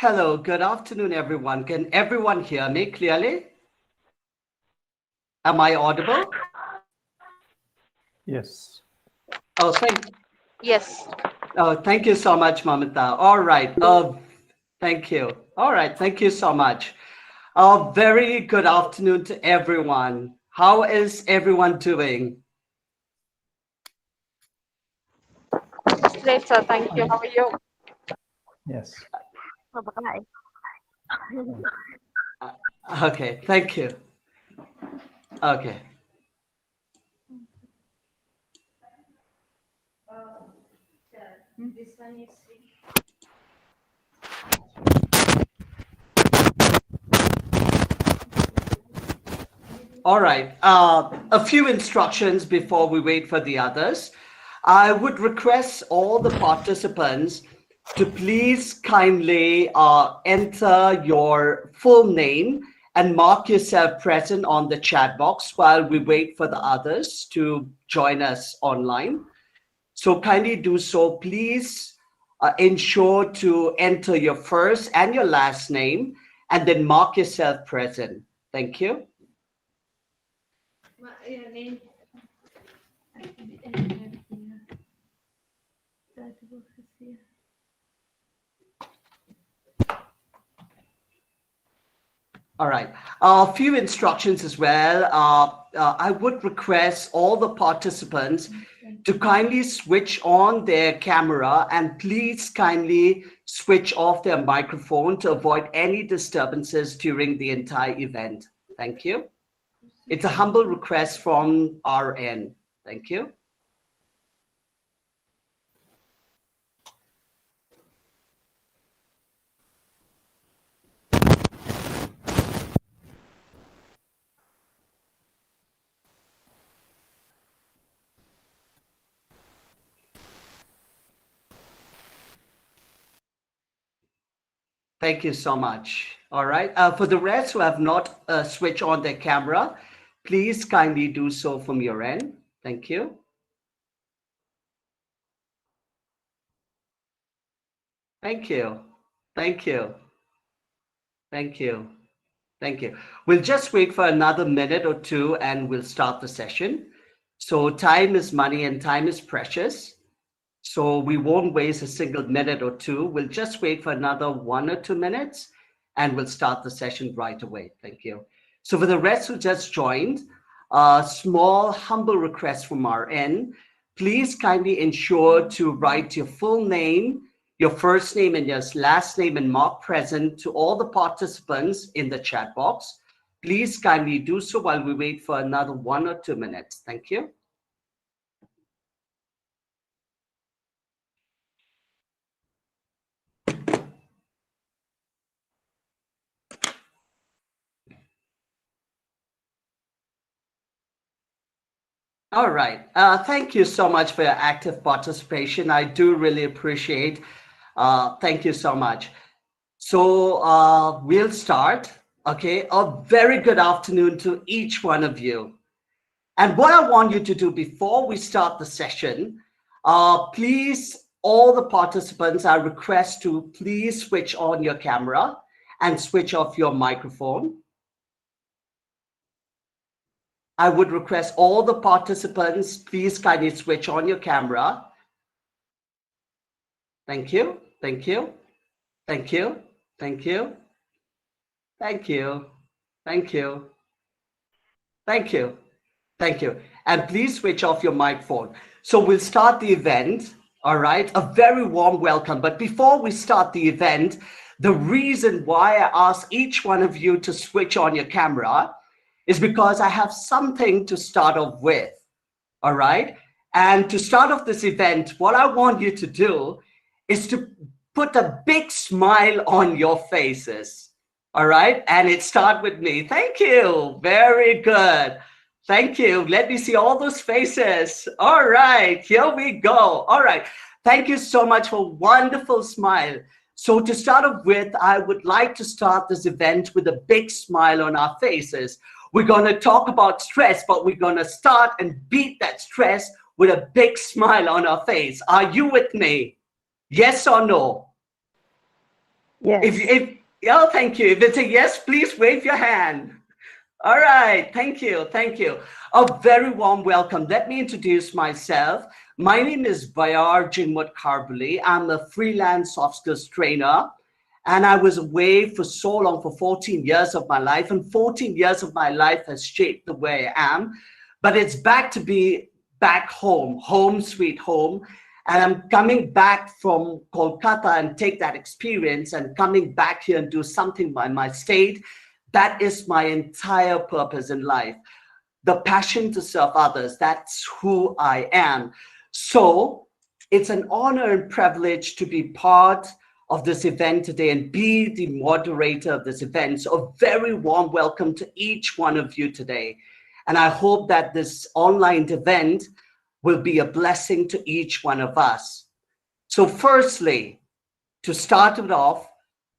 Hello, good afternoon, everyone. Can everyone hear me clearly? Am I audible? Yes. Oh, Yes. thank you so much, Mamita. All right. Thank you. All right. Thank you so much. Very good afternoon to everyone. How is everyone doing? Great, sir. Thank you. How are you? Yes. Bye-bye. Uh, Okay. Thank you. Okay. All right. A few instructions before we wait for the others. I would request all the participants to please kindly enter your full name and mark yourself present on the chat box while we wait for the others to join us online. So kindly do so. Please ensure to enter your first and your last name and then mark yourself present. Thank you. All right. A few instructions as well. I would request all the participants to kindly switch on their camera and please kindly switch off their microphone to avoid any disturbances during the entire event. Thank you. It's a humble request from our end. Thank you. Thank you so much. All right. For the rest who have not switched on their camera, please kindly do so from your end. Thank you. Thank you. Thank you. Thank you. Thank you. We'll just wait for another minute or two and we'll start the session. So time is money and time is precious. So we won't waste a single minute or two. We'll just wait for another 1 or 2 minutes and we'll start the session right away. Thank you. So for the rest who just joined, a small humble request from our end. Please kindly ensure to write your full name, your first name and your last name and mark present to all the participants in the chat box. Please kindly do so while we wait for another 1 or 2 minutes. Thank you. All right. Thank you so much for your active participation. I do really appreciate. Thank you so much. So we'll start. Okay. A very good afternoon to each one of you. And what I want you to do before we start the session, please, all the participants, I request to please switch on your camera and switch off your microphone. I would request all the participants, please kindly switch on your camera. Thank you. Thank you. Thank you. Thank you. Thank you. Thank you. Thank you. Thank you. And please switch off your microphone. So we'll start the event. All right. A very warm welcome. But before we start the event, the reason why I ask each one of you to switch on your camera is because I have something to start off with. All right. And to start off this event, what I want you to do is to put a big smile on your faces. All right. And it start with me. Thank you. Very good. Thank you. Let me see all those faces. All right. Here we go. All right. Thank you so much for a wonderful smile. So to start off with, I would like to start this event with a big smile on our faces. We're going to talk about stress, but we're going to start and beat that stress with a big smile on our face. Are you with me? Yes or no? Yes. Oh, thank you. If it's a yes, please wave your hand. All right, thank you, thank you. A very warm welcome. Let me introduce myself. My name is Bayar Jinmut Karbali. I'm a freelance soft skills trainer, and I was away for so long, for 14 years of my life, and 14 years of my life has shaped the way I am. But it's back to be back home, home sweet home. And I'm coming back from Kolkata and take that experience and coming back here and do something by my state. That is my entire purpose in life. The passion to serve others. That's who I am. So it's an honor and privilege to be part of this event today and be the moderator of this event. So a very warm welcome to each one of you today. And I hope that this online event will be a blessing to each one of us. So firstly, to start it off,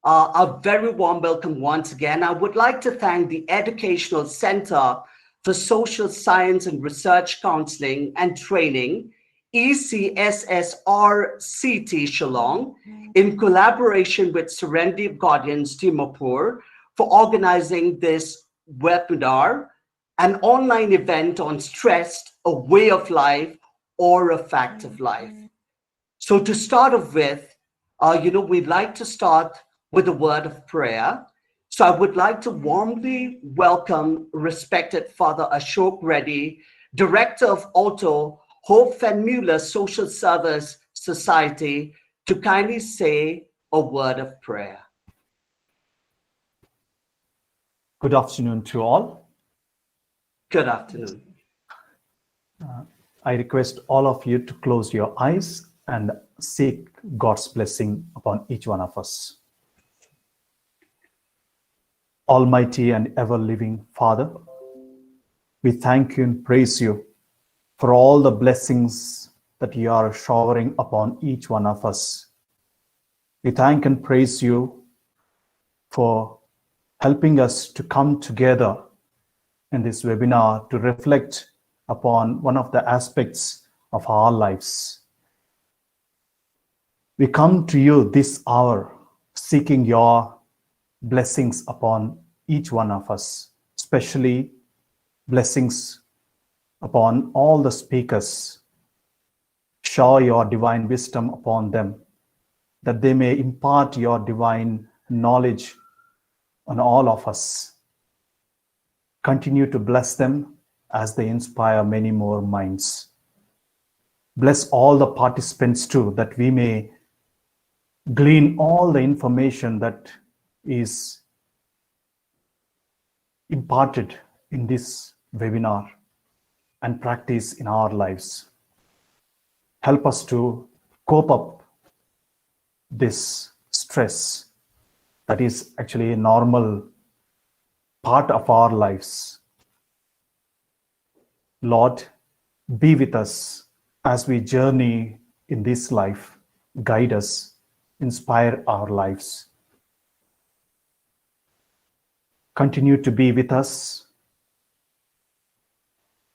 a very warm welcome once again. I would like to thank the Educational Center for Social Science and Research Counseling and Training, ECSSRCT Shillong, in collaboration with Serenity Guardians Dimapur, for organizing this webinar, an online event on stress, a way of life, or a fact of life. So to start off with, we'd like to start with a word of prayer. So I would like to warmly welcome respected Father Ashok Reddy, Director of Alto Hope Famula Social Service Society, to kindly say a word of prayer. Good afternoon to all. Good afternoon. I request all of you to close your eyes and seek God's blessing upon each one of us. Almighty and ever-living Father, we thank you and praise you for all the blessings that you are showering upon each one of us. We thank and praise you for helping us to come together in this webinar to reflect upon one of the aspects of our lives. We come to you this hour seeking your blessings upon each one of us, especially blessings upon all the speakers. Shower your divine wisdom upon them, that they may impart your divine knowledge on all of us. Continue to bless them as they inspire many more minds. Bless all the participants too, that we may glean all the information that is imparted in this webinar and practice in our lives. Help us to cope up this stress that is actually a normal part of our lives. Lord, be with us as we journey in this life. Guide us, inspire our lives. Continue to be with us,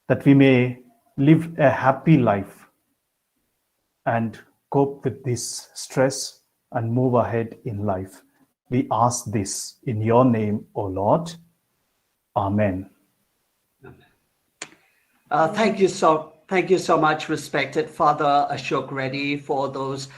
that we may live a happy life and cope with this stress and move ahead in life. We ask this in your name, O Lord. Amen. Thank you so much, respected Father Ashok Reddy, for those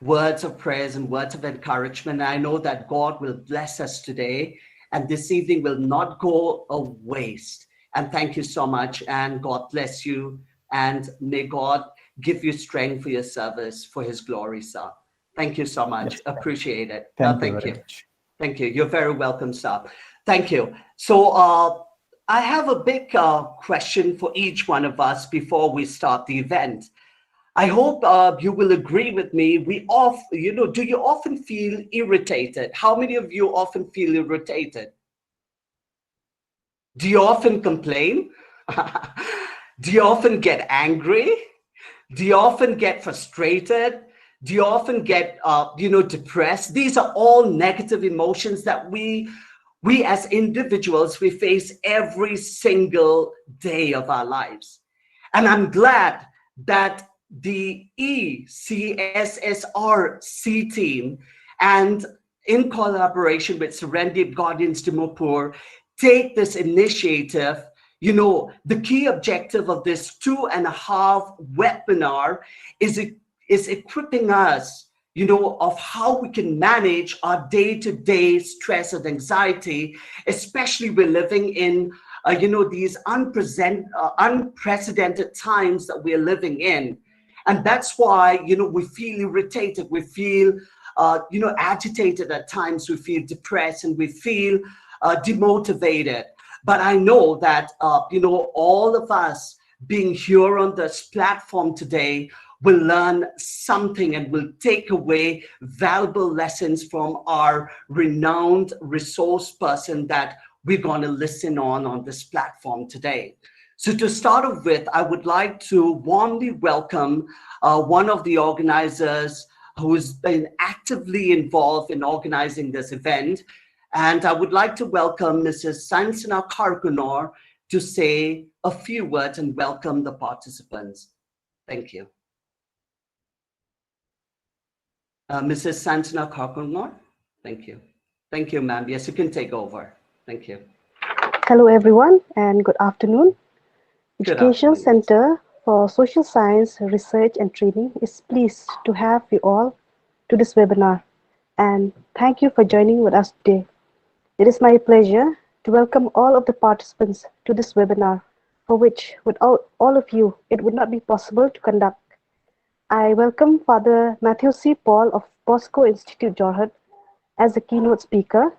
words of prayers and words of encouragement. I know that God will bless us today, and this evening will not go a waste. And thank you so much, and God bless you, and may God give you strength for your service, for his glory, sir. Thank you so much. Yes, appreciate it. Thank Thank you very you. much. Thank you. You're very welcome, sir. Thank you. So I have a big question for each one of us before we start the event. I hope you will agree with me. Do you often feel irritated? How many of you often feel irritated? Do you often complain? Do you often get angry? Do you often get frustrated? Do you often get, depressed? These are all negative emotions that we as individuals, we face every single day of our lives. And I'm glad that the ECSSRC team and in collaboration with Serendip Guardians Dimapur, take this initiative. The key objective of this 2.5 webinar is, is equipping us, of how we can manage our day-to-day stress and anxiety, especially we're living in, these unprecedented times that we're living in. And that's why, we feel irritated, we feel, agitated at times, we feel depressed, and we feel demotivated. But I know that, all of us being here on this platform today will learn something and will take away valuable lessons from our renowned resource person that we're going to listen on this platform today. So to start off with, I would like to warmly welcome one of the organizers who's been actively involved in organizing this event. And I would like to welcome Mrs. Sansana Karkunor to say a few words and welcome the participants. Thank you. Mrs. Sansana Karkunor, thank you. Thank you, ma'am. Yes, you can take over. Thank you. Hello, everyone, and good afternoon. Good Educational afternoon. Center for Social Science Research and Training is pleased to have you all to this webinar, and thank you for joining with us today. It is my pleasure to welcome all of the participants to this webinar, for which, without all of you, it would not be possible to conduct. I welcome Father Matthew C. Paul of Bosco Institute, Jorhat, as the keynote speaker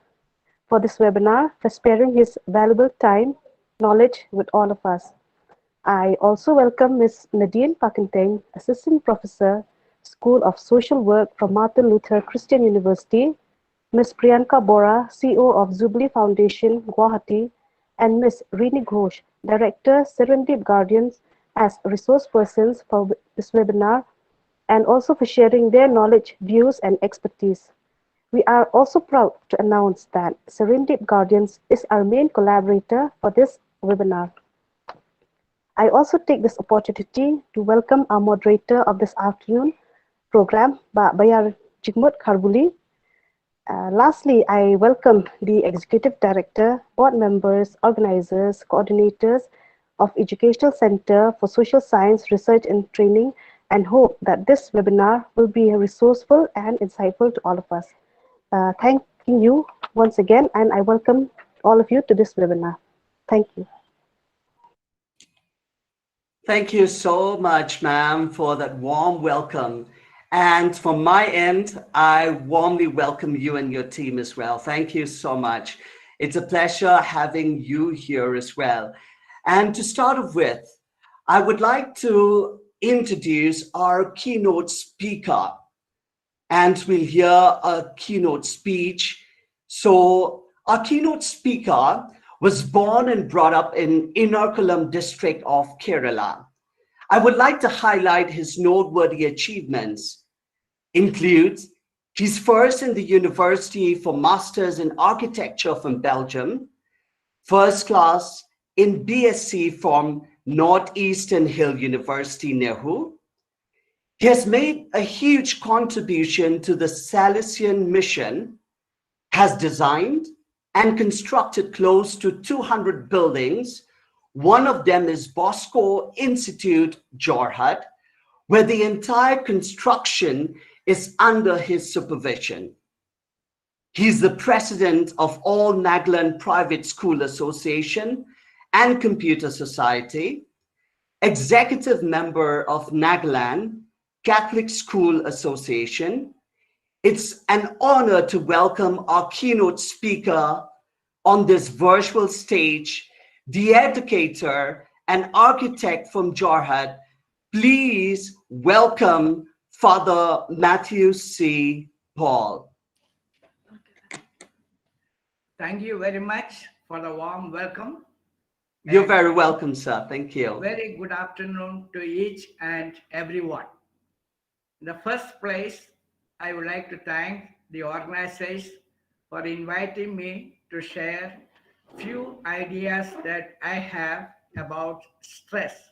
for this webinar, for sparing his valuable time, knowledge with all of us. I also welcome Ms. Nadine Pakenteng, Assistant Professor, School of Social Work from Martin Luther Christian University, Ms. Priyanka Bora, CEO of Jubilee Foundation, Guwahati, and Ms. Rini Ghosh, Director, Serendip Guardians, as resource persons for this webinar, and also for sharing their knowledge, views, and expertise. We are also proud to announce that Serendip Guardians is our main collaborator for this webinar. I also take this opportunity to welcome our moderator of this afternoon program, Bayar Jigmut Kharbuli. Lastly, I welcome the Executive Director, board members, organizers, coordinators of Educational Center for Social Science Research and Training, and hope that this webinar will be resourceful and insightful to all of us. Thanking you once again, and I welcome all of you to this webinar. Thank you. Thank you so much, ma'am, for that warm welcome. And from my end, I warmly welcome you and your team as well. Thank you so much. It's a pleasure having you here as well. And to start off with, I would like to introduce our keynote speaker. And we'll hear a keynote speech. So our keynote speaker was born and brought up in Ernakulam district of Kerala. I would like to highlight his noteworthy achievements. Includes he's first in the university for Masters in Architecture from Belgium, first class in BSc from Northeastern Hill University, Nehu. He has made a huge contribution to the Salesian mission, has designed and constructed close to 200 buildings. One of them is Bosco Institute, Jorhat, where the entire construction is under his supervision. He's the president of All Nagaland Private School Association and Computer Society, executive member of Nagaland Catholic School Association. It's an honor to welcome our keynote speaker on this virtual stage, the educator and architect from Jorhat. Please welcome Father Matthew C. Paul. Thank you very much for the warm welcome. You're very welcome, sir. Thank you. Very good afternoon to each and everyone. In the first place, I would like to thank the organizers for inviting me to share few ideas that I have about stress.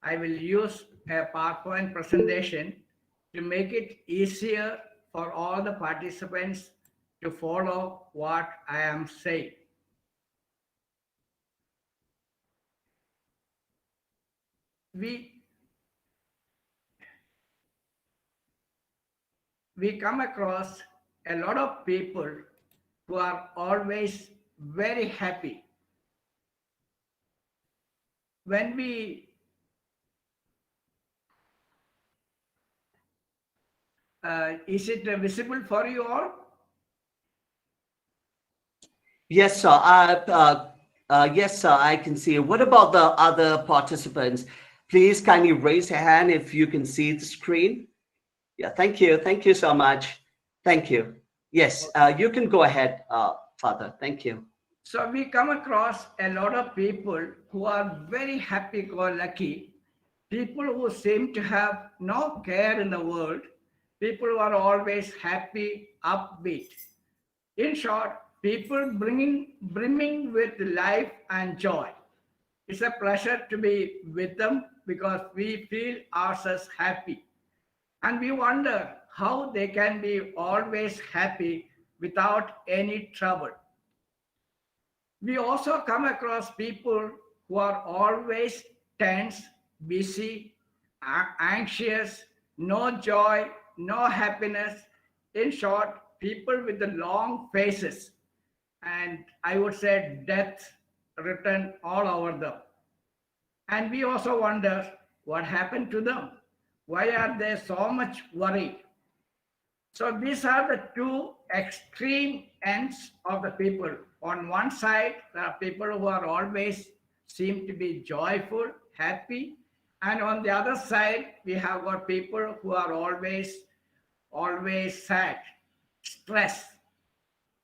I will use a PowerPoint presentation to make it easier for all the participants to follow what I am saying. We we come across a lot of people who are always very happy. When we is it visible for you all? Yes, sir. Yes, sir. I can see it. What about the other participants? Please kindly raise your hand if you can see the screen. Yeah, thank you. Thank you so much. Thank you. Yes, you can go ahead, Father. Thank you. So we come across a lot of people who are very happy-go-lucky, people who seem to have no care in the world, people who are always happy, upbeat. In short, people brimming with life and joy. It's a pleasure to be with them because we feel ourselves happy. And we wonder how they can be always happy without any trouble. We also come across people who are always tense, busy, anxious, no joy, no happiness. In short, people with the long faces, and I would say death written all over them. And we also wonder what happened to them. Why are they so much worried? So these are the two extreme ends of the people. On one side, there are people who are always seem to be joyful, happy. And on the other side, we have got people who are always sad, stressed.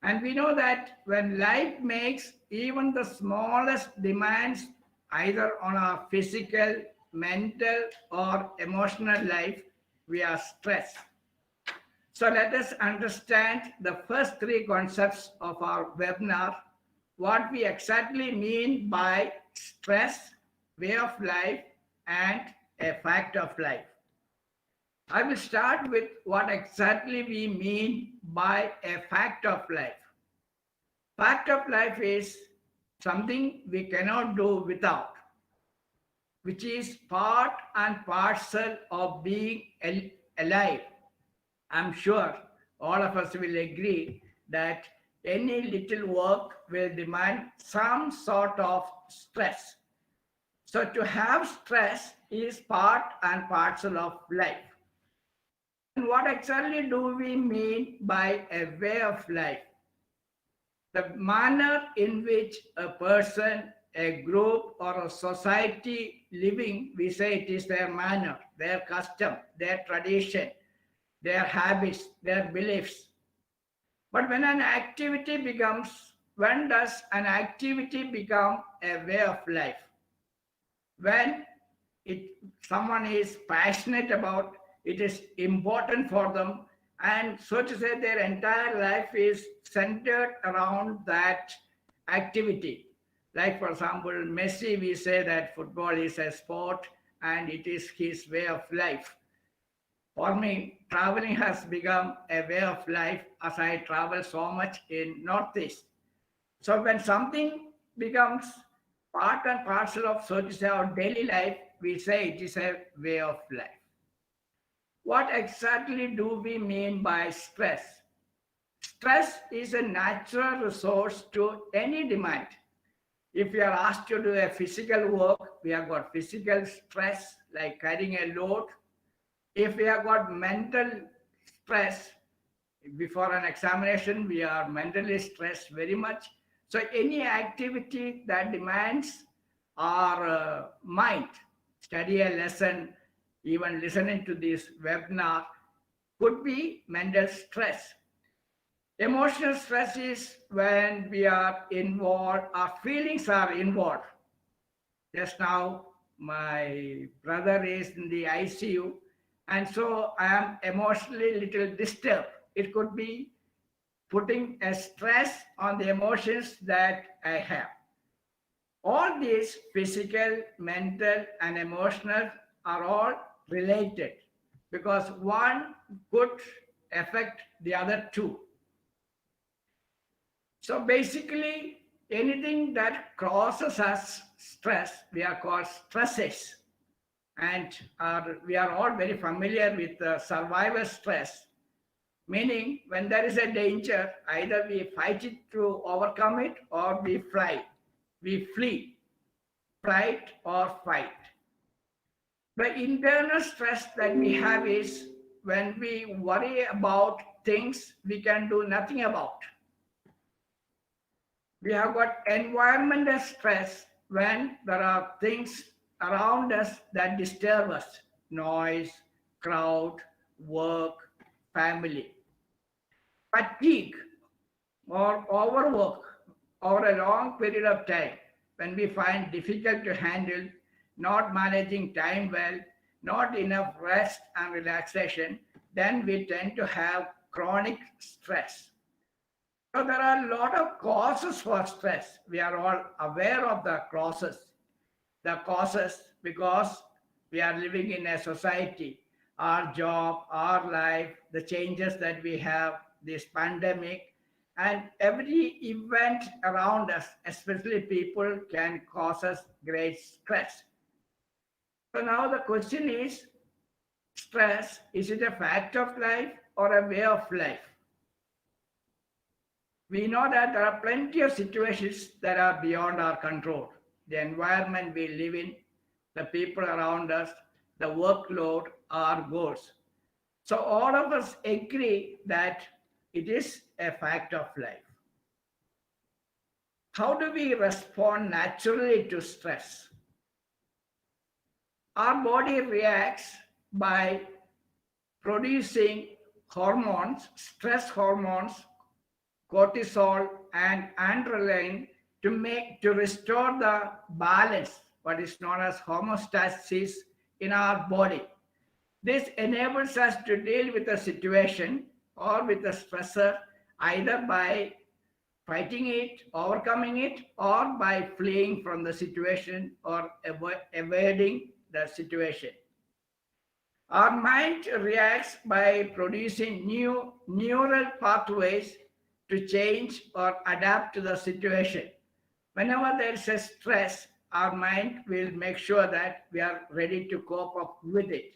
And we know that when life makes even the smallest demands, either on our physical, mental, or emotional life, we are stressed. So let us understand the first three concepts of our webinar, what we exactly mean by stress, way of life, and a fact of life. I will start with what exactly we mean by a fact of life. Fact of life is something we cannot do without, which is part and parcel of being alive. I'm sure all of us will agree that any little work will demand some sort of stress. So to have stress is part and parcel of life. And what exactly do we mean by a way of life? The manner in which a person, a group, or a society living, we say it is their manner, their custom, their tradition, their habits, their beliefs. But when does an activity become a way of life? When it someone is passionate about, it is important for them, and so to say their entire life is centered around that activity. Like for example, Messi, we say that football is a sport and it is his way of life. For me, traveling has become a way of life as I travel so much in Northeast. So when something becomes part and parcel of, so to say, our daily life, we say it is a way of life. What exactly do we mean by stress? Stress is a natural resource to any demand. If we are asked to do a physical work, we have got physical stress like carrying a load. If we have got mental stress, before an examination, we are mentally stressed very much. So any activity that demands our mind, study a lesson, even listening to this webinar, could be mental stress. Emotional stress is when we are involved, our feelings are involved. Just now, my brother is in the ICU, and so I am emotionally little disturbed. It could be putting a stress on the emotions that I have. All these physical, mental, and emotional are all related because one could affect the other two. So basically, anything that causes us stress, we are called stresses. And we are all very familiar with survival stress, meaning when there is a danger, either we fight it to overcome it or we flee, flight or fight. The internal stress that we have is when we worry about things we can do nothing about. We have got environmental stress when there are things around us that disturb us: noise, crowd, work, family. Fatigue or overwork over a long period of time, when we find difficult to handle, not managing time well, not enough rest and relaxation, then we tend to have chronic stress. So there are a lot of causes for stress. We are all aware of the causes. The causes because we are living in a society, our job, our life, the changes that we have, this pandemic, and every event around us, especially people, can cause us great stress. So now the question is, stress, is it a fact of life or a way of life? We know that there are plenty of situations that are beyond our control. The environment we live in, the people around us, the workload, our goals. So all of us agree that it is a fact of life. How do we respond naturally to stress? Our body reacts by producing hormones, stress hormones, cortisol and adrenaline, to restore the balance, what is known as homeostasis in our body. This enables us to deal with a situation or with a stressor either by fighting it, overcoming it, or by fleeing from the situation or evading the situation. Our mind reacts by producing new neural pathways to change or adapt to the situation. Whenever there is a stress, our mind will make sure that we are ready to cope up with it.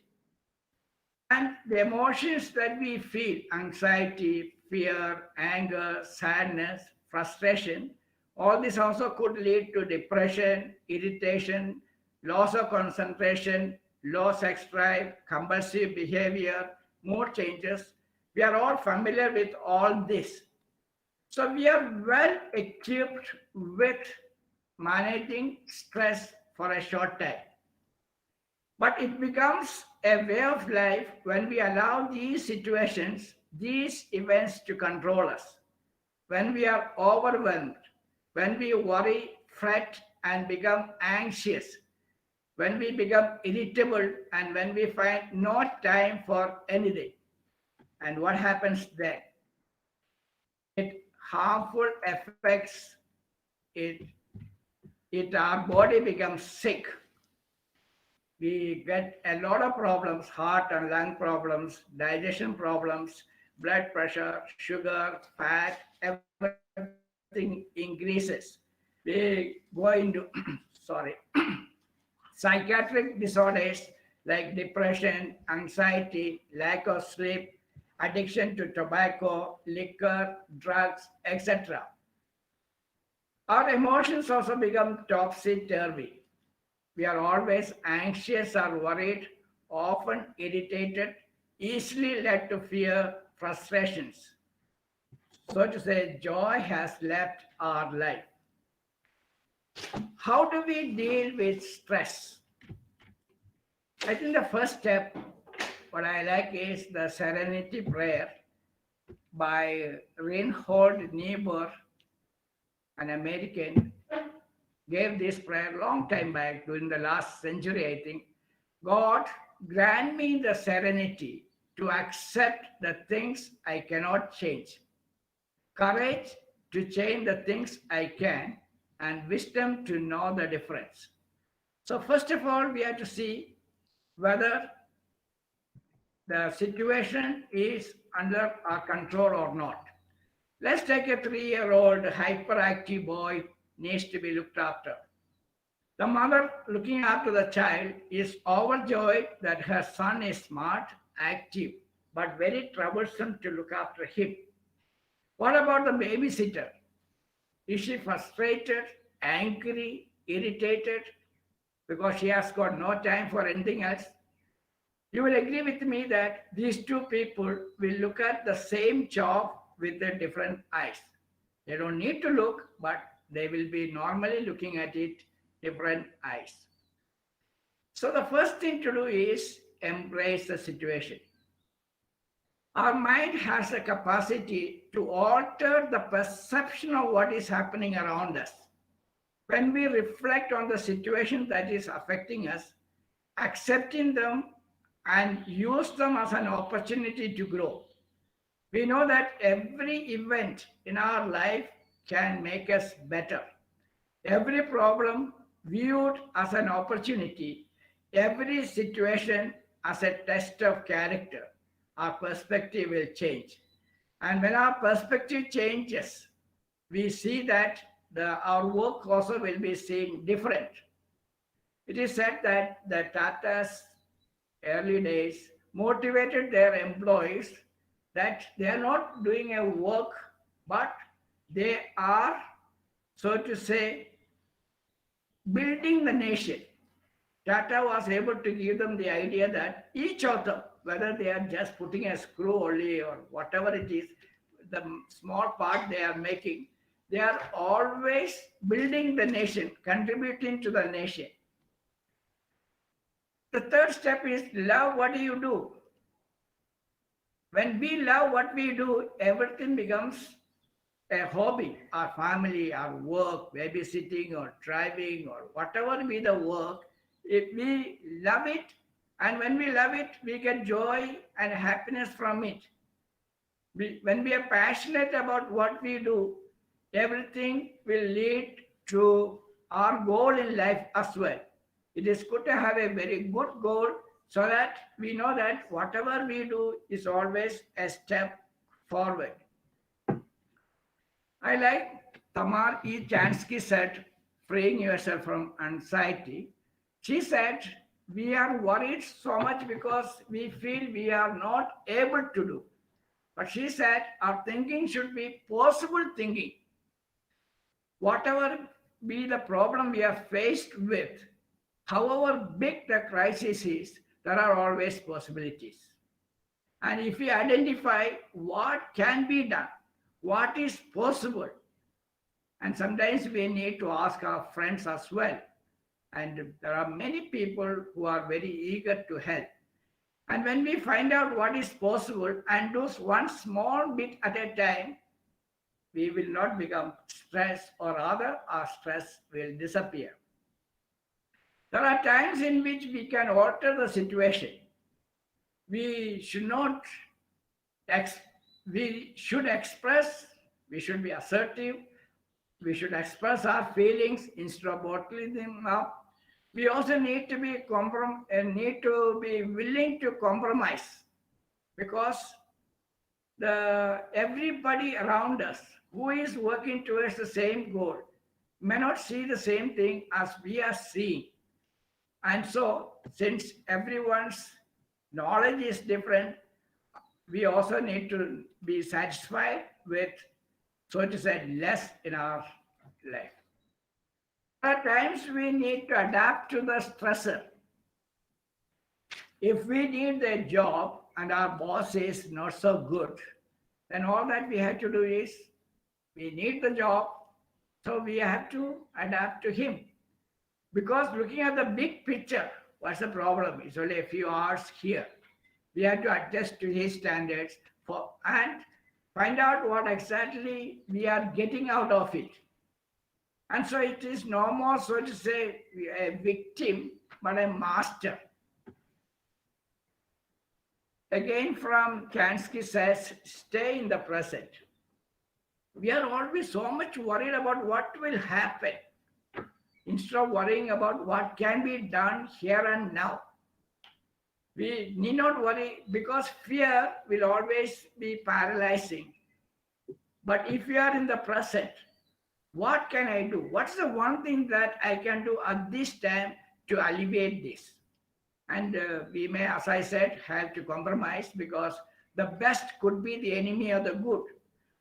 And the emotions that we feel, anxiety, fear, anger, sadness, frustration, all this also could lead to depression, irritation, loss of concentration, low sex drive, compulsive behavior, mood changes. We are all familiar with all this. So we are well equipped with managing stress for a short time. But it becomes a way of life when we allow these situations, these events to control us. When we are overwhelmed, when we worry, fret, and become anxious, when we become irritable, and when we find no time for anything. And what happens then? It harmful effects, it, our body becomes sick. We get a lot of problems, heart and lung problems, digestion problems, blood pressure, sugar, fat, everything increases. We go into, sorry, psychiatric disorders like depression, anxiety, lack of sleep, addiction to tobacco, liquor, drugs, etc. Our emotions also become topsy-turvy. We are always anxious or worried, often irritated, easily led to fear, frustrations. So to say, joy has left our life. How do we deal with stress? I think the first step, what I like, is the Serenity Prayer by Reinhold Niebuhr, an American, gave this prayer long time back during the last century, I think. God, grant me the serenity to accept the things I cannot change, courage to change the things I can, and wisdom to know the difference. So first of all, we have to see whether the situation is under our control or not. Let's take a 3-year-old hyperactive boy needs to be looked after. The mother looking after the child is overjoyed that her son is smart, active, but very troublesome to look after him. What about the babysitter? Is she frustrated, angry, irritated because she has got no time for anything else? You will agree with me that these two people will look at the same job with their different eyes. They don't need to look, but they will be normally looking at it different eyes. So the first thing to do is embrace the situation. Our mind has a capacity to alter the perception of what is happening around us. When we reflect on the situation that is affecting us, accepting them and use them as an opportunity to grow. We know that every event in our life can make us better. Every problem viewed as an opportunity, every situation as a test of character, our perspective will change. And when our perspective changes, we see that our work also will be seen different. It is said that the Tata's early days motivated their employees that they are not doing a work, but they are, so to say, building the nation. Tata was able to give them the idea that each of them, whether they are just putting a screw only or whatever it is, the small part they are making, they are always building the nation, contributing to the nation. The third step is love what you do. When we love what we do, everything becomes a hobby. Our family, our work, babysitting or driving or whatever be the work, if we love it, and when we love it, we get joy and happiness from it. When we are passionate about what we do, everything will lead to our goal in life as well. It is good to have a very good goal so that we know that whatever we do is always a step forward. I like Tamar E. Chansky said, freeing yourself from anxiety. She said, we are worried so much because we feel we are not able to do. But she said, our thinking should be possible thinking. Whatever be the problem we are faced with, however big the crisis is, there are always possibilities. And if we identify what can be done, what is possible, and sometimes we need to ask our friends as well. And there are many people who are very eager to help. And when we find out what is possible and do one small bit at a time, we will not become stressed, or rather our stress will disappear. There are times in which we can alter the situation. We should not, we should express, we should be assertive, we should express our feelings instead of bottling them up. We also need to be willing to compromise, because everybody around us who is working towards the same goal may not see the same thing as we are seeing. And so, since everyone's knowledge is different, we also need to be satisfied with, so to say, less in our life. At times we need to adapt to the stressor. If we need a job and our boss is not so good, then all that we have to do is, we need the job, so we have to adapt to him. Because looking at the big picture, what's the problem? It's only a few hours here. We have to adjust to his standards and find out what exactly we are getting out of it. And so it is no more, so to say, a victim, but a master. Again, from Kansky says, stay in the present. We are always so much worried about what will happen, instead of worrying about what can be done here and now. We need not worry, because fear will always be paralyzing. But if you are in the present, what can I do? What's the one thing that I can do at this time to alleviate this? And we may, as I said, have to compromise, because the best could be the enemy of the good.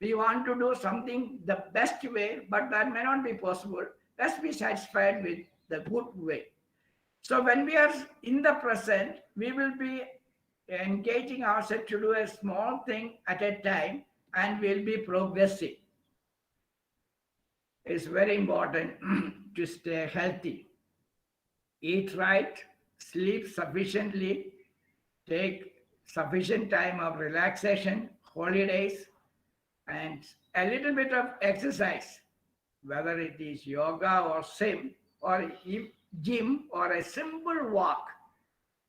We want to do something the best way, but that may not be possible. Let's be satisfied with the good way. So when we are in the present, we will be engaging ourselves to do a small thing at a time, and we'll be progressive. It's very important to stay healthy. Eat right, sleep sufficiently, take sufficient time of relaxation, holidays, and a little bit of exercise, whether it is yoga or gym or a simple walk,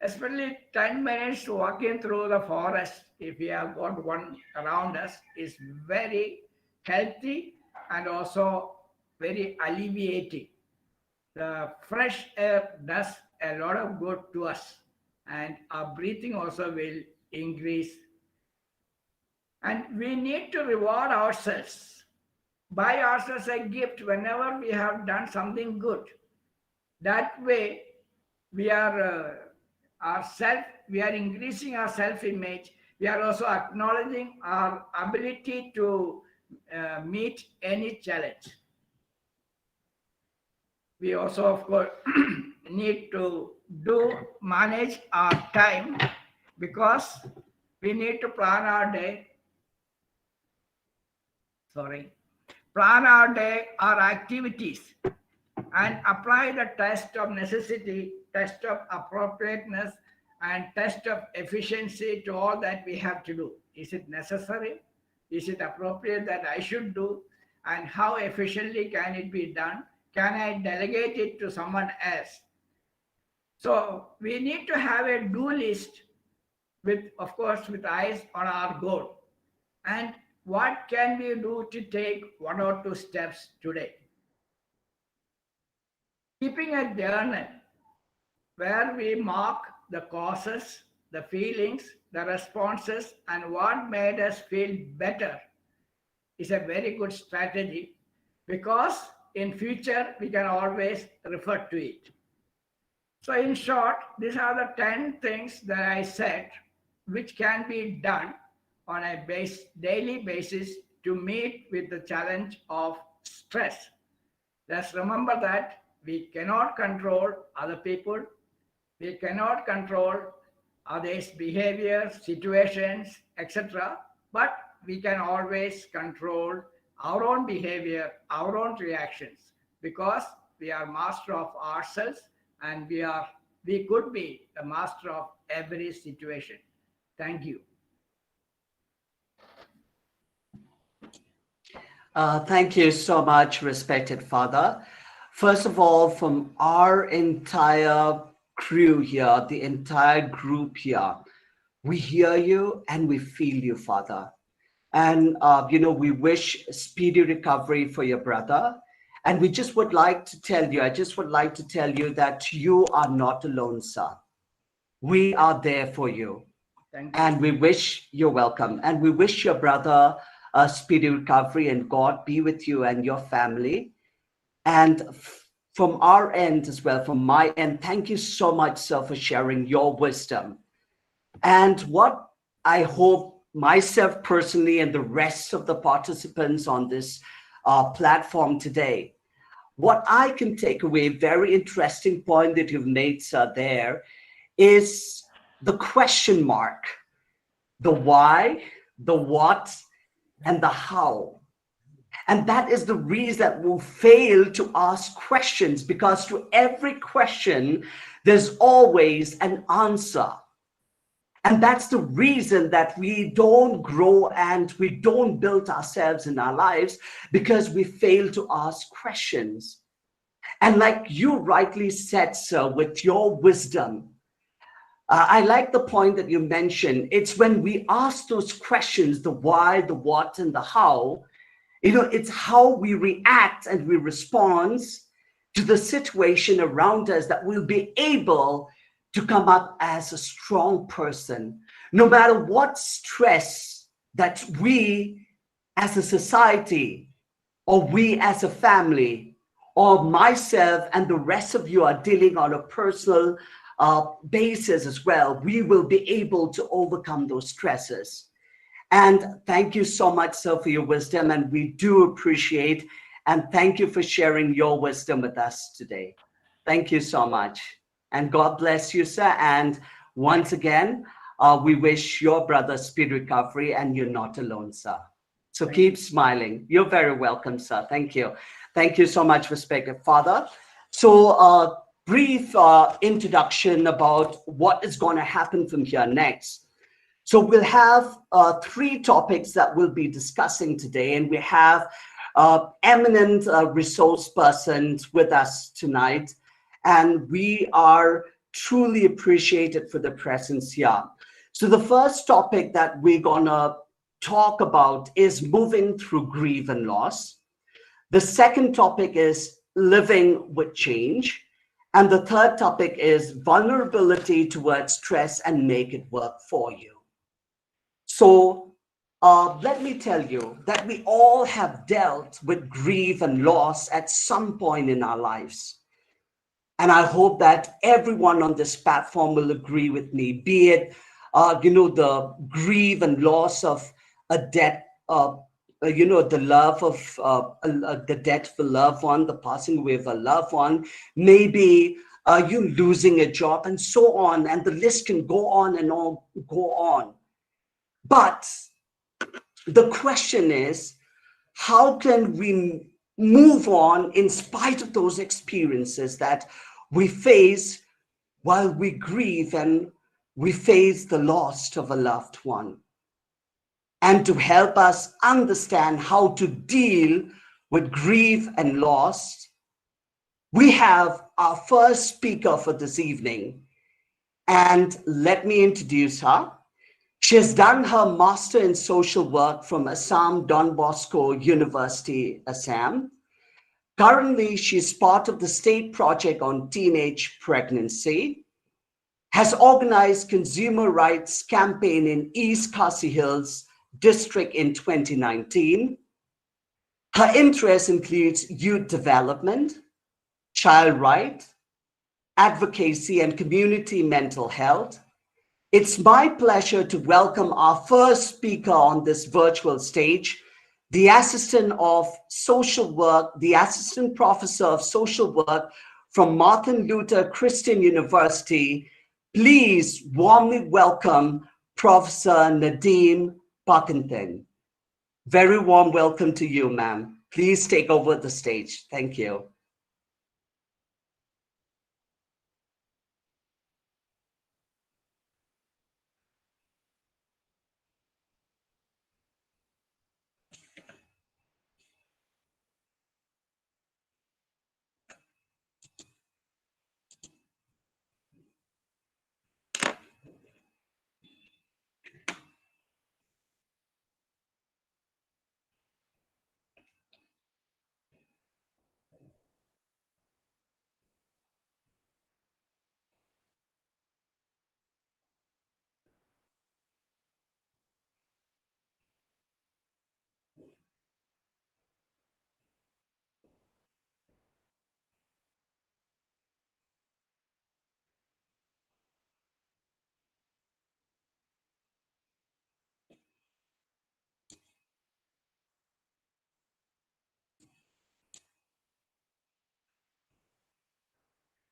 especially 10 minutes walking through the forest, if we have got one around us, is very healthy and also very alleviating. The fresh air does a lot of good to us, and our breathing also will increase. And we need to reward ourselves, buy ourselves a gift whenever we have done something good. That way, we are we are increasing our self-image. We are also acknowledging our ability to meet any challenge. We also, of course, need to manage our time, because we need to plan our day. Plan our day, our activities, and apply the test of necessity, test of appropriateness, and test of efficiency to all that we have to do. Is it necessary? Is it appropriate that I should do? And how efficiently can it be done? Can I delegate it to someone else? So we need to have a do list with, of course, with eyes on our goal. And what can we do to take 1 or 2 steps today? Keeping a journal where we mark the causes, the feelings, the responses, and what made us feel better is a very good strategy, because in future we can always refer to it. So in short, these are the 10 things that I said which can be done on a daily basis to meet with the challenge of stress. Let's remember that we cannot control other people, we cannot control others' behavior, situations, etc. But we can always control our own behavior, our own reactions, because we are master of ourselves, and we could be the master of every situation. Thank you. Thank you so much, respected Father. First of all, from our entire crew here, the entire group here, we hear you and we feel you, Father. And, we wish speedy recovery for your brother. And we just would like to tell you, I just would like to tell you that you are not alone, sir. We are there for you. Thank you. And we wish you're welcome. And we wish your brother a speedy recovery, and God be with you and your family. And from our end as well, from my end, thank you so much, sir, for sharing your wisdom. And what I hope myself personally and the rest of the participants on this platform today, what I can take away, very interesting point that you've made, sir, there, is the question mark, the why, the what, and the how. And that is the reason that we fail to ask questions, because to every question, there's always an answer. And that's the reason that we don't grow and we don't build ourselves in our lives, because we fail to ask questions. And like you rightly said, sir, with your wisdom, I like the point that you mentioned. It's when we ask those questions, the why, the what, and the how, it's how we react and we respond to the situation around us that we'll be able to come up as a strong person, no matter what stress that we as a society, or we as a family, or myself and the rest of you are dealing on a personal basis as well, we will be able to overcome those stresses. And thank you so much, sir, for your wisdom. And we do appreciate and thank you for sharing your wisdom with us today. Thank you so much. And God bless you, sir. And once again, we wish your brother speed recovery, and you're not alone, sir. So keep smiling. You're very welcome, sir. Thank you. Thank you so much, respected Father. So brief introduction about what is going to happen from here next. So we'll have three topics that we'll be discussing today, and we have eminent resource persons with us tonight, and we are truly appreciated for the presence here. So the first topic that we're gonna talk about is moving through grief and loss. The second topic is living with change. And the third topic is vulnerability towards stress and make it work for you. So let me tell you that we all have dealt with grief and loss at some point in our lives. And I hope that everyone on this platform will agree with me, be it, the grief and loss of a death, the love of the death of a loved one, the passing away of a loved one, maybe you losing a job, and so on. And the list can go on and on, go on. But the question is, how can we move on in spite of those experiences that we face while we grieve and we face the loss of a loved one? And to help us understand how to deal with grief and loss, we have our first speaker for this evening. And let me introduce her. She has done her Master in Social Work from Assam Don Bosco University, Assam. Currently, she is part of the state project on teenage pregnancy, has organized consumer rights campaign in East Khasi Hills district in 2019. Her interest includes youth development, child rights, advocacy, and community mental health. It's my pleasure to welcome our first speaker on this virtual stage, the Assistant of Social Work, the Assistant Professor of Social Work from Martin Luther Christian University. Please warmly welcome Professor Nadine Parkinson. Very warm welcome to you, ma'am. Please take over the stage. Thank you.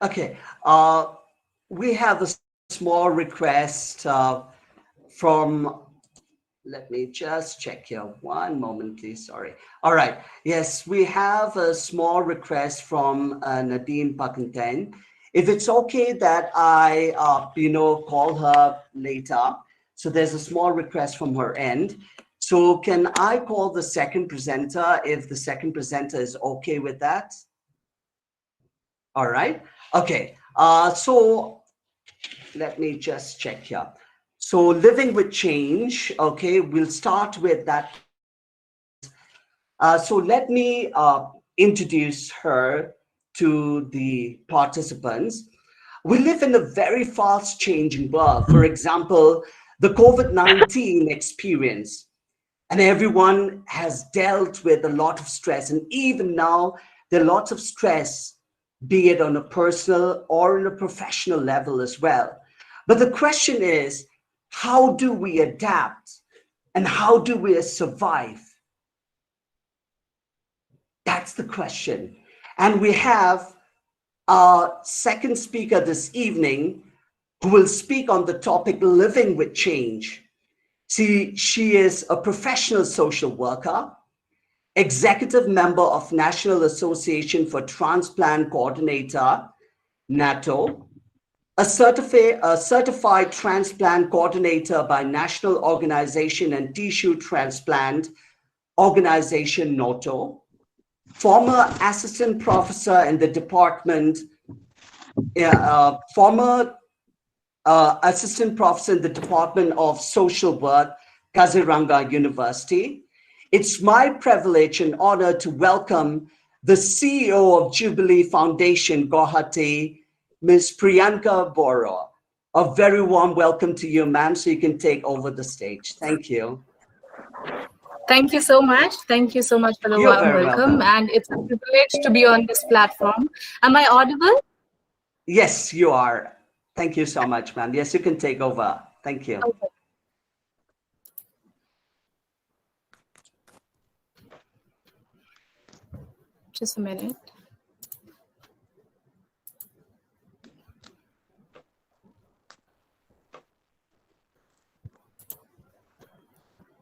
Okay, we have a small request from, let me just check here. One moment, please. Sorry. All right. Yes, we have a small request from Nadine Parkinson. If it's okay that I, call her later. So there's a small request from her end. So can I call the second presenter if the second presenter is okay with that? All right. Okay. So let me just check here. So living with change. Okay, we'll start with that. So let me introduce her to the participants. We live in a very fast changing world. For example, the COVID-19 experience. And everyone has dealt with a lot of stress. And even now, there are lots of stress, be it on a personal or on a professional level as well. But the question is, how do we adapt and how do we survive? That's the question. And we have our second speaker this evening who will speak on the topic living with change. She is a professional social worker, executive member of National Association for Transplant Coordinator, NATO, a certified transplant coordinator by National Organization and Tissue Transplant Organization, NATO, former assistant professor in the department, assistant professor in the Department of Social Work, Kaziranga University. It's my privilege and honor to welcome the CEO of Jubilee Foundation, Guwahati, Ms. Priyanka Bora. A very warm welcome to you, ma'am, so you can take over the stage. Thank you. Thank you so much. Thank you so much for the You're warm very welcome. welcome. And it's a privilege to be on this platform. Am I audible? Yes, you are. Thank you so much, ma'am. Yes, you can take over. Thank you. Okay. Just a minute.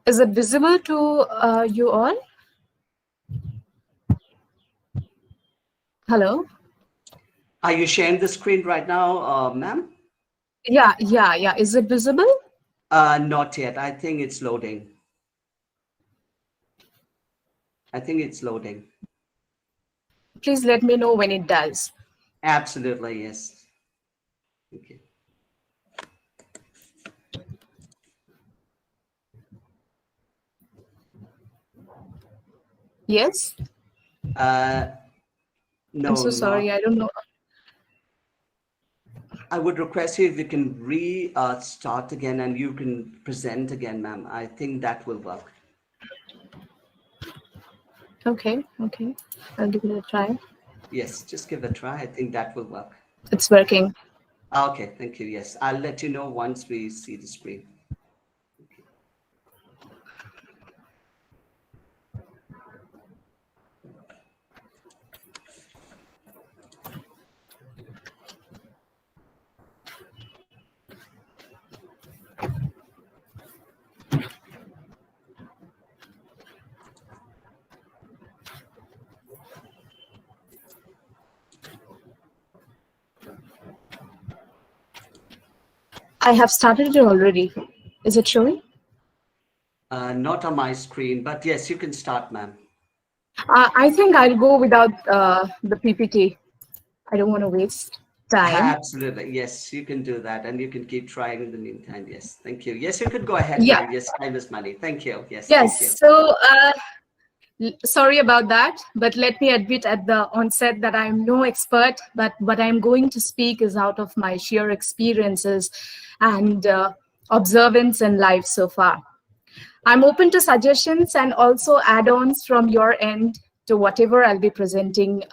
Is it visible to you all? Hello? Are you sharing the screen right now, ma'am? Yeah. Is it visible? Not yet. I think it's loading. Please let me know when it does. Absolutely, yes. Thank you. Yes? No, I'm so sorry. I don't know. I would request you if you can start again and you can present again, ma'am. I think that will work. Okay. I'll give it a try. Yes, just give it a try. I think that will work. It's working. Okay, thank you. Yes, I'll let you know once we see the screen. I have started it already. Is it showing? Not on my screen, but yes, you can start, ma'am. I think I'll go without the PPT. I don't want to waste time. Absolutely. Yes, you can do that. And you can keep trying in the meantime. Yes, thank you. Yes, you could go ahead, Yeah. ma'am. Yes, time is money. Thank you. Yes, Yes. thank you. So sorry about that, but let me admit at the onset that I'm no expert, but what I'm going to speak is out of my sheer experiences and observance in life so far. I'm open to suggestions and also add-ons from your end to whatever I'll be presenting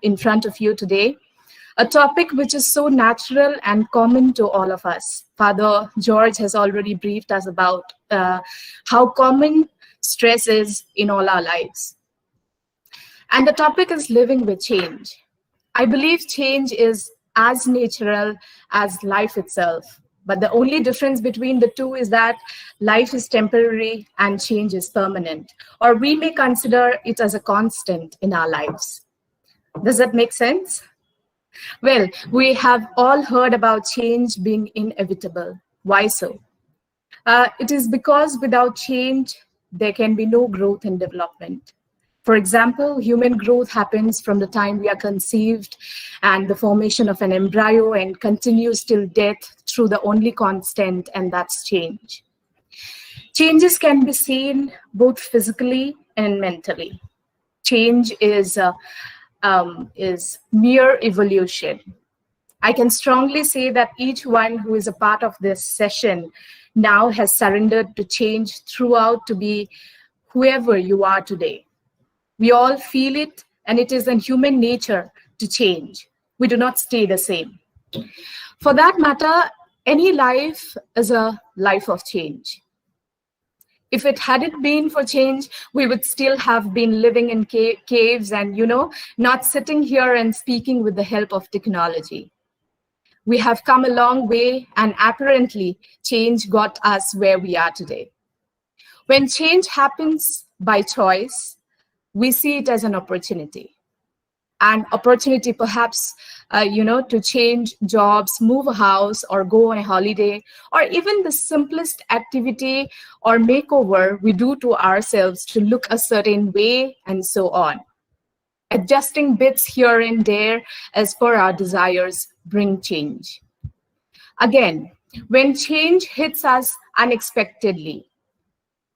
in front of you today. A topic which is so natural and common to all of us. Father George has already briefed us about how common stress is in all our lives. And the topic is living with change. I believe change is as natural as life itself. But the only difference between the two is that life is temporary and change is permanent. Or we may consider it as a constant in our lives. Does that make sense? Well, we have all heard about change being inevitable. Why so? It is because without change, there can be no growth and development. For example, human growth happens from the time we are conceived and the formation of an embryo and continues till death through the only constant, and that's change. Changes can be seen both physically and mentally. Change is mere evolution. I can strongly say that each one who is a part of this session now has surrendered to change throughout to be whoever you are today. We all feel it, and it is in human nature to change. We do not stay the same. For that matter, any life is a life of change. If it hadn't been for change, we would still have been living in caves and, not sitting here and speaking with the help of technology. We have come a long way, and apparently change got us where we are today. When change happens by choice, we see it as an opportunity. An opportunity perhaps, to change jobs, move a house, or go on a holiday, or even the simplest activity or makeover we do to ourselves to look a certain way, and so on. Adjusting bits here and there as per our desires bring change. Again, when change hits us unexpectedly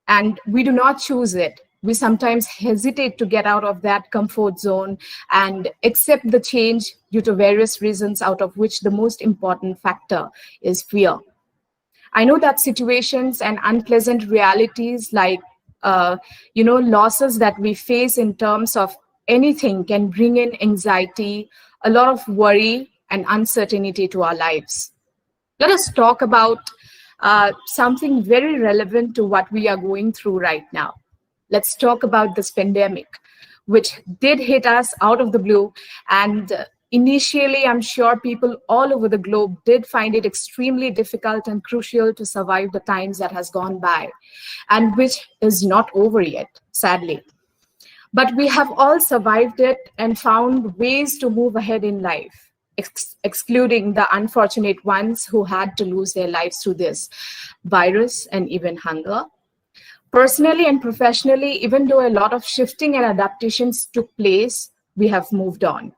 and we do not choose it, we sometimes hesitate to get out of that comfort zone and accept the change due to various reasons, out of which the most important factor is fear. I know that situations and unpleasant realities like, losses that we face in terms of anything can bring in anxiety, a lot of worry and uncertainty to our lives. Let us talk about something very relevant to what we are going through right now. Let's talk about this pandemic, which did hit us out of the blue. And initially, I'm sure people all over the globe did find it extremely difficult and crucial to survive the times that has gone by, and which is not over yet, sadly. But we have all survived it and found ways to move ahead in life, excluding the unfortunate ones who had to lose their lives through this virus and even hunger. Personally and professionally, even though a lot of shifting and adaptations took place, we have moved on.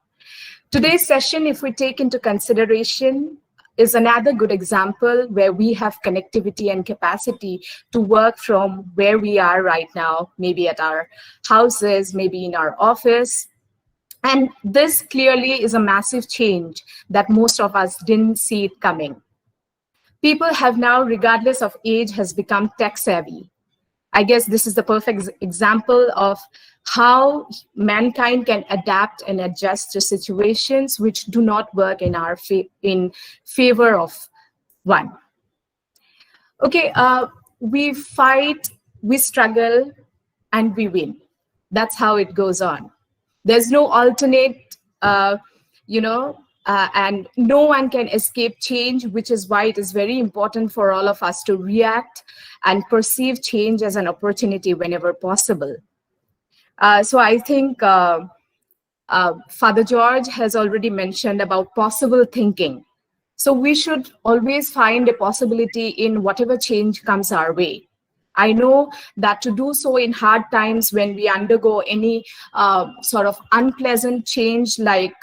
Today's session, if we take into consideration, is another good example where we have connectivity and capacity to work from where we are right now, maybe at our houses, maybe in our office. And this clearly is a massive change that most of us didn't see it coming. People have now, regardless of age, has become tech savvy. I guess this is the perfect example of how mankind can adapt and adjust to situations which do not work in our in favor of one. Okay, we fight, we struggle, and we win. That's how it goes on. There's no alternate, and no one can escape change, which is why it is very important for all of us to react and perceive change as an opportunity whenever possible. So I think Father George has already mentioned about possible thinking. So we should always find a possibility in whatever change comes our way. I know that to do so in hard times when we undergo any sort of unpleasant change, like,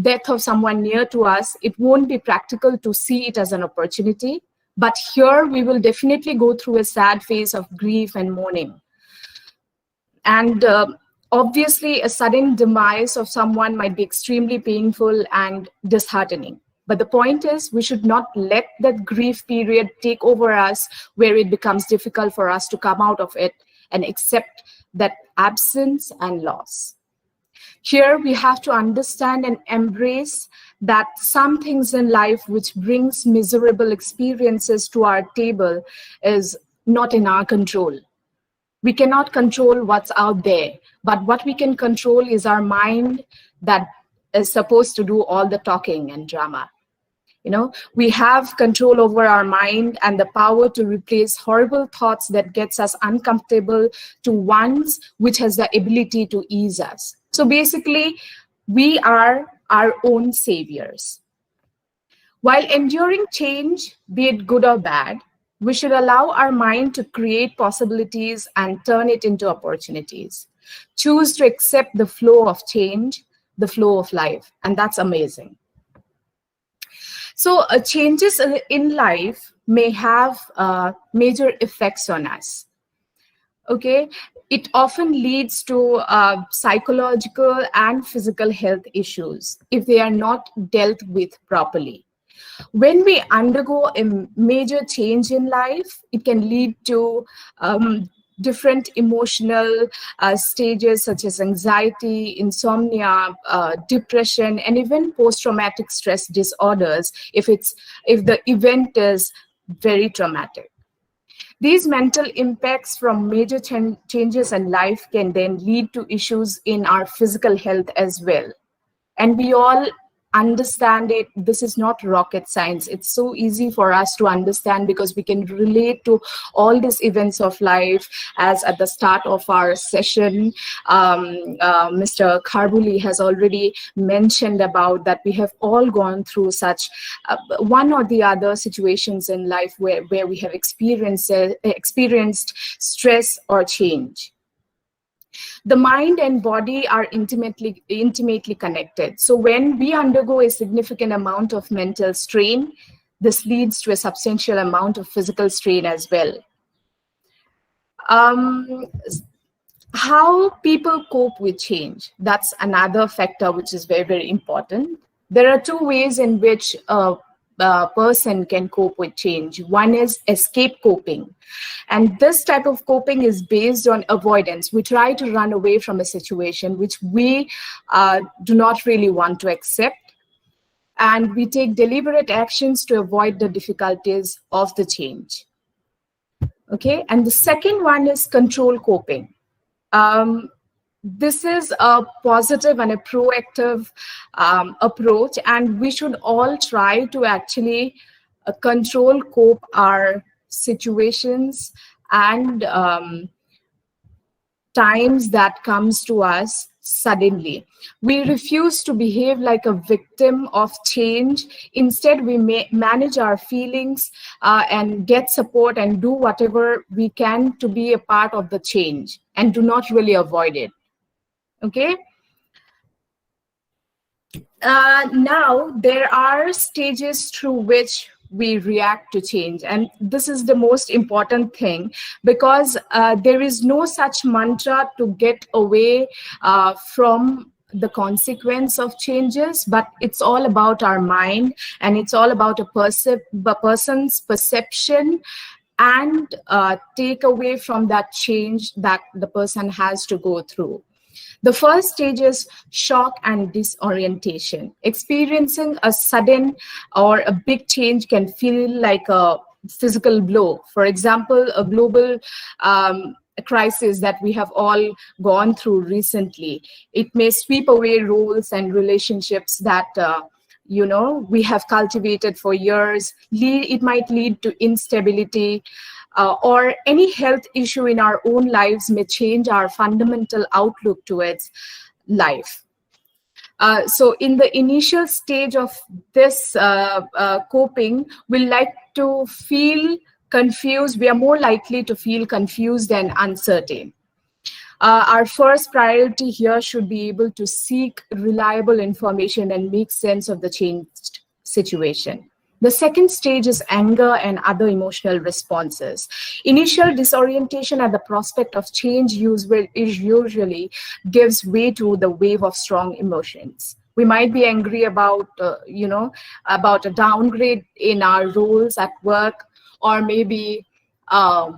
death of someone near to us, it won't be practical to see it as an opportunity. But here we will definitely go through a sad phase of grief and mourning. And obviously, a sudden demise of someone might be extremely painful and disheartening. But the point is, we should not let that grief period take over us, where it becomes difficult for us to come out of it and accept that absence and loss. Here, we have to understand and embrace that some things in life which brings miserable experiences to our table is not in our control. We cannot control what's out there, but what we can control is our mind that is supposed to do all the talking and drama. We have control over our mind and the power to replace horrible thoughts that gets us uncomfortable to ones which has the ability to ease us. So basically, we are our own saviors. While enduring change, be it good or bad, we should allow our mind to create possibilities and turn it into opportunities. Choose to accept the flow of change, the flow of life, and that's amazing. So changes in life may have major effects on us. Okay, it often leads to psychological and physical health issues if they are not dealt with properly. When we undergo a major change in life, it can lead to different emotional stages such as anxiety, insomnia, depression, and even post-traumatic stress disorders if the event is very traumatic. These mental impacts from major changes in life can then lead to issues in our physical health as well. And we all understand it. This is not rocket science. It's so easy for us to understand because we can relate to all these events of life. As at the start of our session, Mr. Kharbuli has already mentioned about that we have all gone through such one or the other situations in life where we have experienced stress or change. The mind and body are intimately connected. So when we undergo a significant amount of mental strain, this leads to a substantial amount of physical strain as well. How people cope with change, that's another factor which is very, very important. There are two ways in which a person can cope with change. One is escape coping. And this type of coping is based on avoidance. We try to run away from a situation which we do not really want to accept. And we take deliberate actions to avoid the difficulties of the change. Okay, and the second one is control coping. This is a positive and a proactive approach, and we should all try to actually control, cope our situations and times that comes to us suddenly. We refuse to behave like a victim of change. Instead, we manage our feelings and get support and do whatever we can to be a part of the change and do not really avoid it. Okay. Now, there are stages through which we react to change. And this is the most important thing, because there is no such mantra to get away from the consequence of changes, but it's all about our mind, and it's all about a person's perception and take away from that change that the person has to go through. The first stage is shock and disorientation. Experiencing a sudden or a big change can feel like a physical blow. For example, a global crisis that we have all gone through recently. It may sweep away roles and relationships that we have cultivated for years. It might lead to instability. Or any health issue in our own lives may change our fundamental outlook towards life. So in the initial stage of this coping, we like to feel confused. We are more likely to feel confused and uncertain. Our first priority here should be able to seek reliable information and make sense of the changed situation. The second stage is anger and other emotional responses. Initial disorientation at the prospect of change usually gives way to the wave of strong emotions. We might be angry about, about a downgrade in our roles at work, or maybe, the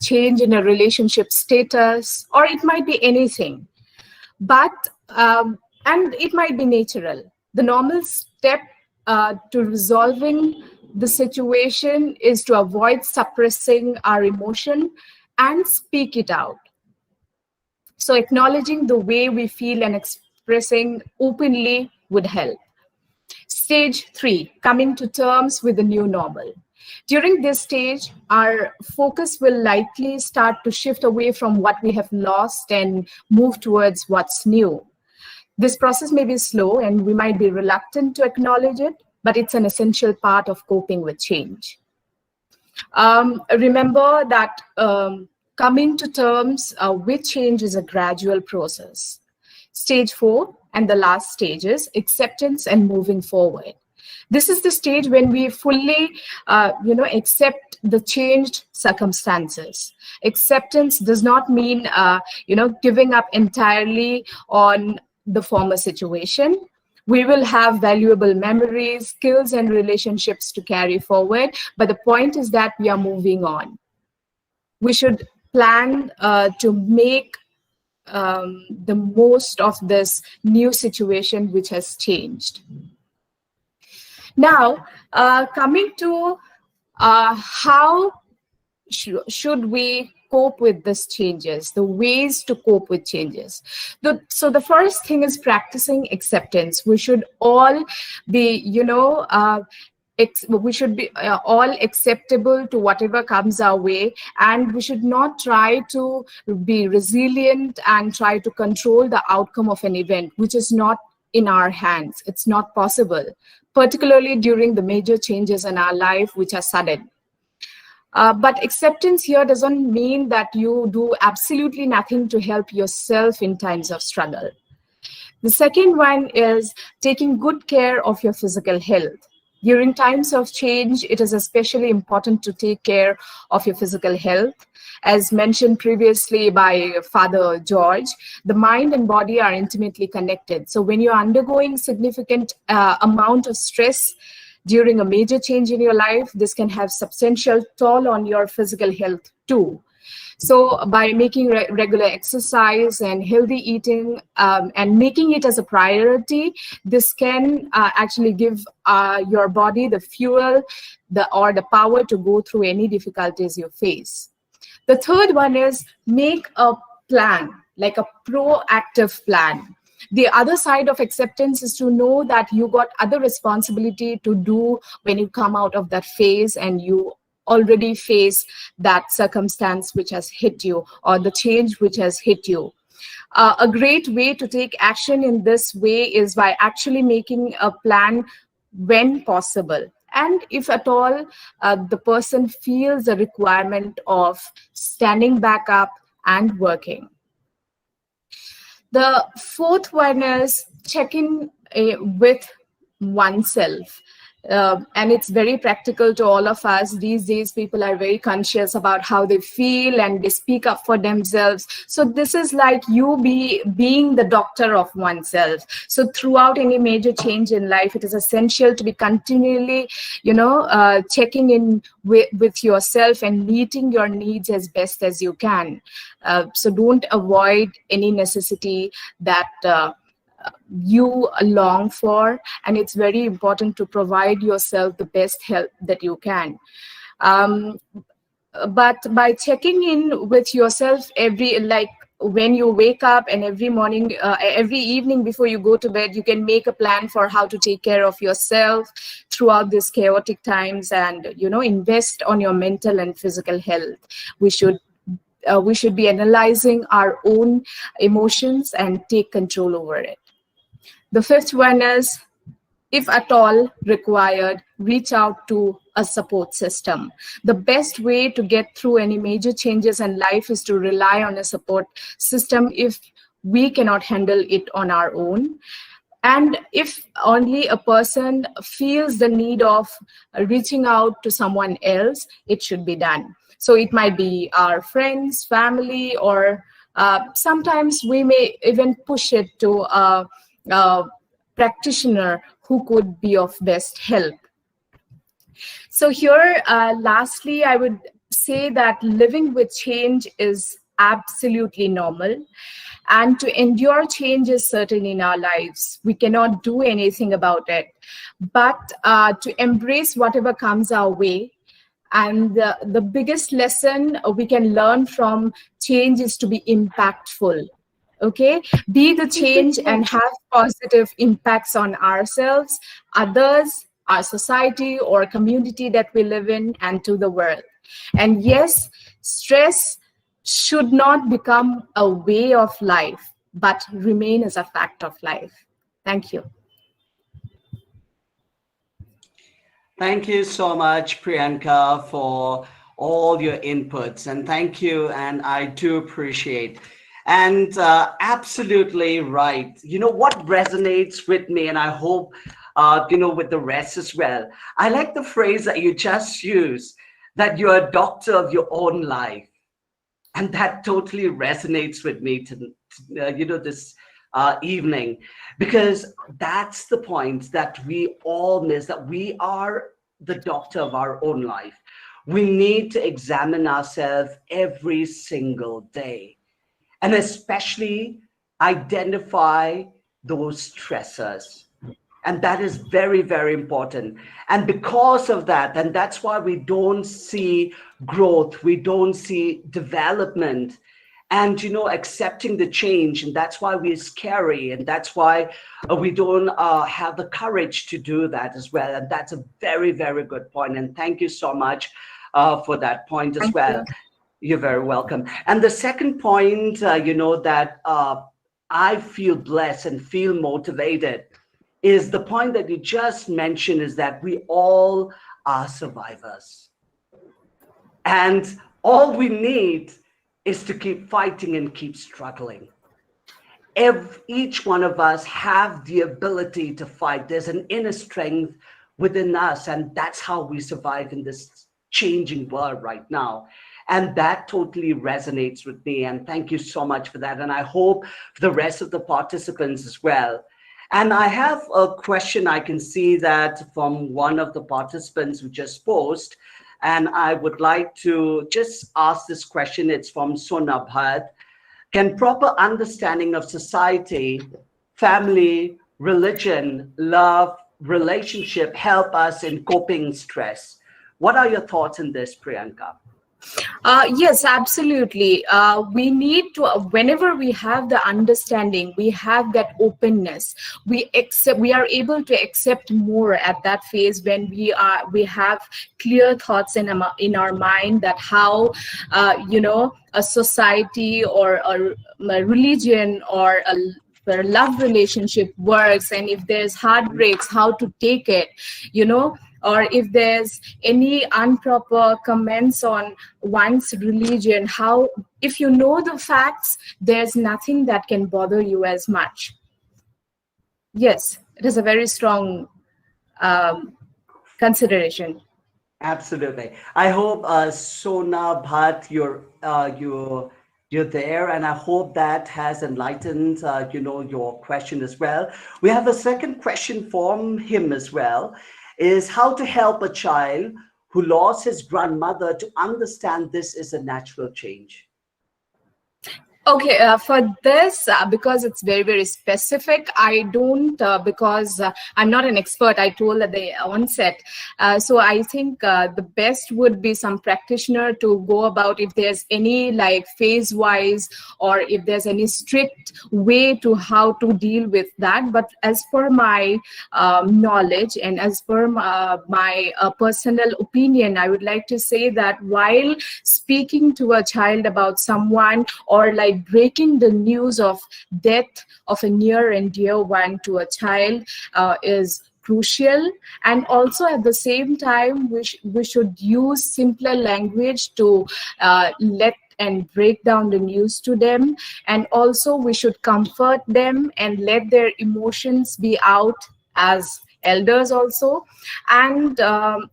change in a relationship status, or it might be anything. But, and it might be natural. The normal step to resolving the situation is to avoid suppressing our emotion and speak it out. So acknowledging the way we feel and expressing openly would help. Stage 3, coming to terms with the new normal. During this stage, our focus will likely start to shift away from what we have lost and move towards what's new. This process may be slow and we might be reluctant to acknowledge it, but it's an essential part of coping with change. Remember that coming to terms with change is a gradual process. Stage 4 and the last stage is acceptance and moving forward. This is the stage when we fully, accept the changed circumstances. Acceptance does not mean, giving up entirely on the former situation, We will have valuable memories, skills, and relationships to carry forward. But the point is that we are moving on. We should plan to make the most of this new situation which has changed. Now, coming to how should we cope with these changes, the ways to cope with changes. So the first thing is practicing acceptance. We should all be, we should be all acceptable to whatever comes our way, and we should not try to be resilient and try to control the outcome of an event which is not in our hands. It's not possible, particularly during the major changes in our life which are sudden. But acceptance here doesn't mean that you do absolutely nothing to help yourself in times of struggle. The second one is taking good care of your physical health. During times of change, it is especially important to take care of your physical health. As mentioned previously by Father George, the mind and body are intimately connected. So when you're undergoing significant amount of stress during a major change in your life, this can have substantial toll on your physical health too. So by making regular exercise and healthy eating and making it as a priority, this can actually give your body the fuel or the power to go through any difficulties you face. The third one is make a plan, like a proactive plan. The other side of acceptance is to know that you got other responsibility to do when you come out of that phase and you already face that circumstance which has hit you or the change which has hit you. A great way to take action in this way is by actually making a plan when possible. And if at all the person feels a requirement of standing back up and working. The fourth one is checking with oneself. And it's very practical to all of us. These days, people are very conscious about how they feel and they speak up for themselves. So this is like you being the doctor of oneself. So throughout any major change in life, it is essential to be continually, checking in with yourself and meeting your needs as best as you can. So don't avoid any necessity that you long for, and it's very important to provide yourself the best help that you can. But by checking in with yourself when you wake up and every morning, every evening before you go to bed, you can make a plan for how to take care of yourself throughout these chaotic times and, invest on your mental and physical health. We should be analyzing our own emotions and take control over it. The fifth one is, if at all required, reach out to a support system. The best way to get through any major changes in life is to rely on a support system if we cannot handle it on our own. And if only a person feels the need of reaching out to someone else, it should be done. So it might be our friends, family, or sometimes we may even push it to a practitioner who could be of best help. So here, lastly, I would say that living with change is absolutely normal. And to endure change is certain in our lives. We cannot do anything about it. But to embrace whatever comes our way. And the biggest lesson we can learn from change is to be impactful. Okay, be the change and have positive impacts on ourselves, others, our society or community that we live in, and to the world. And yes, stress should not become a way of life, but remain as a fact of life. Thank you. Thank you so much, Priyanka, for all your inputs. And thank you. And I do appreciate. And absolutely right. What resonates with me, and I hope, with the rest as well. I like the phrase that you just used, that you're a doctor of your own life. And that totally resonates with me, this evening, because that's the point that we all miss, that we are the doctor of our own life. We need to examine ourselves every single day, and especially identify those stressors. And that is very, very important. And because of that, and that's why we don't see growth, we don't see development, and accepting the change. And that's why we're scary, and that's why we don't have the courage to do that as well. And that's a very, very good point. And thank you so much for that point as Thank well. You're very welcome. And the second point, that I feel blessed and feel motivated, is the point that you just mentioned, is that we all are survivors. And all we need is to keep fighting and keep struggling. Each one of us have the ability to fight. There's an inner strength within us, and that's how we survive in this changing world right now. And that totally resonates with me. And thank you so much for that. And I hope for the rest of the participants as well. And I have a question. I can see that from one of the participants who just posed. And I would like to just ask this question. It's from Sona Bhatt. Can proper understanding of society, family, religion, love, relationship help us in coping stress? What are your thoughts on this, Priyanka? Yes, absolutely. We need to, whenever we have the understanding, we have that openness. We are able to accept more at that phase when we have clear thoughts in our mind, that how a society or a religion or a love relationship works, and if there's heartbreaks, how to take it, or if there's any improper comments on one's religion, how, if you know the facts, there's nothing that can bother you as much. Yes, it is a very strong consideration. Absolutely. I hope Sona Bhatt, you're there, and I hope that has enlightened your question as well. We have a second question from him as well, is how to help a child who lost his grandmother to understand this is a natural change. Okay, for this, because it's very, very specific, I don't, because I'm not an expert, I told at the onset. So I think the best would be some practitioner to go about if there's any like phase-wise, or if there's any strict way to how to deal with that. But as per my knowledge and as per my personal opinion, I would like to say that while speaking to a child about someone, or like breaking the news of death of a near and dear one to a child is crucial. And also at the same time, we should use simpler language to let and break down the news to them. And also we should comfort them and let their emotions be out as elders also. And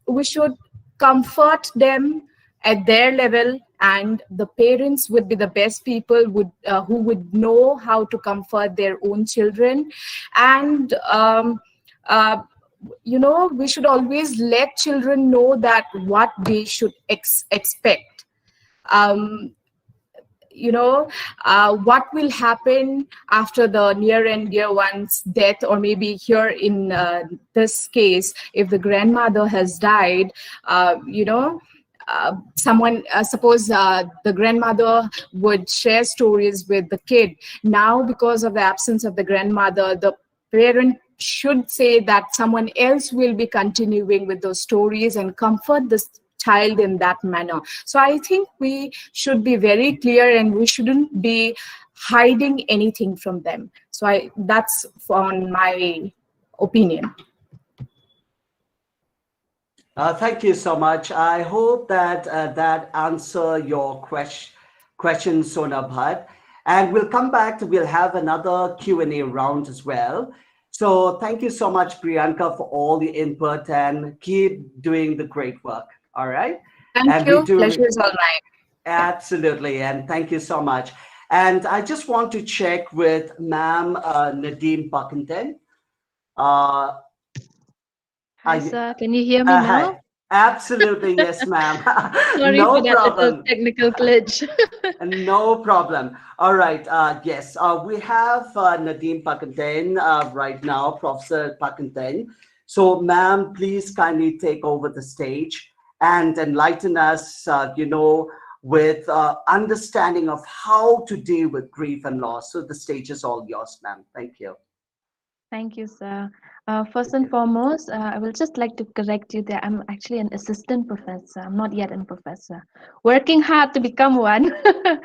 we should comfort them at their level, and the parents would be the best people who would know how to comfort their own children. And we should always let children know that what they should expect. What will happen after the near and dear one's death, or maybe here in this case, if the grandmother has died, someone, suppose the grandmother would share stories with the kid. Now, because of the absence of the grandmother, the parent should say that someone else will be continuing with those stories and comfort this child in that manner. So I think we should be very clear, and we shouldn't be hiding anything from them. So that's on my opinion. Thank you so much. I hope that that answer your question, Sona Bhatt. And we'll come back we'll have another Q&A round as well. So thank you so much, Priyanka, for all the input, and keep doing the great work. All right. Thank you. Pleasure is all mine. Absolutely. And thank you so much. And I just want to check with Ma'am Nadeem Pakington. Uh, Hi, I, sir. Can you hear me Hi. now? Absolutely, yes, ma'am. Sorry for No that little problem. technical glitch. No problem. All right. Yes, we have Nadeem Pakington right now, Professor Pakington. So, ma'am, please kindly take over the stage and enlighten us, with understanding of how to deal with grief and loss. So, the stage is all yours, ma'am. Thank you. Thank you, sir. First Thank and you. foremost, I will just like to correct you that I'm actually an assistant professor. I'm not yet a professor. Working hard to become one.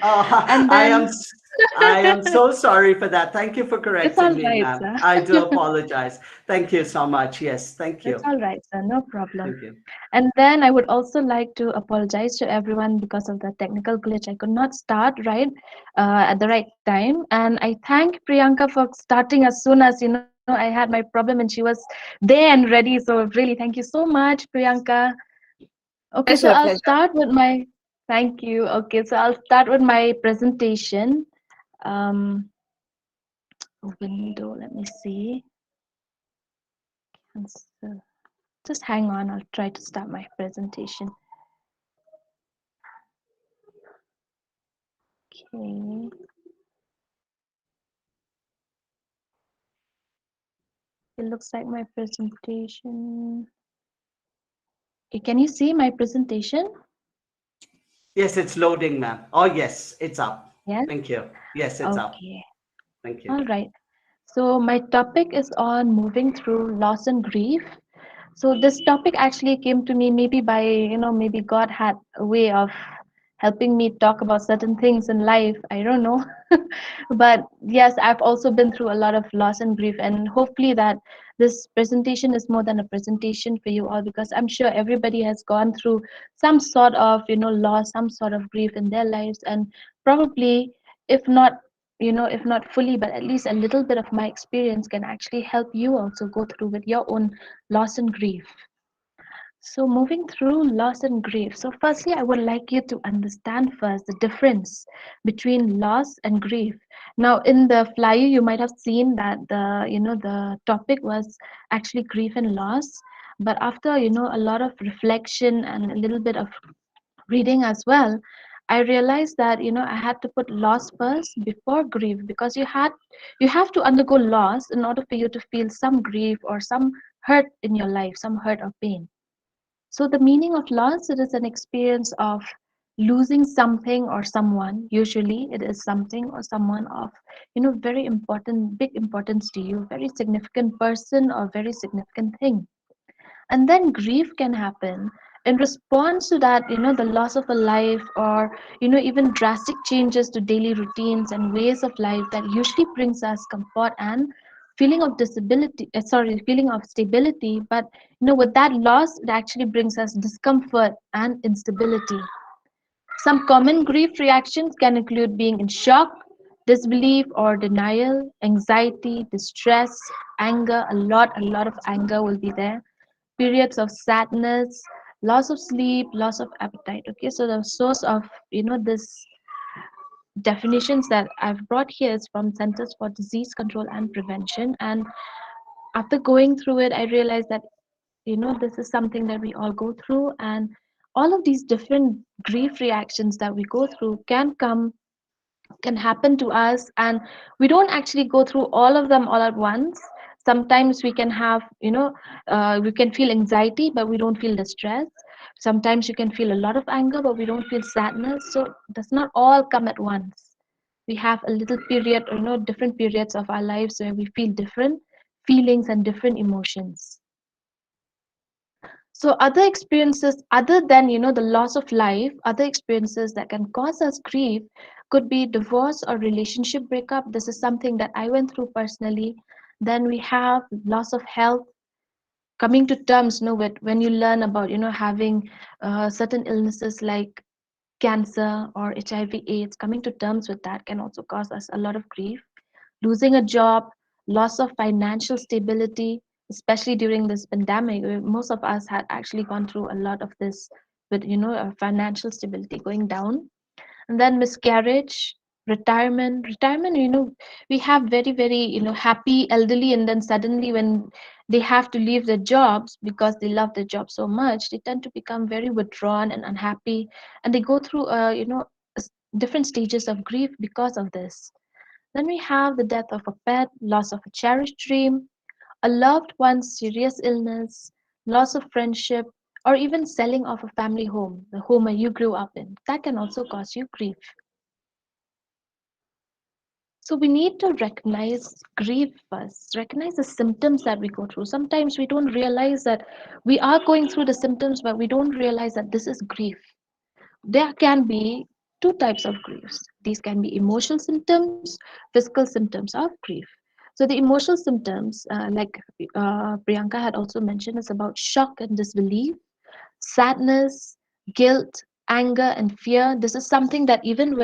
Oh, And I am then s- I am so sorry for that. Thank you for it's correcting all me, right, ma'am. sir. I do apologize. Thank you so much. Yes, thank It's you. all right, sir. No problem. Thank you. And then I would also like to apologize to everyone because of the technical glitch. I could not start at the right time. And I thank Priyanka for starting as soon as I had my problem and she was there and ready. So really, thank you so much, Priyanka. Okay, so Pleasure, I'll pleasure. start with my thank you. Okay, so I'll start with my presentation. Um, Window, let me see. Cancel. Just hang on, I'll try to start my presentation. Okay. It looks like my presentation. Can you see my presentation? Yes, it's loading, ma'am. Oh, yes, it's up. Yes. Thank you. Yes, it's up. Okay. Thank you. All right. So my topic is on moving through loss and grief. So this topic actually came to me maybe by, maybe God had a way of helping me talk about certain things in life. I don't know. But yes, I've also been through a lot of loss and grief, and hopefully that this presentation is more than a presentation for you all, because I'm sure everybody has gone through some sort of, loss, some sort of grief in their lives, and probably if not if not fully, but at least a little bit of my experience can actually help you also go through with your own loss and grief. So, moving through loss and grief. So, firstly, I would like you to understand first the difference between loss and grief. Now, in the flyer, you might have seen that the topic was actually grief and loss. But after a lot of reflection and a little bit of reading as well, I realized that I had to put loss first before grief, because you have to undergo loss in order for you to feel some grief or some hurt in your life, some hurt or pain. So the meaning of loss, it is an experience of losing something or someone. Usually it is something or someone of, very important, big importance to you, very significant person or very significant thing. And then grief can happen in response to that, the loss of a life, or, even drastic changes to daily routines and ways of life that usually brings us comfort and feeling of stability. But with that loss, it actually brings us discomfort and instability. Some common grief reactions can include being in shock, disbelief or denial, anxiety, distress, anger. A lot of anger will be there. Periods of sadness, loss of sleep, loss of appetite. Okay, so the source of this definitions that I've brought here is from Centers for Disease Control and Prevention. And after going through it, I realized that this is something that we all go through, and all of these different grief reactions that we go through can happen to us, and we don't actually go through all of them all at once. Sometimes we can have we can feel anxiety but we don't feel distress. Sometimes you can feel a lot of anger but we don't feel sadness. So it does not all come at once. We have a little period, different periods of our lives where we feel different feelings and different emotions. So other experiences other than the loss of life, other experiences that can cause us grief could be divorce or relationship breakup. This is something that I went through personally. Then we have loss of health, coming to terms with when you learn about having certain illnesses like cancer or HIV/AIDS. Coming to terms with that can also cause us a lot of grief. Losing a job, loss of financial stability, especially during this pandemic. Most of us had actually gone through a lot of this with financial stability going down. And then miscarriage, retirement, we have very, very, happy elderly, and then suddenly when they have to leave their jobs because they love their job so much, they tend to become very withdrawn and unhappy, and they go through different stages of grief because of this. Then we have the death of a pet, loss of a cherished dream, a loved one's serious illness, loss of friendship, or even selling of a family home, the home where you grew up in. That can also cause you grief. So we need to recognize grief first, recognize the symptoms that we go through. Sometimes we don't realize that we are going through the symptoms, but we don't realize that this is grief. There can be two types of griefs. These can be emotional symptoms, physical symptoms of grief. So the emotional symptoms, like Priyanka had also mentioned, is about shock and disbelief, sadness, guilt, anger, and fear. This is something that even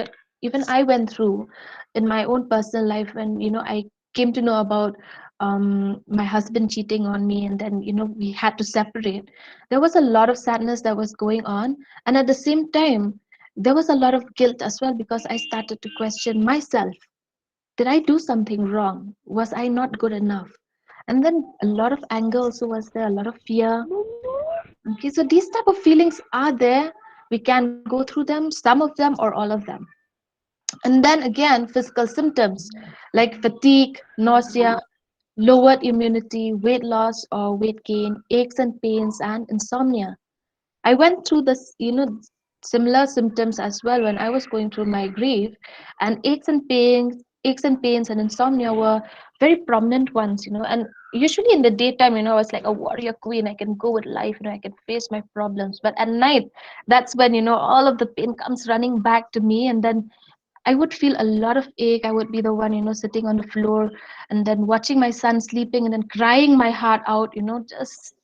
I went through in my own personal life when I came to know about my husband cheating on me, and then we had to separate. There was a lot of sadness that was going on, and at the same time, there was a lot of guilt as well because I started to question myself. Did I do something wrong? Was I not good enough? And then a lot of anger also was there, a lot of fear. Okay, so these type of feelings are there. We can go through them, some of them or all of them. And then again, physical symptoms like fatigue, nausea, lowered immunity, weight loss or weight gain, aches and pains, and insomnia. I went through this, similar symptoms as well when I was going through my grief, and aches and pains and insomnia were very prominent ones, and usually in the daytime, I was like a warrior queen. I can go with life, I can face my problems. But at night, that's when, all of the pain comes running back to me, and then I would feel a lot of ache. I would be the one, sitting on the floor and then watching my son sleeping and then crying my heart out, just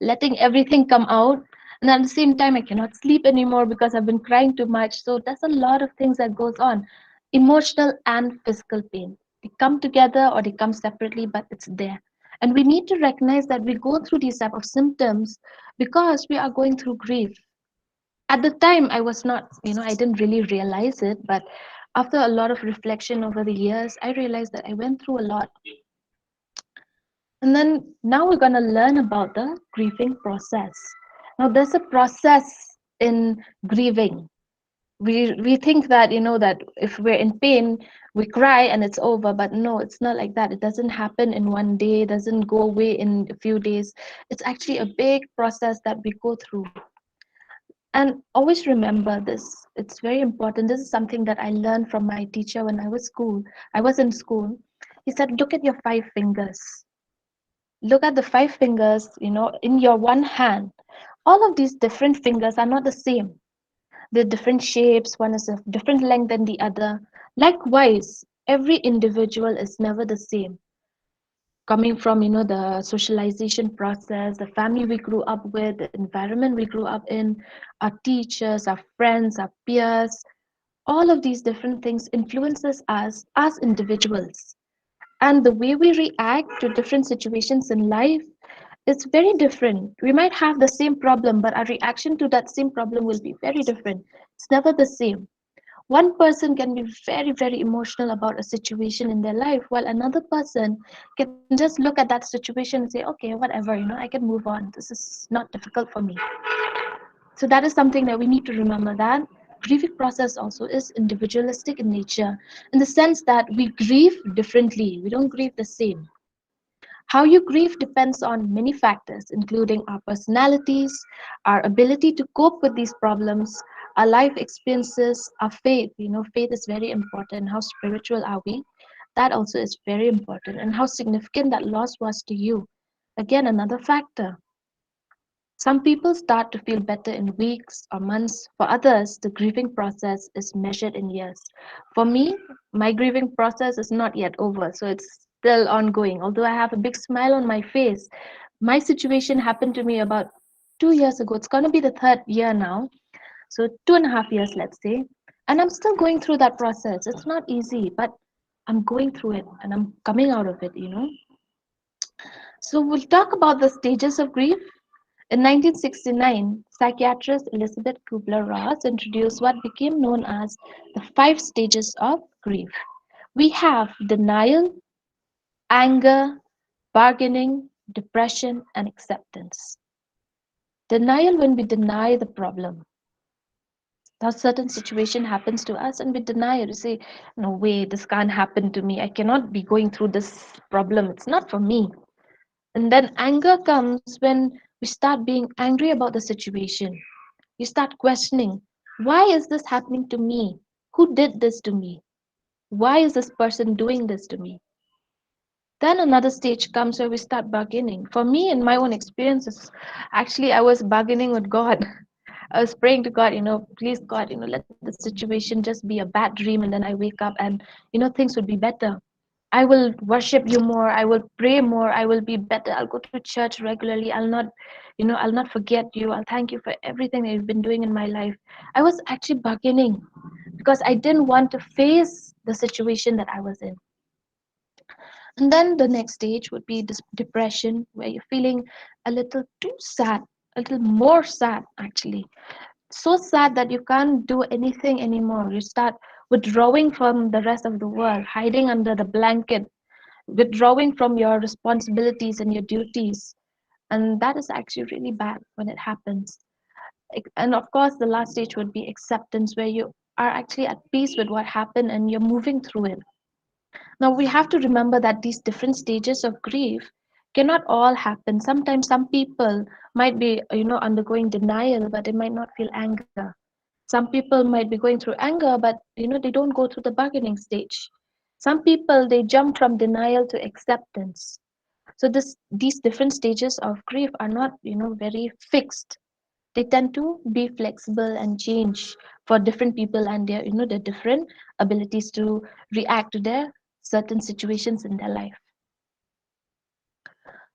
letting everything come out. And at the same time, I cannot sleep anymore because I've been crying too much. So there's a lot of things that goes on, emotional and physical pain. They come together or they come separately, but it's there. And we need to recognize that we go through these type of symptoms because we are going through grief. At the time, I was not, I didn't really realize it, but after a lot of reflection over the years, I realized that I went through a lot. And then now we're going to learn about the grieving process. Now, there's a process in grieving. We think that, that if we're in pain, we cry and it's over. But no, it's not like that. It doesn't happen in one day, it doesn't go away in a few days. It's actually a big process that we go through. And always remember this. It's very important. This is something that I learned from my teacher when I was in school. He said, look at your 5 fingers. Look at the 5 fingers, in your one hand. All of these different fingers are not the same. They're different shapes. One is of different length than the other. Likewise, every individual is never the same. Coming from, the socialization process, the family we grew up with, the environment we grew up in, our teachers, our friends, our peers, all of these different things influences us as individuals. And the way we react to different situations in life is very different. We might have the same problem, but our reaction to that same problem will be very different. It's never the same. One person can be very, very emotional about a situation in their life, while another person can just look at that situation and say, okay, whatever, I can move on. This is not difficult for me. So that is something that we need to remember, that grieving process also is individualistic in nature, in the sense that we grieve differently. We don't grieve the same. How you grieve depends on many factors, including our personalities, our ability to cope with these problems, our life experiences, our faith. Faith is very important. How spiritual are we? That also is very important. And how significant that loss was to you. Again, another factor. Some people start to feel better in weeks or months. For others, the grieving process is measured in years. For me, my grieving process is not yet over, so it's still ongoing. Although I have a big smile on my face, my situation happened to me about 2 years ago. It's going to be the third year now, so 2.5 years, let's say. And I'm still going through that process. It's not easy, but I'm going through it and I'm coming out of it. So we'll talk about the stages of grief. In 1969, psychiatrist Elizabeth Kubler-Ross introduced what became known as the 5 stages of grief. We have denial, anger, bargaining, depression, and acceptance. Denial, when we deny the problem. A certain situation happens to us and we deny it. We say, no way, this can't happen to me. I cannot be going through this problem. It's not for me. And then anger comes when we start being angry about the situation. You start questioning, why is this happening to me? Who did this to me? Why is this person doing this to me? Then another stage comes where we start bargaining. For me, in my own experiences, actually, I was bargaining with God. I was praying to God, please God, let the situation just be a bad dream and then I wake up and, things would be better. I will worship you more. I will pray more. I will be better. I'll go to church regularly. I'll not forget you. I'll thank you for everything that you've been doing in my life. I was actually bargaining because I didn't want to face the situation that I was in. And then the next stage would be this depression, where you're feeling a little too sad, a little more sad actually. So sad that you can't do anything anymore. You start withdrawing from the rest of the world, hiding under the blanket, withdrawing from your responsibilities and your duties. And that is actually really bad when it happens. And of course, the last stage would be acceptance, where you are actually at peace with what happened and you're moving through it. Now, we have to remember that these different stages of grief cannot all happen. Sometimes some people might be, undergoing denial, but they might not feel anger. Some people might be going through anger, but, they don't go through the bargaining stage. Some people, they jump from denial to acceptance. So these different stages of grief are not, very fixed. They tend to be flexible and change for different people and their different abilities to react to their certain situations in their life.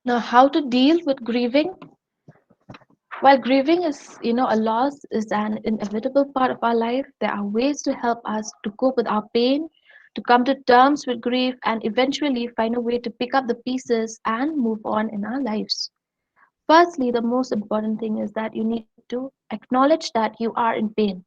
Now, how to deal with grieving? While grieving is, a loss is an inevitable part of our life, there are ways to help us to cope with our pain, to come to terms with grief, and eventually find a way to pick up the pieces and move on in our lives. Firstly, the most important thing is that you need to acknowledge that you are in pain.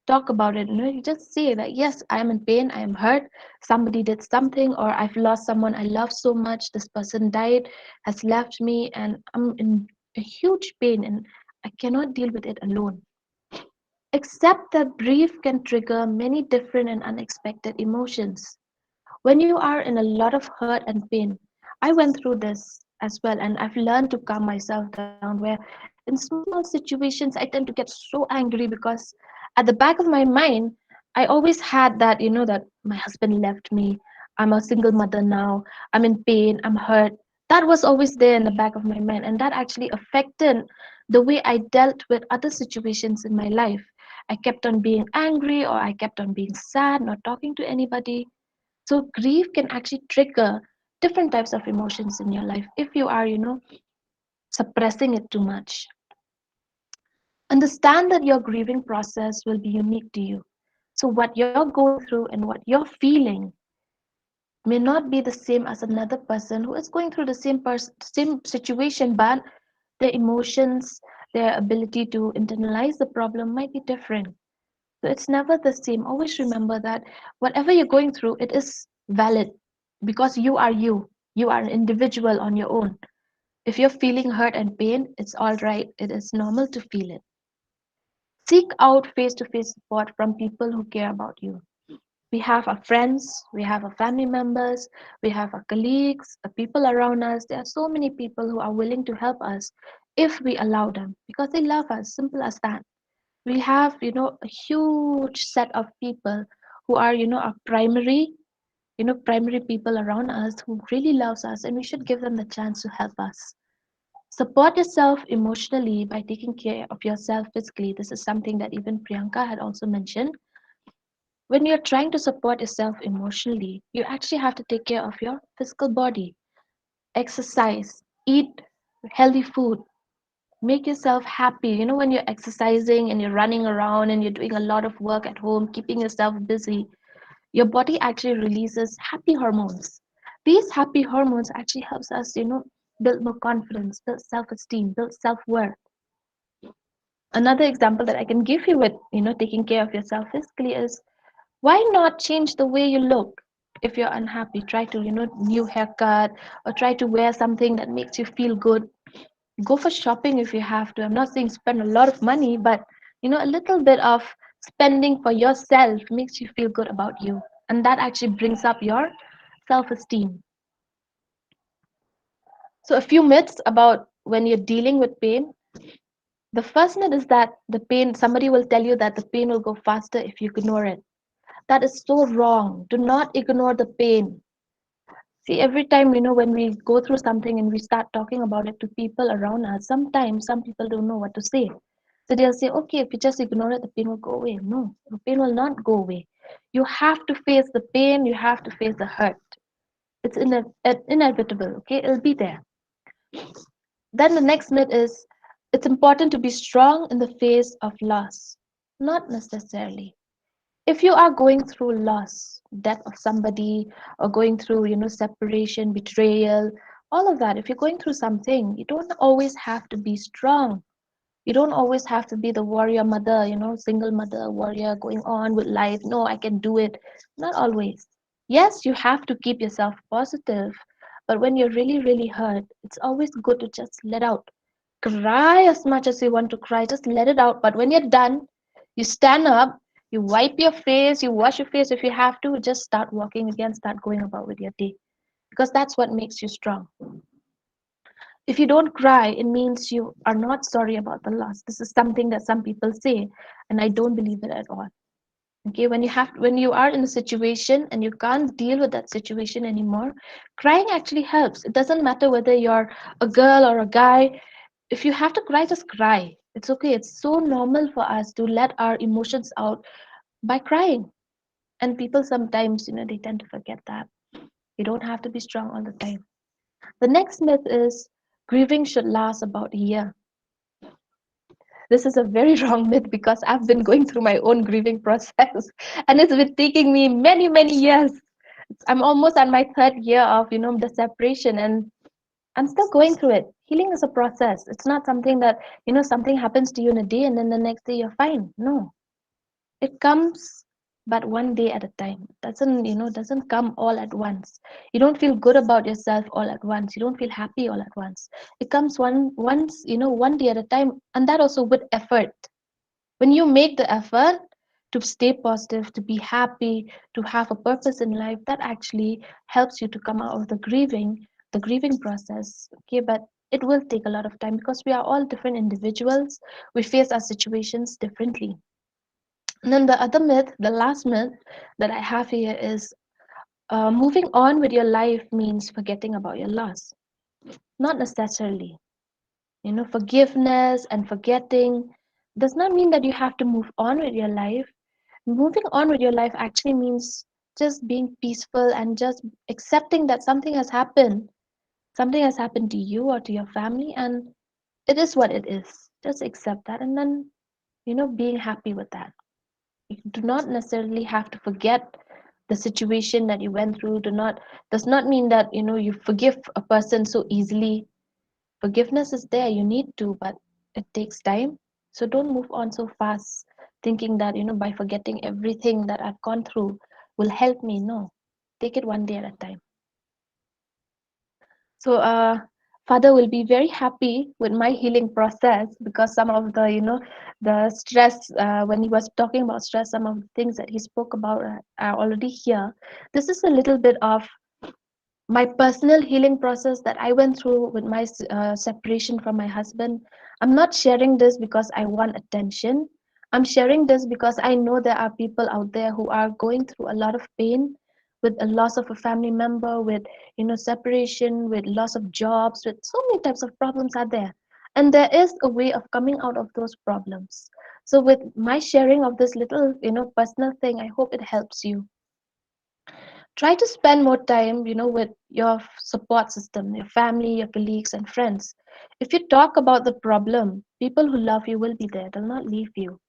Talk about it. You just say that, yes, I am in pain, I am hurt, somebody did something, or I've lost someone I love so much, this person died, has left me, and I'm in a huge pain and I cannot deal with it alone. Accept that grief can trigger many different and unexpected emotions. When you are in a lot of hurt and pain, I went through this as well, and I've learned to calm myself down, where in small situations I tend to get so angry because at the back of my mind I always had that, that my husband left me, I'm a single mother now, I'm in pain, I'm hurt. That was always there in the back of my mind, and that actually affected the way I dealt with other situations in my life. I kept on being angry, or I kept on being sad, not talking to anybody. So grief can actually trigger different types of emotions in your life if you are, suppressing it too much. Understand that your grieving process will be unique to you. So what you're going through and what you're feeling may not be the same as another person who is going through the same situation, but their emotions, their ability to internalize the problem might be different. So it's never the same. Always remember that whatever you're going through, it is valid because you are you. You are an individual on your own. If you're feeling hurt and pain, it's all right. It is normal to feel it. Seek out face to face support from people who care about you. We have our friends, we have our family members, we have our colleagues, the people around us. There are so many people who are willing to help us if we allow them because they love us. Simple as that. We have, a huge set of people who are, our primary people around us who really loves us, and we should give them the chance to help us. Support yourself emotionally by taking care of yourself physically. This is something that even Priyanka had also mentioned. When you're trying to support yourself emotionally, you actually have to take care of your physical body. Exercise, eat healthy food, make yourself happy. When you're exercising and you're running around and you're doing a lot of work at home, keeping yourself busy, your body actually releases happy hormones. These happy hormones actually helps us, build more confidence, build self-esteem, build self-worth. Another example that I can give you with, taking care of yourself physically is, why not change the way you look? If you're unhappy, try to, new haircut, or try to wear something that makes you feel good. Go for shopping if you have to. I'm not saying spend a lot of money, but a little bit of spending for yourself makes you feel good about you, and that actually brings up your self-esteem. So a few myths about when you're dealing with pain. The first myth is that the pain, somebody will tell you that the pain will go faster if you ignore it. That is so wrong. Do not ignore the pain. See, every time, when we go through something and we start talking about it to people around us, sometimes some people don't know what to say. So they'll say, okay, if you just ignore it, the pain will go away. No, the pain will not go away. You have to face the pain, you have to face the hurt. It's inevitable, okay? It'll be there. Then the next myth is, it's important to be strong in the face of loss. Not necessarily. If you are going through loss, death of somebody, or going through, separation, betrayal, all of that, if you're going through something, you don't always have to be strong. You don't always have to be the warrior mother, single mother, warrior going on with life. No, I can do it. Not always. Yes, you have to keep yourself positive, but when you're really, really hurt, it's always good to just let out. Cry as much as you want to cry, just let it out. But when you're done, you stand up, you wipe your face, you wash your face if you have to, just start walking again, start going about with your day. Because that's what makes you strong. If you don't cry, it means you are not sorry about the loss. This is something that some people say, and I don't believe it at all. Okay, when you are in a situation and you can't deal with that situation anymore, crying actually helps. It doesn't matter whether you're a girl or a guy. If you have to cry, just cry. It's okay. It's so normal for us to let our emotions out by crying. And people sometimes, they tend to forget that. You don't have to be strong all the time. The next myth is grieving should last about a year. This is a very wrong myth because I've been going through my own grieving process and it's been taking me many, many years. I'm almost at my third year of, the separation, and I'm still going through it. Healing is a process. It's not something that, something happens to you in a day and then the next day you're fine. No, it comes but one day at a time. It doesn't come all at once. You don't feel good about yourself all at once. You don't feel happy all at once. It comes one day at a time, and that also with effort. When you make the effort to stay positive, to be happy, to have a purpose in life, that actually helps you to come out of the grieving process. Okay, but it will take a lot of time because we are all different individuals. We face our situations differently. And then the other myth, the last myth that I have here is moving on with your life means forgetting about your loss. Not necessarily. Forgiveness and forgetting does not mean that you have to move on with your life. Moving on with your life actually means just being peaceful and just accepting that something has happened. Something has happened to you or to your family, and it is what it is. Just accept that and then, being happy with that. You do not necessarily have to forget the situation that you went through. Does not mean that you forgive a person so easily. Forgiveness is there, you need to, but it takes time. So don't move on so fast, thinking that by forgetting everything that I've gone through will help me. No, take it one day at a time. So Father will be very happy with my healing process because some of the stress, when he was talking about stress, some of the things that he spoke about are already here. This is a little bit of my personal healing process that I went through with my separation from my husband. I'm not sharing this because I want attention. I'm sharing this because I know there are people out there who are going through a lot of pain with a loss of a family member, with separation, with loss of jobs, with so many types of problems are there. And there is a way of coming out of those problems. So with my sharing of this little personal thing, I hope it helps you. Try to spend more time with your support system, your family, your colleagues and friends. If you talk about the problem, people who love you will be there. They'll not leave you.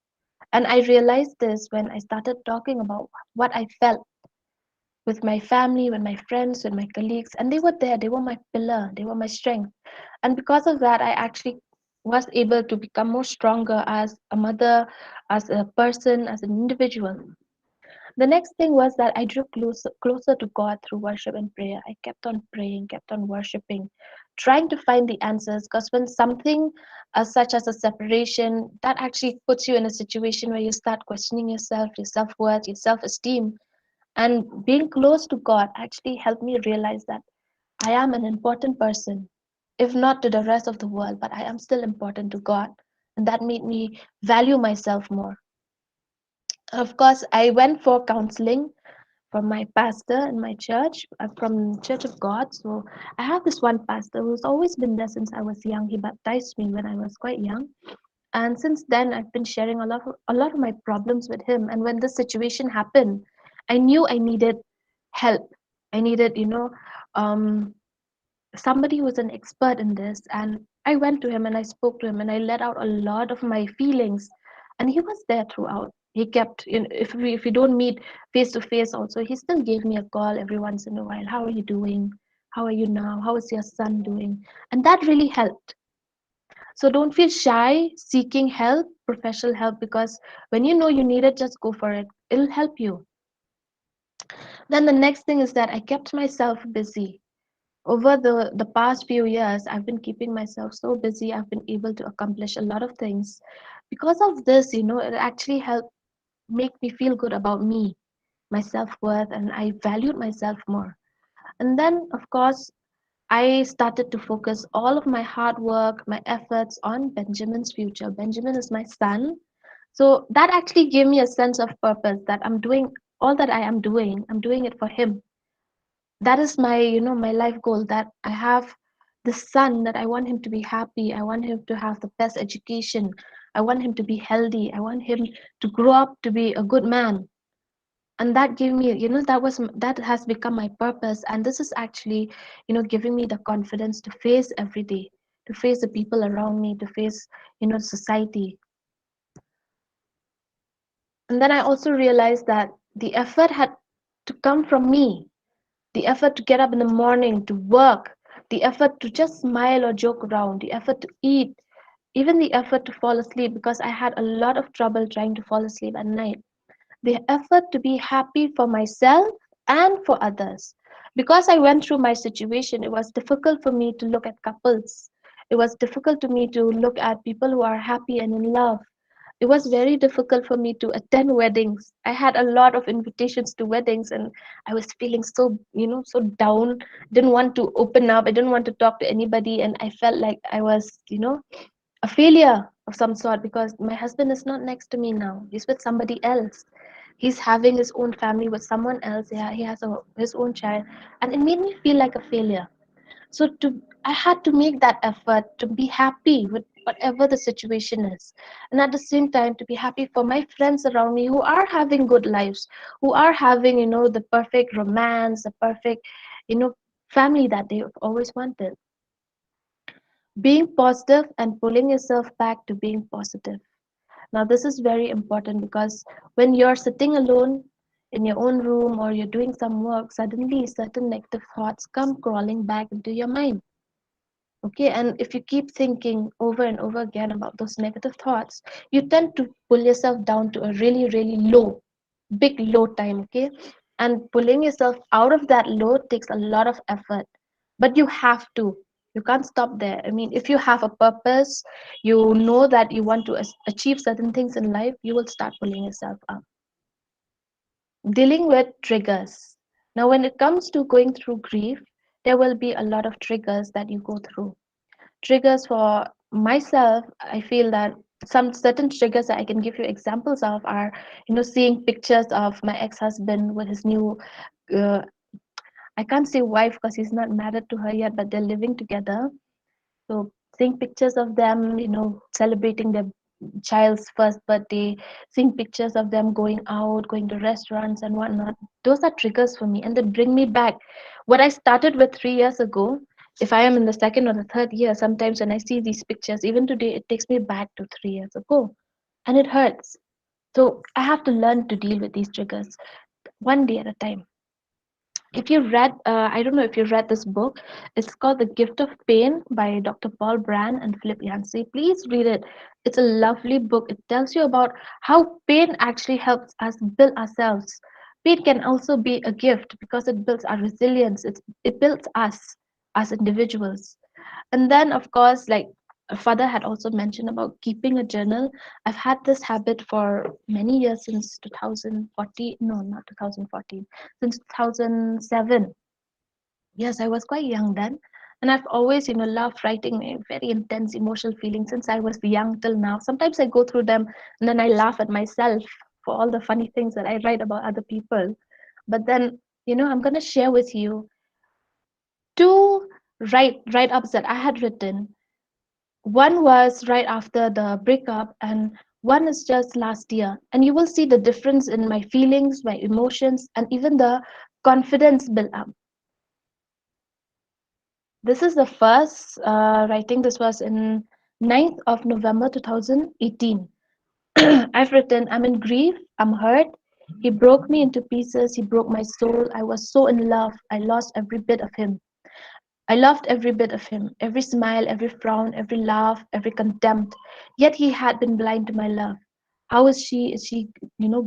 And I realized this when I started talking about what I felt. with my family, with my friends, with my colleagues, and they were there. They were my pillar, they were my strength. And because of that, I actually was able to become more stronger as a mother, as a person, as an individual. The next thing was that I drew closer to God through worship and prayer. I kept on praying, kept on worshiping, trying to find the answers. Because when something such as a separation, that actually puts you in a situation where you start questioning yourself, your self worth, your self esteem. And being close to God actually helped me realize that I am an important person, if not to the rest of the world, but I am still important to God. And that made me value myself more. Of course, I went for counseling from my pastor in my church, from Church of God. So I have this one pastor who's always been there since I was young. He baptized me when I was quite young, and since then I've been sharing a lot of my problems with him. And when this situation happened, I knew I needed help. I needed, um, somebody who was an expert in this. And I went to him and I spoke to him and I let out a lot of my feelings, and he was there throughout. He kept, if we don't meet face to face also, he still gave me a call every once in a while. How are you doing? How are you now? How is your son doing? And that really helped. So don't feel shy seeking help, professional help, because when you know you need it, just go for it. It'll help you. Then the next thing is that I kept myself busy. Over the past few years, I've been keeping myself so busy. I've been able to accomplish a lot of things. Because of this, it actually helped make me feel good about me, my self-worth, and I valued myself more. And then, of course, I started to focus all of my hard work, my efforts on Benjamin's future. Benjamin is my son. So that actually gave me a sense of purpose, that I'm doing all that I am doing, I'm doing it for him. That is my life goal, that I have the son, that I want him to be happy. I want him to have the best education. I want him to be healthy. I want him to grow up to be a good man. And that gave me, that has become my purpose. And this is actually, giving me the confidence to face every day, to face the people around me, to face, society. And then I also realized that the effort had to come from me. The effort to get up in the morning, to work, the effort to just smile or joke around, the effort to eat, even the effort to fall asleep, because I had a lot of trouble trying to fall asleep at night. The effort to be happy for myself and for others. Because I went through my situation, it was difficult for me to look at couples. It was difficult to me to look at people who are happy and in love. It was very difficult for me to attend weddings. I had a lot of invitations to weddings, and I was feeling so down. Didn't want to open up. I didn't want to talk to anybody, and I felt like I was, a failure of some sort, because my husband is not next to me now. He's with somebody else. He's having his own family with someone else. Yeah, he has his own child, and it made me feel like a failure. So I had to make that effort to be happy with whatever the situation is, and at the same time to be happy for my friends around me who are having good lives, who are having the perfect romance, the perfect you know family that they've always wanted. Being positive and pulling yourself back to being positive. Now this is very important, because when you're sitting alone in your own room or you're doing some work, suddenly certain negative thoughts come crawling back into your mind. Okay, and if you keep thinking over and over again about those negative thoughts, you tend to pull yourself down to a really, really low, big low time. Okay, and pulling yourself out of that low takes a lot of effort, but you have to. You can't stop there. I mean, if you have a purpose, you know that you want to achieve certain things in life, you will start pulling yourself up. Dealing with triggers. Now, when it comes to going through grief, there will be a lot of triggers that you go through. Triggers for myself, I feel that some certain triggers that I can give you examples of are, seeing pictures of my ex-husband with his new, uh, I can't say wife because he's not married to her yet, but they're living together. So seeing pictures of them, celebrating their child's first birthday, seeing pictures of them going out, going to restaurants and whatnot, those are triggers for me, and they bring me back. What I started with 3 years ago, if I am in the second or the third year, sometimes when I see these pictures, even today, it takes me back to 3 years ago, and it hurts. So I have to learn to deal with these triggers one day at a time. If you read, I don't know if you read this book. It's called The Gift of Pain by Dr. Paul Brand and Philip Yancey. Please read it. It's a lovely book. It tells you about how pain actually helps us build ourselves. Pain can also be a gift because it builds our resilience. It builds us as individuals. And then, of course, like father had also mentioned about keeping a journal. I've had this habit for many years, since 2014. No, not 2014, since 2007. Yes, I was quite young then. And I've always, loved writing very intense emotional feelings since I was young till now. Sometimes I go through them and then I laugh at myself for all the funny things that I write about other people. But then, I'm going to share with you two write-ups that I had written. One was right after the breakup, and one is just last year. And you will see the difference in my feelings, my emotions, and even the confidence built up. This is the first writing. This was in 9th of November 2018. I've written, I'm in grief, I'm hurt. He broke me into pieces, he broke my soul. I was so in love, I lost every bit of him. I loved every bit of him, every smile, every frown, every laugh, every contempt. Yet he had been blind to my love. How is she? Is she,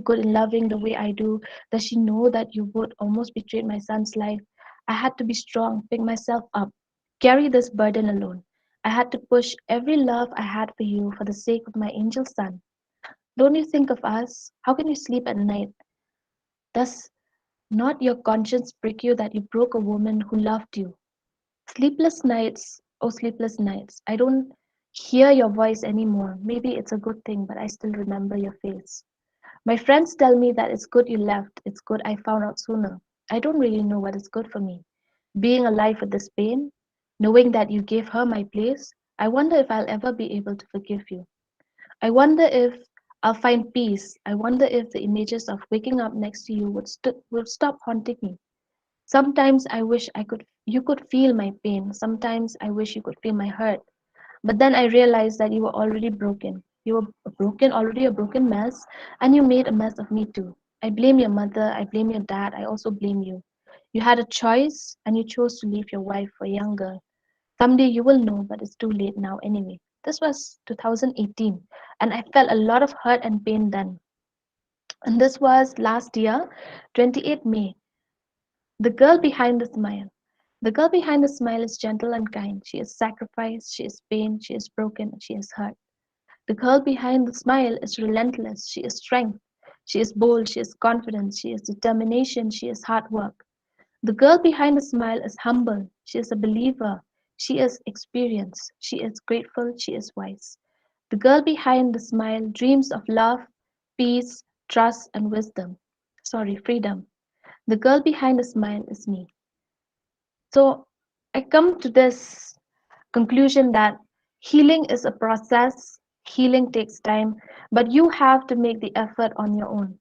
good in loving the way I do? Does she know that you would almost betray my son's life? I had to be strong, pick myself up, carry this burden alone. I had to push every love I had for you for the sake of my angel son. Don't you think of us? How can you sleep at night? Does not your conscience prick you that you broke a woman who loved you? Sleepless nights, oh sleepless nights. I don't hear your voice anymore. Maybe it's a good thing, but I still remember your face. My friends tell me that it's good you left. It's good I found out sooner. I don't really know what is good for me. Being alive with this pain, knowing that you gave her my place, I wonder if I'll ever be able to forgive you. I wonder if I'll find peace. I wonder if the images of waking up next to you would stop haunting me. Sometimes I wish you could feel my pain. Sometimes I wish you could feel my hurt. But then I realized that you were already broken. You were already a broken mess, and you made a mess of me too. I blame your mother, I blame your dad, I also blame you. You had a choice and you chose to leave your wife for a young girl. Someday you will know, but it's too late now anyway. This was 2018, and I felt a lot of hurt and pain then. And this was last year, 28 May. The girl behind the smile. The girl behind the smile is gentle and kind. She is sacrificed, she is pain, she is broken, she is hurt. The girl behind the smile is relentless. She is strength. She is bold, she is confident, she is determination, she is hard work. The girl behind the smile is humble. She is a believer. She is experienced. She is grateful, she is wise. The girl behind the smile dreams of love, peace, trust, and wisdom. Sorry, freedom. The girl behind the smile is me. So I come to this conclusion that healing is a process, healing takes time, but you have to make the effort on your own.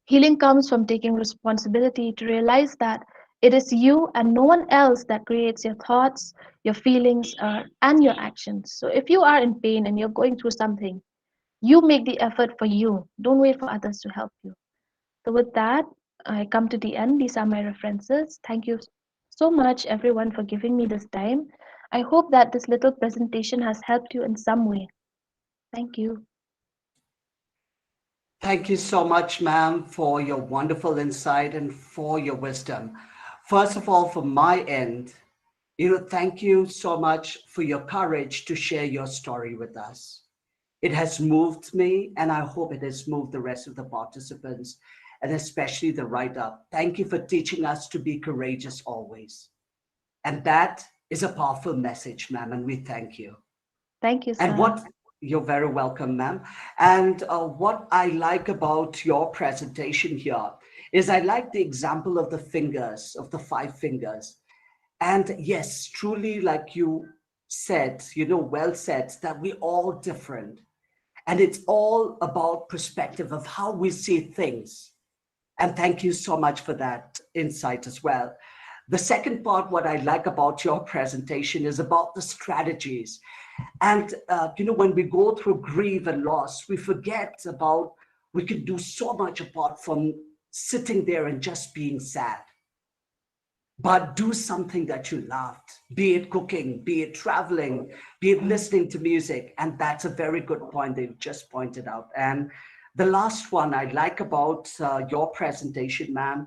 Healing comes from taking responsibility to realize that it is you and no one else that creates your thoughts, your feelings, and your actions. So if you are in pain and you're going through something, you make the effort for you. Don't wait for others to help you. So with that, I come to the end. These are my references. Thank you so much, everyone, for giving me this time. I hope that this little presentation has helped you in some way. Thank you. Thank you so much, ma'am, for your wonderful insight and for your wisdom. First of all, from my end, thank you so much for your courage to share your story with us. It has moved me, and I hope it has moved the rest of the participants, and especially the write-up. Thank you for teaching us to be courageous always. And that is a powerful message, ma'am, and we thank you. Thank you, And sir. you're very welcome, ma'am. And what I like about your presentation here is I like the example of the fingers, of the five fingers. And yes, truly, like you said, well said, that we're all different. And it's all about perspective of how we see things. And thank you so much for that insight as well. The second part, what I like about your presentation is about the strategies. And, when we go through grief and loss, we forget about we can do so much apart from sitting there and just being sad. but do something that you loved, be it cooking, be it traveling, be it listening to music. And that's a very good point that you just pointed out. And the last one I like about your presentation, ma'am,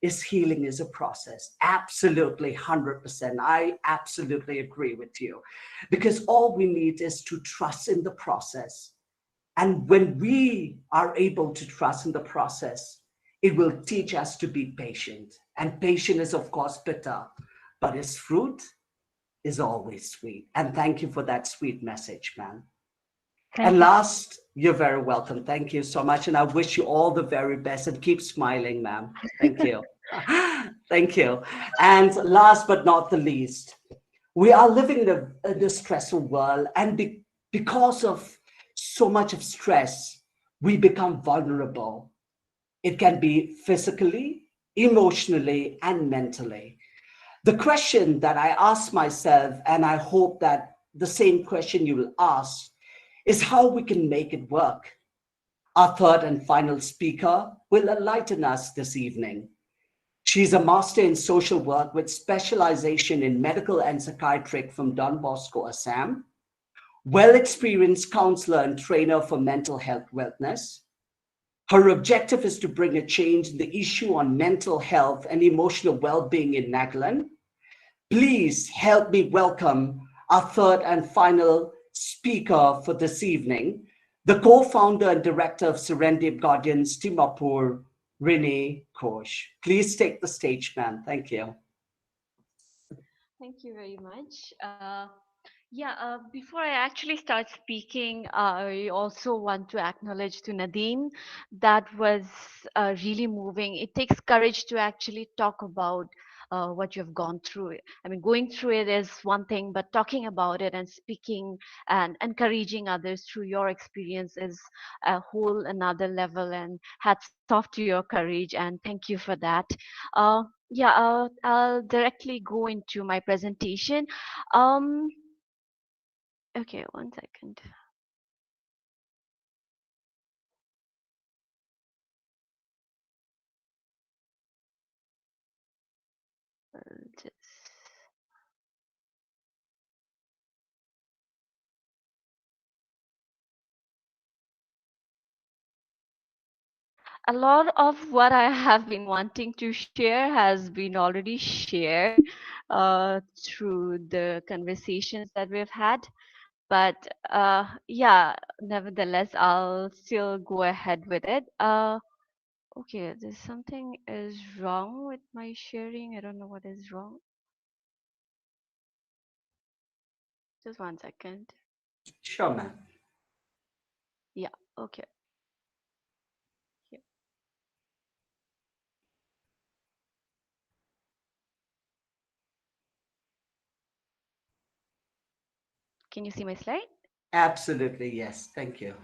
is healing is a process. Absolutely, 100%. I absolutely agree with you, because all we need is to trust in the process. And when we are able to trust in the process, it will teach us to be patient. And patient is, of course, bitter, but its fruit is always sweet. And thank you for that sweet message, man. And Thank you. last, you're very welcome. Thank you so much. And I wish you all the very best and keep smiling, ma'am. Thank you. Thank you. And last but not the least, we are living in a stressful world. And because of so much of stress, we become vulnerable. It can be physically, emotionally, and mentally. The question that I ask myself, and I hope that the same question you will ask, is how we can make it work. Our third and final speaker will enlighten us this evening. She's a master in social work with specialization in medical and psychiatric from Don Bosco, Assam, well experienced counselor and trainer for mental health wellness. Her objective is to bring a change in the issue on mental health and emotional well being in Nagaland. Please help me welcome our third and final speaker for this evening, the co-founder and director of Serendip Guardians, Timapur, Renee Kosh. Please take the stage, ma'am. Thank you. Thank you very much. Before I actually start speaking, I also want to acknowledge to Nadine. That was really moving. It takes courage to actually talk about what you have gone through. I mean, going through it is one thing, but talking about it and speaking and encouraging others through your experience is a whole another level. And hats off to your courage, and thank you for that. Uh, I'll directly go into my presentation. Um, Okay, one second. Just a lot of what I have been wanting to share has been already shared through the conversations that we've had. But nevertheless, I'll still go ahead with it. Okay, there's something is wrong with my sharing. I don't know what is wrong. Just one second. Sure, ma'am. Yeah, okay. Here. Can you see my slide? Absolutely, yes. Thank you.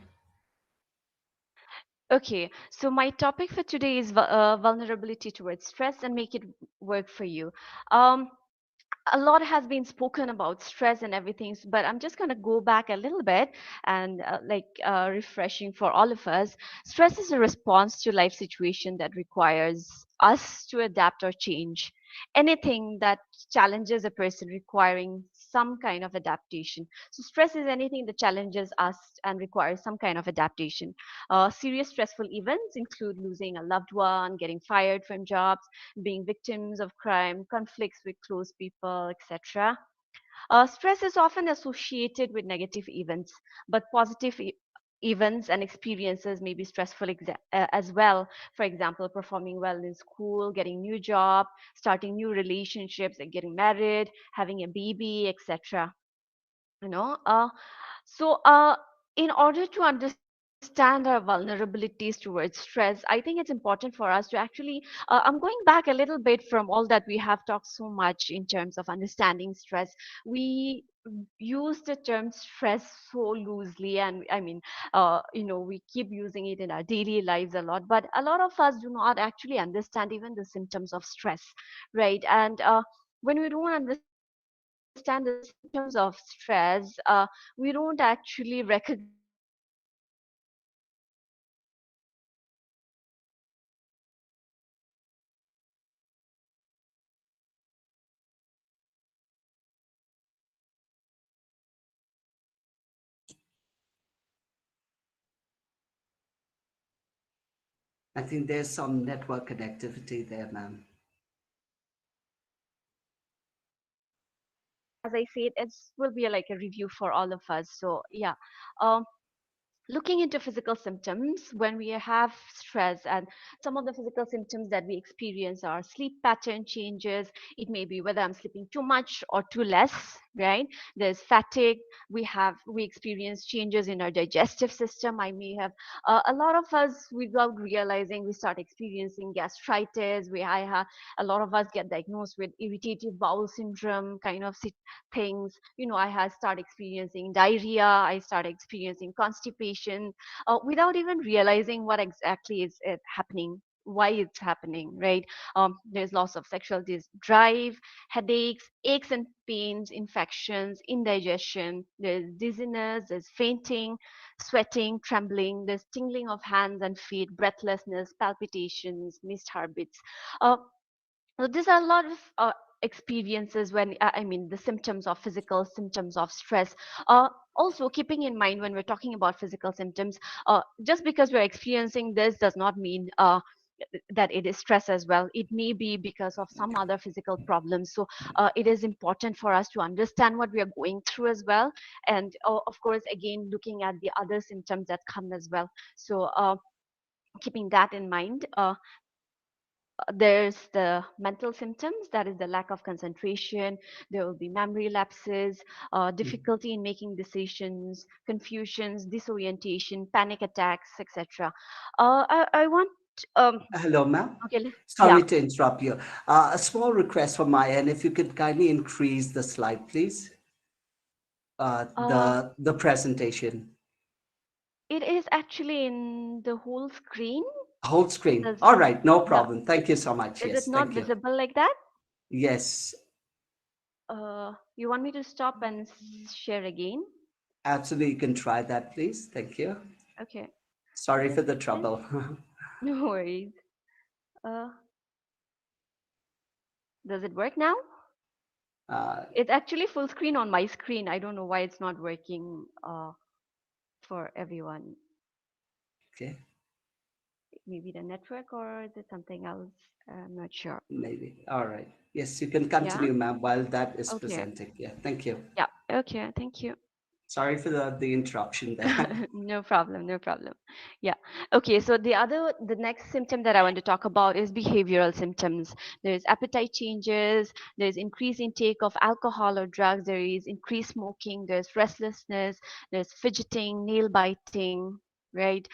Okay, so my topic for today is vulnerability towards stress and make it work for you. Um, a lot has been spoken about stress and everything, but I'm just going to go back a little bit and refreshing for all of us. Stress is a response to life situation that requires us to adapt or change. Anything that challenges a person requiring some kind of adaptation. So stress is anything that challenges us and requires some kind of adaptation. Serious stressful events include losing a loved one, getting fired from jobs, being victims of crime, conflicts with close people, etc. Stress is often associated with negative events, but positive events and experiences may be stressful as well. For example, performing well in school, getting new job, starting new relationships, like getting married, having a baby, etc. You know, so in order to understand our vulnerabilities towards stress, I think it's important for us to actually I'm going back a little bit from all that we have talked so much in terms of understanding stress. We use the term stress so loosely, and I mean, we keep using it in our daily lives a lot, but a lot of us do not actually understand even the symptoms of stress, right? And when we don't understand the symptoms of stress, we don't actually recognize the symptoms of stress and we don't actually I think there's some network connectivity there, ma'am. As I said, it will be like a review for all of us. So yeah, um, looking into physical symptoms when we have stress, and some of the physical symptoms that we experience are sleep pattern changes. It may be whether I'm sleeping too much or too less, right? There's fatigue. We experience changes in our digestive system. I may have a lot of us, without realizing, we start experiencing gastritis. I have a lot of us get diagnosed with irritative bowel syndrome kind of things. I had start experiencing diarrhea. I start experiencing constipation without even realizing what exactly is it happening, why it's happening, right? There's loss of sexual drive, headaches, aches and pains, infections, indigestion. There's dizziness, there's fainting, sweating, trembling. There's tingling of hands and feet, breathlessness, palpitations, missed heartbeats. uh, so these are a lot of experiences when I mean the symptoms of physical symptoms of stress. Also, keeping in mind when we're talking about physical symptoms, just because we're experiencing this does not mean that it is stress as well. It may be because of some other physical problems. So it is important for us to understand what we are going through as well, and of course, again, looking at the other symptoms that come as well. So keeping that in mind. There's the mental symptoms, that is the lack of concentration. There will be memory lapses, Mhm. difficulty in making decisions, confusions, disorientation, panic attacks, etc. I want Hello, ma'am. okay, yeah. Sorry to interrupt you. A small request from my end. If you could kindly increase the slide, please. uh The presentation. it is actually in the whole screen. Whole screen. Does All right, no Yeah, problem. Thank you so much. is it Yes, not thank you. visible like that? Yes, You want me to stop and share again? absolutely. You can try that, please. Thank you. Okay, Sorry just for a the second. trouble. No worries. uh does it work now? uh, It's actually full screen on my screen. I don't know why it's not working for everyone. okay, Maybe the network, or is it something else? I'm not sure. maybe. All right. Yes, you can Yeah. continue, ma'am, while that is Okay. presenting. Yeah, thank you. Yeah. Okay. Thank you. Sorry for the interruption there. No problem, no problem. Yeah. Okay, so the next symptom that I want to talk about is behavioral symptoms. There's appetite changes, there's increased intake of alcohol or drugs, there is increased smoking, there's restlessness, there's fidgeting, nail biting, right?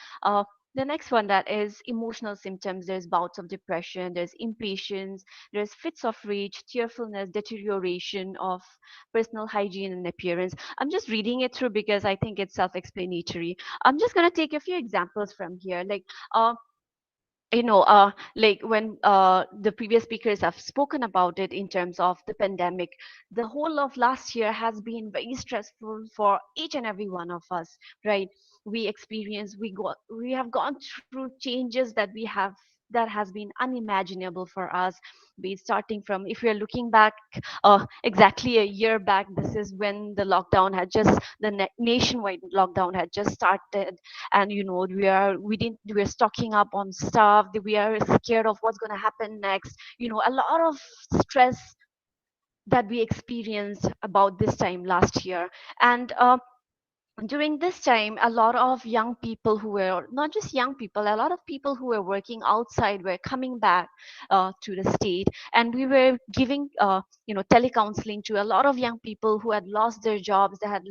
The next one, that is emotional symptoms. There's bouts of depression, there's impatience, there's fits of rage, tearfulness, deterioration of personal hygiene and appearance. I'm just reading it through because I think it's self-explanatory. I'm just going to take a few examples from here. Like, uh, like when the previous speakers have spoken about it in terms of the pandemic, the whole of last year has been very stressful for each and every one of us, right? We have gone through changes that we have, that has been unimaginable for us. Be starting from, if we are looking back exactly a year back, this is when the lockdown had just the nationwide lockdown had just started. And we are stocking up on stuff, we are scared of what's going to happen next. A lot of stress that we experienced about this time last year. And during this time, a lot of young people, who were not just young people, a lot of people who were working outside were coming back to the state, and we were giving telecounseling to a lot of young people who had lost their jobs. They had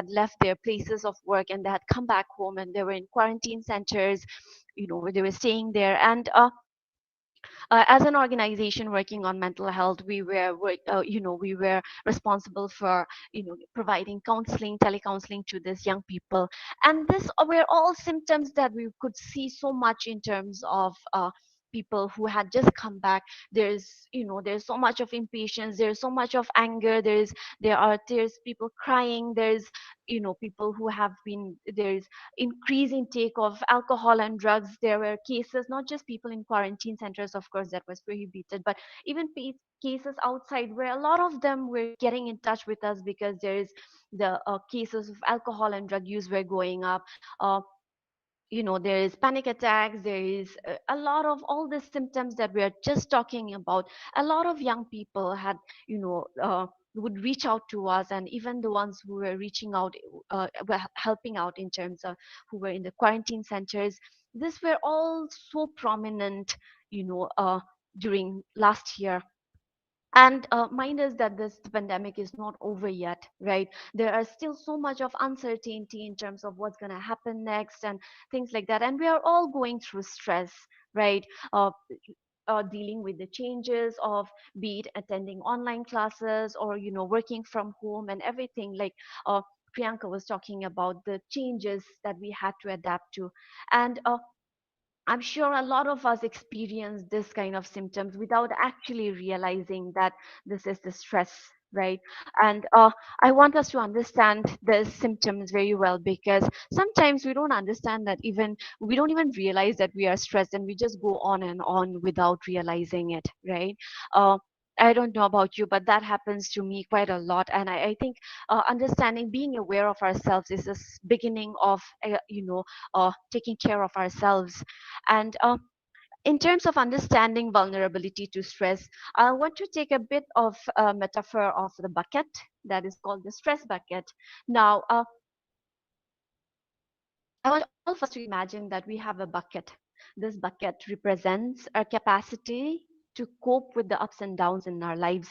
left their places of work, and they had come back home, and they were in quarantine centers, where they were staying there. And as an organization working on mental health, we were responsible for providing counseling, telecounseling to these young people. And this were all symptoms that we could see so much in terms of people who had just come back. There's so much of impatience, there's so much of anger, there's people crying, there's people who have been there's increase intake of alcohol and drugs. There were cases, not just people in quarantine centers, of course, that was prohibited, but even cases outside, where a lot of them were getting in touch with us because there is the cases of alcohol and drug use were going up. uh, there is panic attacks, there is a lot of all the symptoms that we are just talking about. A lot of young people had, would reach out to us, and even the ones who were reaching out, were helping out in terms of who were in the quarantine centers. This were all so prominent, during last year. And mind us that this pandemic is not over yet, right? There are still so much of uncertainty in terms of what's going to happen next and things like that, and we are all going through stress, right? uh, Dealing with the changes of, be it attending online classes or working from home and everything, like Priyanka was talking about the changes that we had to adapt to. And I'm sure a lot of us experience this kind of symptoms without actually realizing that this is the stress, right? And I want us to understand the symptoms very well, because sometimes we don't understand that, even we don't even realize that we are stressed, and we just go on and on without realizing it, right? Uh, I don't know about you, but that happens to me quite a lot. And I think understanding, being aware of ourselves is the beginning of, taking care of ourselves. And in terms of understanding vulnerability to stress, I want to take a bit of a metaphor of the bucket that is called the stress bucket. Now, I want all of us to imagine that we have a bucket. This bucket represents our capacity to cope with the ups and downs in our lives.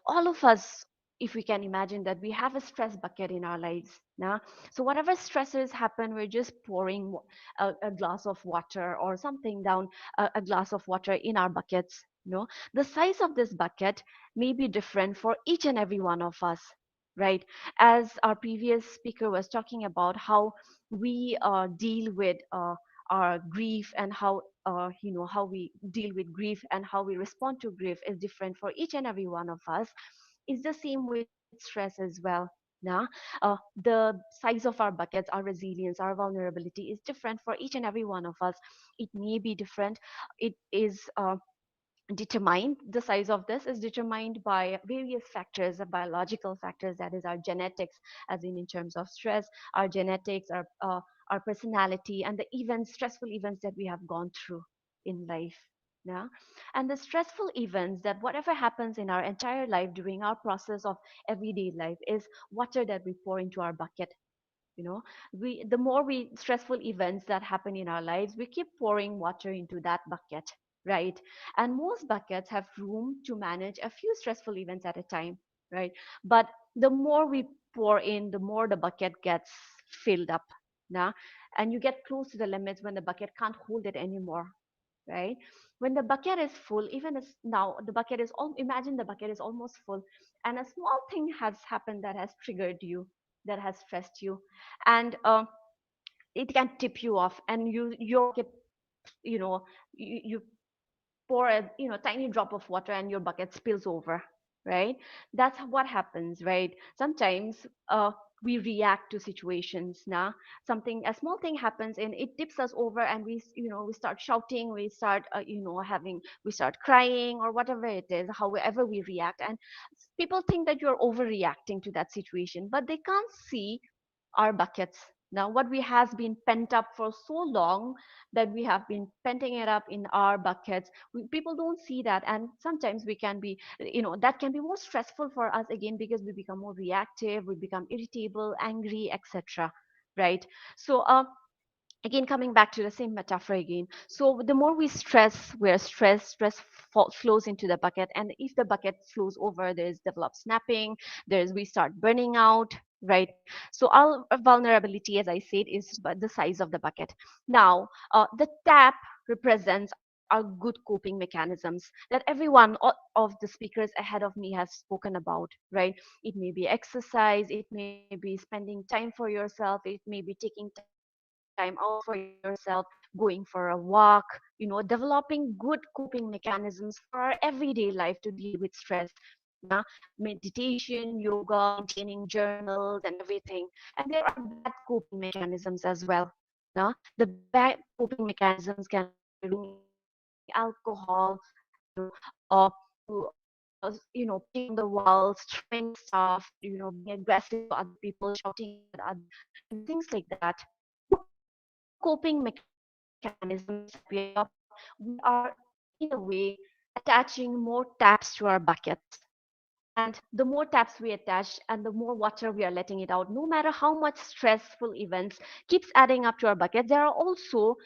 All of us, if we can imagine that we have a stress bucket in our lives now. So whatever stressors happen, we're just pouring a glass of water or something down, a glass of water in our buckets. The size of this bucket may be different for each and every one of us, right? As our previous speaker was talking about, how we deal with our grief, and how we deal with grief and how we respond to grief is different for each and every one of us. Is the same with stress as well. Now, the size of our buckets, our resilience, our vulnerability is different for each and every one of us. It may be different. It is determined, the size of this is determined by various factors, biological factors, that is our genetics, as in terms of stress, our genetics, our personality, and the events, stressful events that we have gone through in life. Yeah. And the stressful events, that whatever happens in our entire life during our process of everyday life, is water that we pour into our bucket. The more we stressful events that happen in our lives, we keep pouring water into that bucket, right? And most buckets have room to manage a few stressful events at a time, right? But the more we pour in, the more the bucket gets filled up now. And you get close to the limits when the bucket can't hold it anymore, right? When the bucket is full, even as now the bucket is all, imagine the bucket is almost full, and a small thing has happened that has triggered you, that has stressed you, and it can tip you off, and your bucket, you pour a tiny drop of water and your bucket spills over, right? That's what happens, right? Sometimes we react to situations now. Something, a small thing happens and it tips us over, and we start shouting, we start we start crying, or whatever it is, however we react. And people think that you're overreacting to that situation, but they can't see our buckets. Now, what we has been pent up for so long, that we have been penting it up in our buckets, people don't see that. And sometimes we can be, that can be more stressful for us again, because we become more reactive, we become irritable, angry, etc. Right? So again, coming back to the same metaphor again, so the more we stress, where stress flows into the bucket, and if the bucket flows over, there's develop snapping, there's we start burning out, right? So our vulnerability, as I said, is the size of the bucket. Now, the tap represents our good coping mechanisms that everyone of the speakers ahead of me has spoken about, right? It may be exercise, it may be spending time for yourself, it may be taking time out for yourself, going for a walk, developing good coping mechanisms for our everyday life to deal with stress. Yeah, meditation, yoga, maintaining journals, and everything. And there are bad coping mechanisms as well. Yeah, the bad coping mechanisms can be drinking alcohol, pitching on the walls, throwing stuff, being aggressive to other people, shouting at others, and things like that. What coping mechanisms that we are talking about, we are in a way attaching more taps to our buckets. And the more taps we attach and the more water we are letting it out, no matter how much stressful events keeps adding up to our bucket, we are also,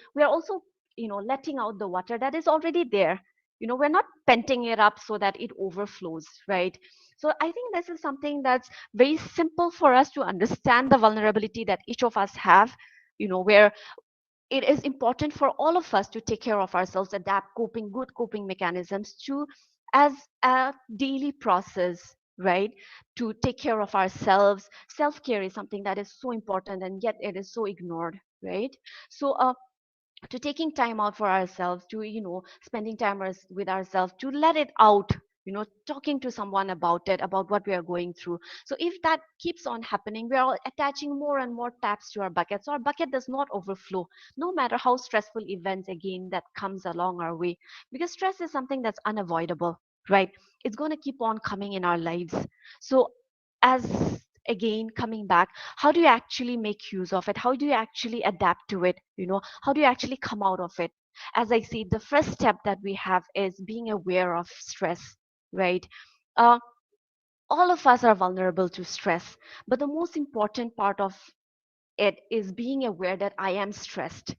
letting out the water that is already there. We're not penting it up so that it overflows, right? So I think this is something that's very simple for us to understand the vulnerability that each of us have, where it is important for all of us to take care of ourselves, adapt good coping mechanisms to as a daily process, right? To take care of ourselves. Self-care is something that is so important and yet it is so ignored, right? So to taking time out for ourselves, to spending time with ourselves, to let it out, talking to someone about it, about what we are going through. So if that keeps on happening, we are attaching more and more taps to our bucket, so our bucket does not overflow, no matter how stressful events again that comes along our way, because stress is something that's unavoidable, right? It's going to keep on coming in our lives. So as again coming back, how do you actually make use of it? How do you actually adapt to it? How do you actually come out of it? As I see, the first step that we have is being aware of stress, right? uh, all of us are vulnerable to stress, but the most important part of it is being aware that I am stressed,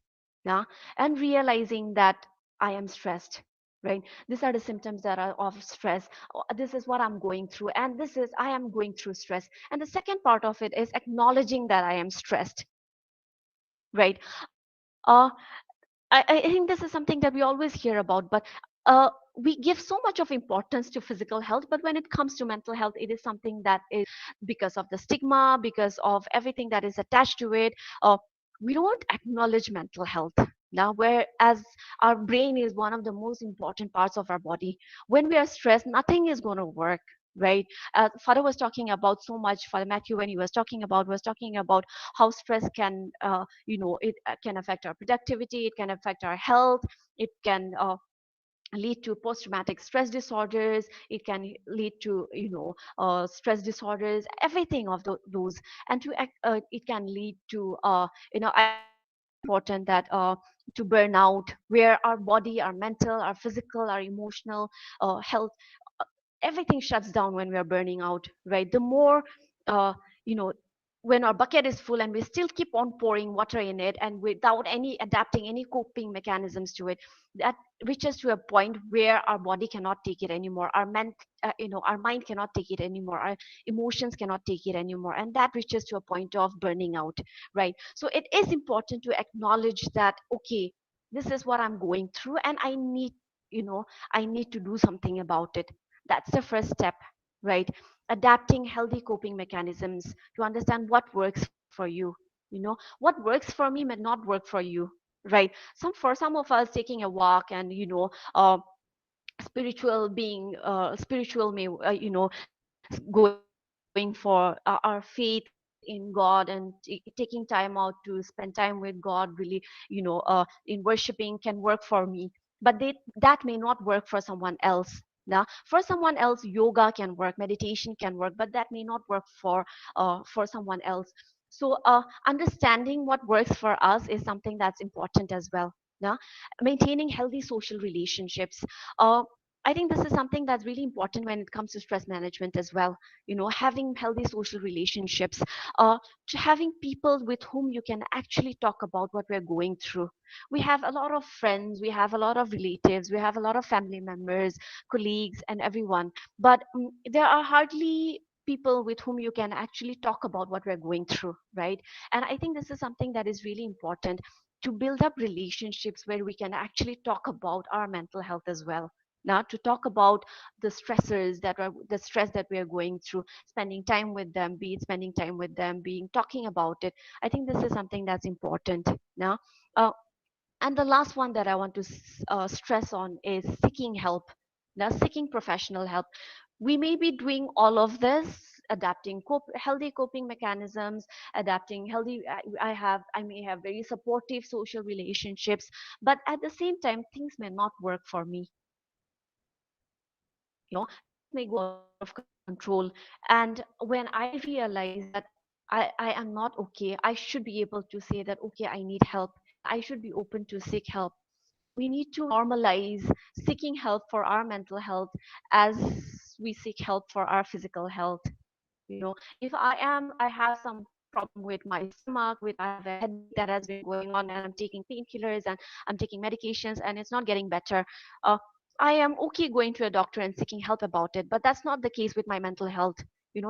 yeah, and realizing that I am stressed, right? These are the symptoms that are of stress. This is what I'm going through, and this is I am going through stress. And the second part of it is acknowledging that I am stressed, right? uh, I think this is something that we always hear about, but we give so much of importance to physical health, but when it comes to mental health, it is something that is, because of the stigma, because of everything that is attached to it, we don't acknowledge mental health. Now, whereas our brain is one of the most important parts of our body, when we are stressed, nothing is going to work, right? Father was talking about so much. Father Matthew, when he was talking about how stress can, it can affect our productivity, it can affect our health, it can lead to post-traumatic stress disorders, it can lead to stress disorders, everything of those. And it can lead to I think it's very important that to burnout, where our body, our mental, our physical, our emotional health, everything shuts down when we are burning out, right? The more uh, you know when our bucket is full and we still keep on pouring water in it and without any adapting any coping mechanisms to it, that reaches to a point where our body cannot take it anymore, our mind cannot take it anymore, our emotions cannot take it anymore, and that reaches to a point of burning out, right? So it is important to acknowledge that, okay, this is what I'm going through and you know I need to do something about it. That's the first step, right? Adapting healthy coping mechanisms to understand what works for you. What works for me may not work for you, right? For some of us, taking a walk and spiritual may going for our faith in God and taking time out to spend time with God, really, in worshiping can work for me, but that may not work for someone else. Now, for someone else, yoga can work, meditation can work, but that may not work for someone else. So understanding what works for us is something that's important as well. Now, maintaining healthy social relationships, uh, I think this is something that's really important when it comes to stress management as well. Having healthy social relationships, to having people with whom you can actually talk about what we're going through. We have a lot of friends, we have a lot of relatives, we have a lot of family members, colleagues, and everyone. But there are hardly people with whom you can actually talk about what we're going through, right? And I think this is something that is really important, to build up relationships where we can actually talk about our mental health as well. Now, to talk about the stress that we are going through, spending time with them, be it spending time with them, being talking about it. I think this is something that's important. Now, uh, and the last one that I want to stress on is seeking help. Now, seeking professional help. We may be doing all of this, adapting healthy coping mechanisms, adapting healthy. I may have very supportive social relationships, but at the same time, things may not work for me. Things may go out of control. And when I realize that I am not okay, I should be able to say that, okay, I need help. I should be open to seek help. We need to normalize seeking help for our mental health as we seek help for our physical health. If I have some problem with my stomach, with I have a headache that has been going on, and I'm taking painkillers and I'm taking medications and it's not getting better, uh, I am okay going to a doctor and seeking help about it. But that's not the case with my mental health.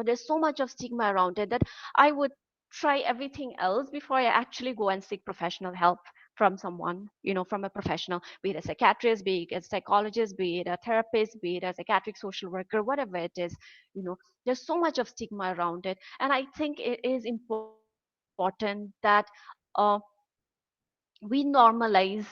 There's so much of stigma around it that I would try everything else before I actually go and seek professional help from someone, from a professional, be it a psychiatrist, be it a psychologist, be it a therapist, be it a psychiatric social worker, whatever it is. There's so much of stigma around it, and I think it is important that uh, we normalize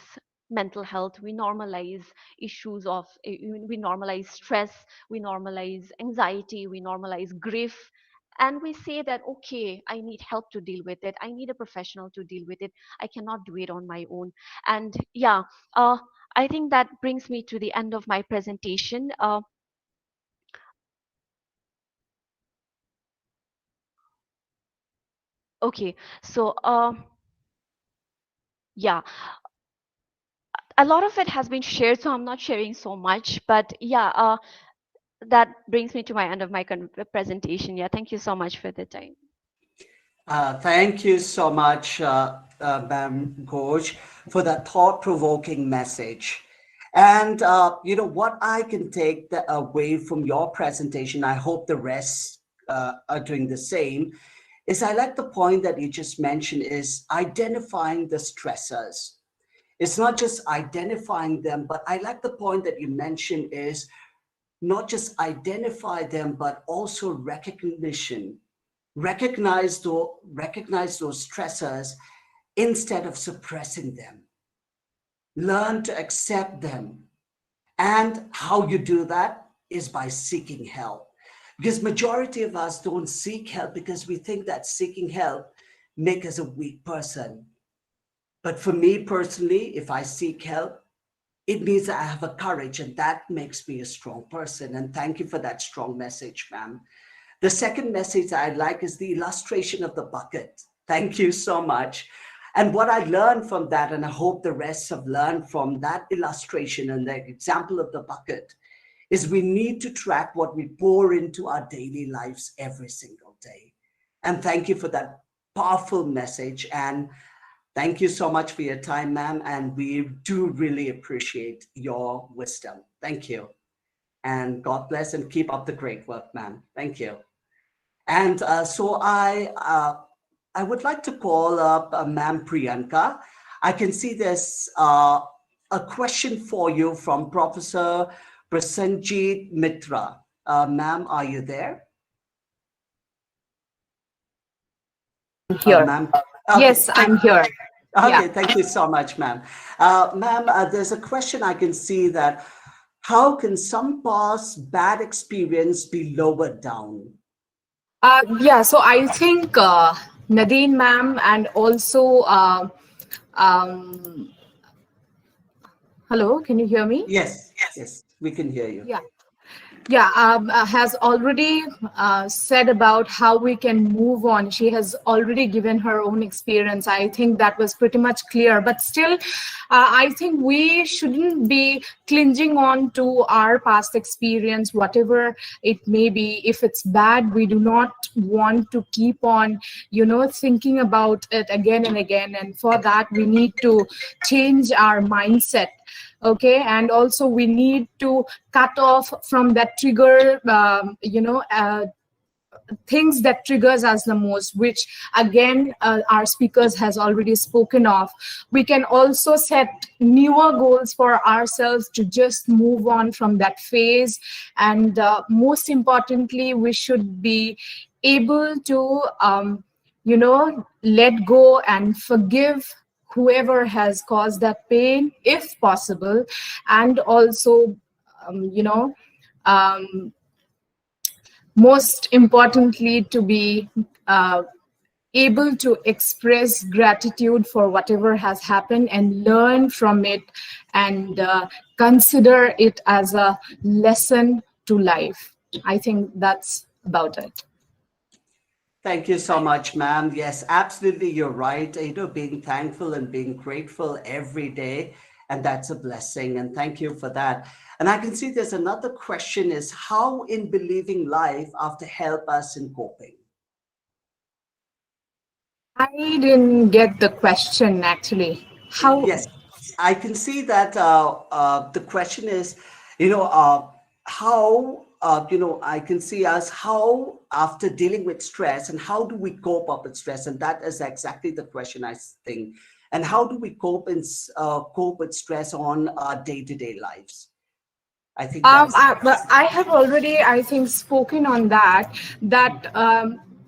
mental health, we normalize issues of we normalize stress, we normalize anxiety, we normalize grief, and we say that, okay, I need help to deal with it, I need a professional to deal with it, I cannot do it on my own. And yeah, uh, I think that brings me to the end of my presentation. Okay, so yeah, a lot of it has been shared, so I'm not sharing so much. But yeah, that brings me to my end of my presentation. Yeah, thank you so much for the time. Thank you so much, Ma'am Ghosh, for that thought-provoking message. And what I can take away from your presentation, I hope the rest are doing the same, is I like the point that you just mentioned is identifying the stressors. It's not just identifying them, but I like the point that you mentioned is not just identify them, but also recognize those stressors instead of suppressing them. Learn to accept them. And how you do that is by seeking help. Because majority of us don't seek help because we think that seeking help makes us a weak person. But for me personally, if I seek help, it means that I have a courage, and that makes me a strong person. And thank you for that strong message, ma'am. The second message I'd like is the illustration of the bucket. Thank you so much. And what I learned from that, and I hope the rest have learned from that illustration and the example of the bucket, is we need to track what we pour into our daily lives every single day. And thank you for that powerful message. And thank you so much for your time, ma'am. And we do really appreciate your wisdom. Thank you. And God bless and keep up the great work, ma'am. Thank you. And so I would like to call up Ma'am Priyanka. I can see there's a question for you from Professor Prasenjit Mitra. Ma'am, are you there? Here. Ma'am? Okay. Yes, I'm here. Okay, Yeah. thank you so much, ma'am. Ma'am, there's a question I can see that how can some past bad experience be lowered down? Yeah, so I think Nadine ma'am and also um, hello, can you hear me? Yes, yes, we can hear you. Yeah, has already said about how we can move on. She has already given her own experience. I think that was pretty much clear. But still, I think we shouldn't be clinging on to our past experience, whatever it may be. If it's bad, we do not want to keep on, thinking about it again and again. And for that, we need to change our mindset. Okay, and also we need to cut off from that trigger, things that triggers us the most, which again our speakers has already spoken of. We can also set newer goals for ourselves to just move on from that phase. And most importantly, we should be able to let go and forgive whoever has caused that pain, if possible. And also most importantly, to be able to express gratitude for whatever has happened and learn from it, and consider it as a lesson to life. I think that's about it. Thank you so much, ma'am. Yes, absolutely, you're right. Being thankful and being grateful every day, and that's a blessing. And thank you for that. And I can see there's another question: is how in believing life after help us in coping? I didn't get the question actually. How? Yes, I can see that the question is, how, I can see us how after dealing with stress and how do we cope up with stress? And that is exactly the question I think. And how do we cope with stress on our day-to-day lives? I think that's But I have already, I think, spoken on that. That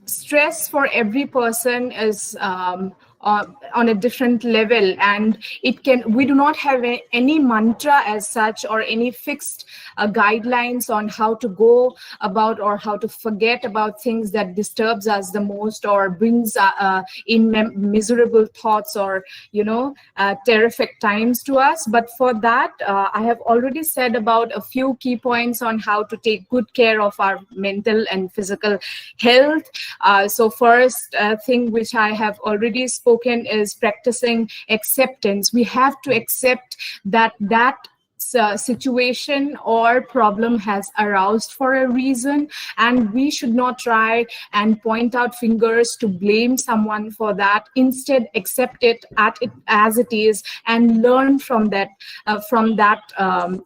stress for every person is on a different level, and it can. We do not have any mantra as such or any fixed guidelines on how to go about or how to forget about things that disturbs us the most or brings in miserable thoughts or terrific times to us. But for that, I have already said about a few key points on how to take good care of our mental and physical health. So first thing which I have already spoken is practicing acceptance. We have to accept that situation or problem has aroused for a reason, and we should not try and point out fingers to blame someone for that. Instead, accept it at it as it is and learn from that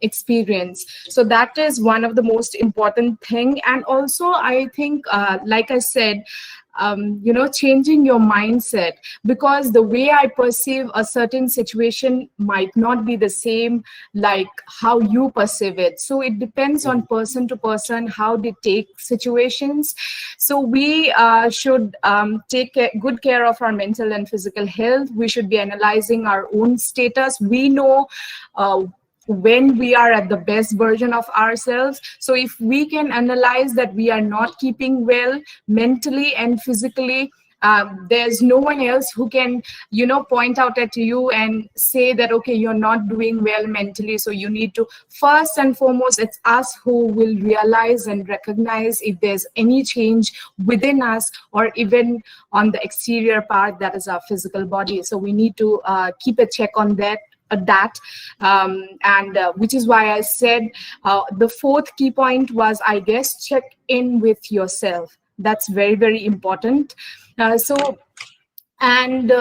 experience. So that is one of the most important thing. And also, I think, like I said, changing your mindset, because the way I perceive a certain situation might not be the same like how you perceive it. So it depends on person to person how they take situations. So we should take good care of our mental and physical health. We should be analyzing our own status. We know when we are at the best version of ourselves. So if we can analyze that we are not keeping well mentally and physically, there's no one else who can point out at you and say that, okay, you're not doing well mentally, so you need to. First and foremost, it's us who will realize and recognize if there's any change within us or even on the exterior part, that is our physical body. So we need to keep a check on that, and which is why I said the fourth key point was, I guess, check in with yourself. That's very, very important. And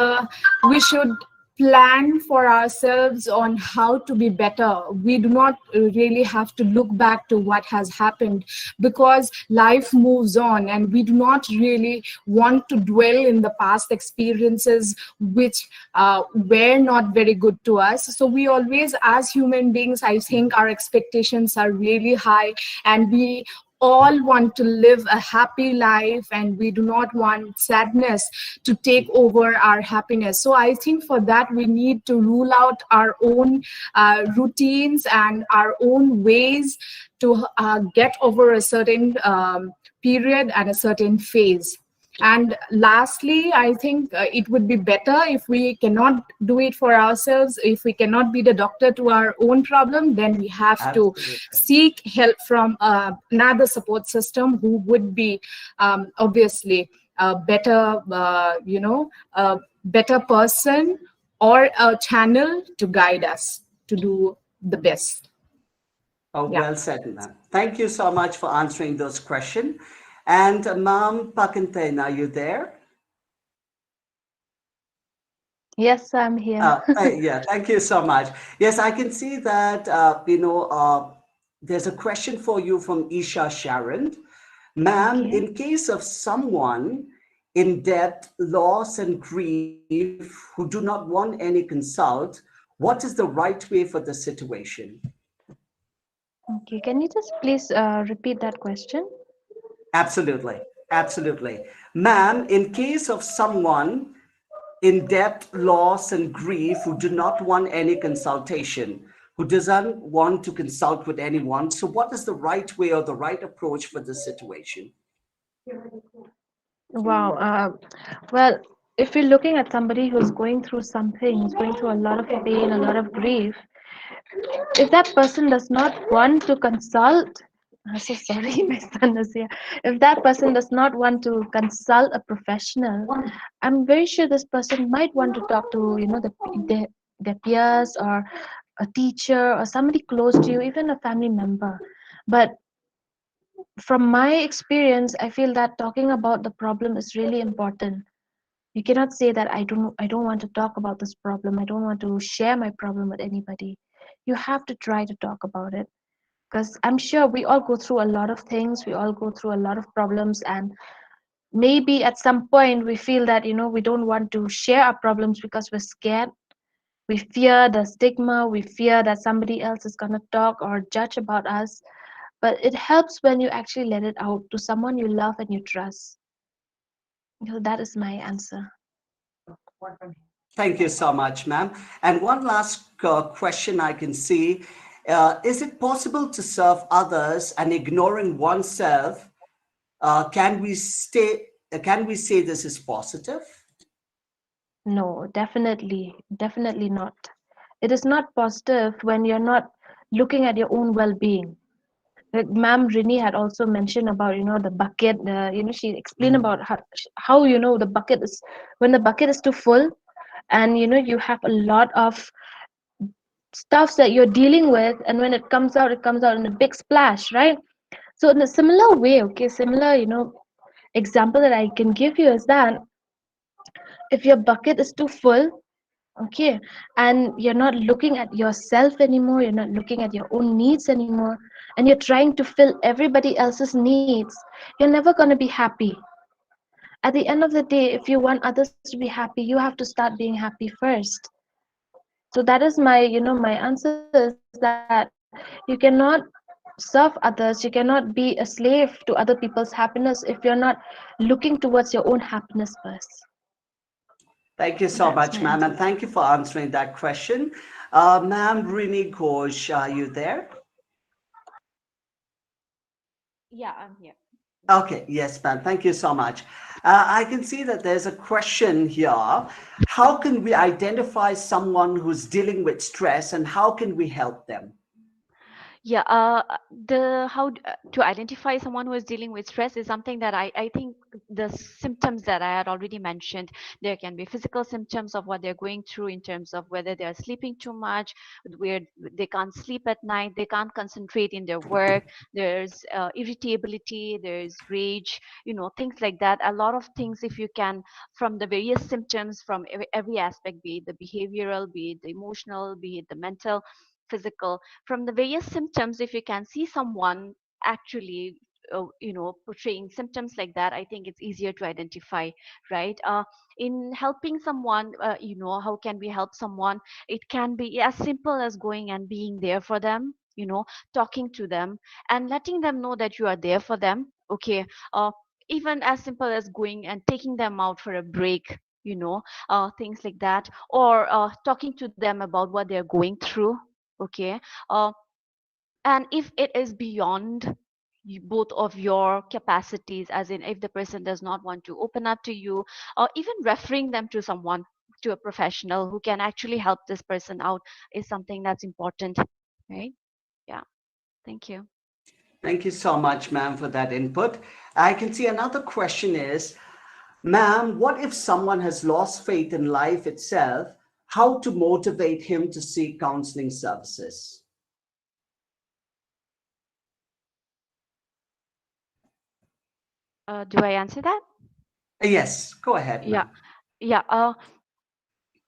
we should plan for ourselves on how to be better. We do not really have to look back to what has happened, because life moves on and we do not really want to dwell in the past experiences which were not very good to us. So we always, as human beings, I think our expectations are really high, and we all want to live a happy life, and we do not want sadness to take over our happiness. So I think for that we need to rule out our own routines and our own ways to get over a certain period and a certain phase. And lastly, I think it would be better if we cannot do it for ourselves. If we cannot be the doctor to our own problem, then we have to seek help from another support system who would be obviously a better, a better person or a channel to guide us to do the best. Oh, well said, ma'am. Thank you so much for answering those questions. And Ma'am Pakinten, are you there? Yes, I'm here. Yeah, thank you so much. Yes, I can see that, there's a question for you from Isha Sharon. Ma'am, Okay. in case of someone in debt, loss, and grief who do not want any consult, what is the right way for the situation? Okay, can you just please repeat that question? Absolutely. Absolutely. Ma'am, in case of someone in debt, loss, and grief who do not want any consultation, who doesn't want to consult with anyone, so what is the right way or the right approach for this situation? Wow. Well, if you're looking at somebody who's going through something, who's going through a lot of pain, a lot of grief, if that person does not want to consult, I'm so sorry, my son is here. If that person does not want to consult a professional, I'm very sure this person might want to talk to, their peers or a teacher or somebody close to you, even a family member. But from my experience, I feel that talking about the problem is really important. You cannot say that I don't want to talk about this problem. I don't want to share my problem with anybody. You have to try to talk about it, because I'm sure we all go through a lot of things, we all go through a lot of problems, and maybe at some point we feel that we don't want to share our problems because we're scared. We fear the stigma, we fear that somebody else is going to talk or judge about us. But it helps when you actually let it out to someone you love and you trust. That is my answer. Thank you so much, ma'am. And one last question I can see. Is it possible to serve others and ignoring oneself? Can we say this is positive? No, definitely not. It is not positive when you're not looking at your own well-being. Like Ma'am Rini had also mentioned about the bucket. She explained about how the bucket is, when the bucket is too full, and you have a lot of stuffs that you're dealing with, and when it comes out in a big splash, right? So in a similar way, okay, similar example that I can give you is that if your bucket is too full, okay, and you're not looking at yourself anymore, you're not looking at your own needs anymore, and you're trying to fill everybody else's needs, you're never going to be happy. At the end of the day, if you want others to be happy, you have to start being happy first. So that is my my answer, is that you cannot serve others, you cannot be a slave to other people's happiness if you're not looking towards your own happiness first. Thank you That's so my much, answer. ma'am, and thank you for answering that question. Ma'am Rini Ghosh, are you there? Yeah, I'm here. Okay, yes, ma'am. Thank you so much. I can see that there's a question here. How can we identify someone who's dealing with stress and how can we help them? Yeah, the to identify someone who is dealing with stress is something that I think the symptoms that I had already mentioned. There can be physical symptoms of what they're going through in terms of whether they're sleeping too much, where they can't sleep at night, they can't concentrate in their work. There's irritability, there's rage, things like that. A lot of things, if you can, from the various symptoms, from every aspect, be it the behavioral, be it the emotional, be it the mental, physical, from the various symptoms, if you can see someone actually portraying symptoms like that, I think it's easier to identify, right? In helping someone, how can we help someone? It can be as simple as going and being there for them, talking to them and letting them know that you are there for them. Okay. Even as simple as going and taking them out for a break, things like that, or talking to them about what they're going through. Okay. uh, and if it is beyond both of your capacities, as in if the person does not want to open up to you, or even referring them to someone, to a professional who can actually help this person out, is something that's important, right? Yeah. Thank you. Thank you so much, ma'am, for that input. I can see another question is, ma'am, what if someone has lost faith in life itself? How to motivate him to seek counseling services? Do I answer that? Yes, go ahead, Yeah. ma'am. Yeah.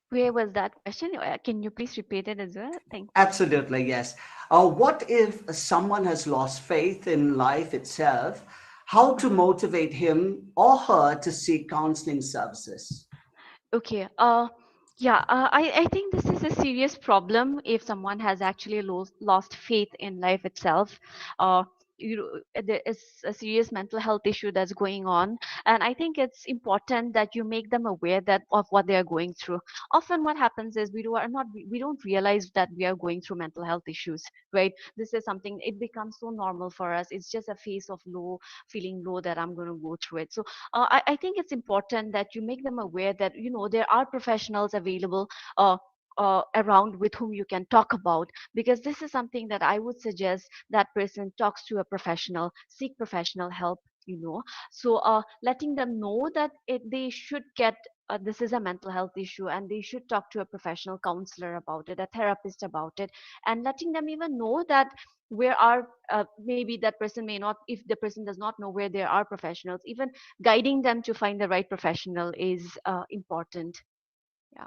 Where was that question? Can you please repeat it as well? Thank you. Absolutely, yes. What if someone has lost faith in life itself? How to Uh-huh. motivate him or her to seek counseling services? Okay. Yeah, I think this is a serious problem if someone has actually lost faith in life itself. Uh, there is a serious mental health issue that's going on, and I think it's important that you make them aware that of what they are going through. Often, what happens is we don't realize that we are going through mental health issues, right? This is something, it becomes so normal for us. It's just a phase of feeling low, that I'm going to go through it. So I think it's important that you make them aware that there are professionals available, around with whom you can talk about, because this is something that I would suggest that person talks to a professional, seek professional help, so letting them know that they should get this is a mental health issue, and they should talk to a professional counselor about it, a therapist about it, and letting them even know that where are maybe that person may not, if the person does not know where there are professionals, even guiding them to find the right professional is important. Yeah.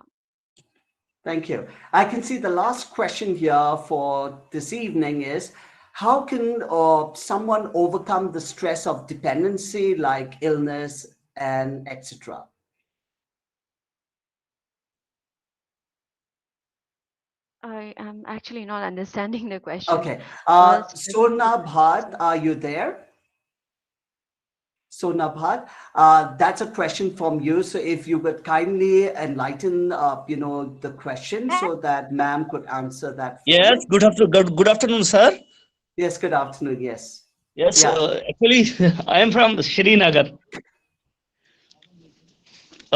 Thank you. I can see the last question here for this evening is, how can someone overcome the stress of dependency like illness and etc.? I am actually not understanding the question. Okay. Stress of Sona Bhat, dependency. are you there? Sona Bhat, that's a question from you. So if you would kindly enlighten, the question so that ma'am could answer that for Yes, you. good afternoon, sir. Yes, good afternoon. Yes. Yes, Yeah. actually, I am from Srinagar.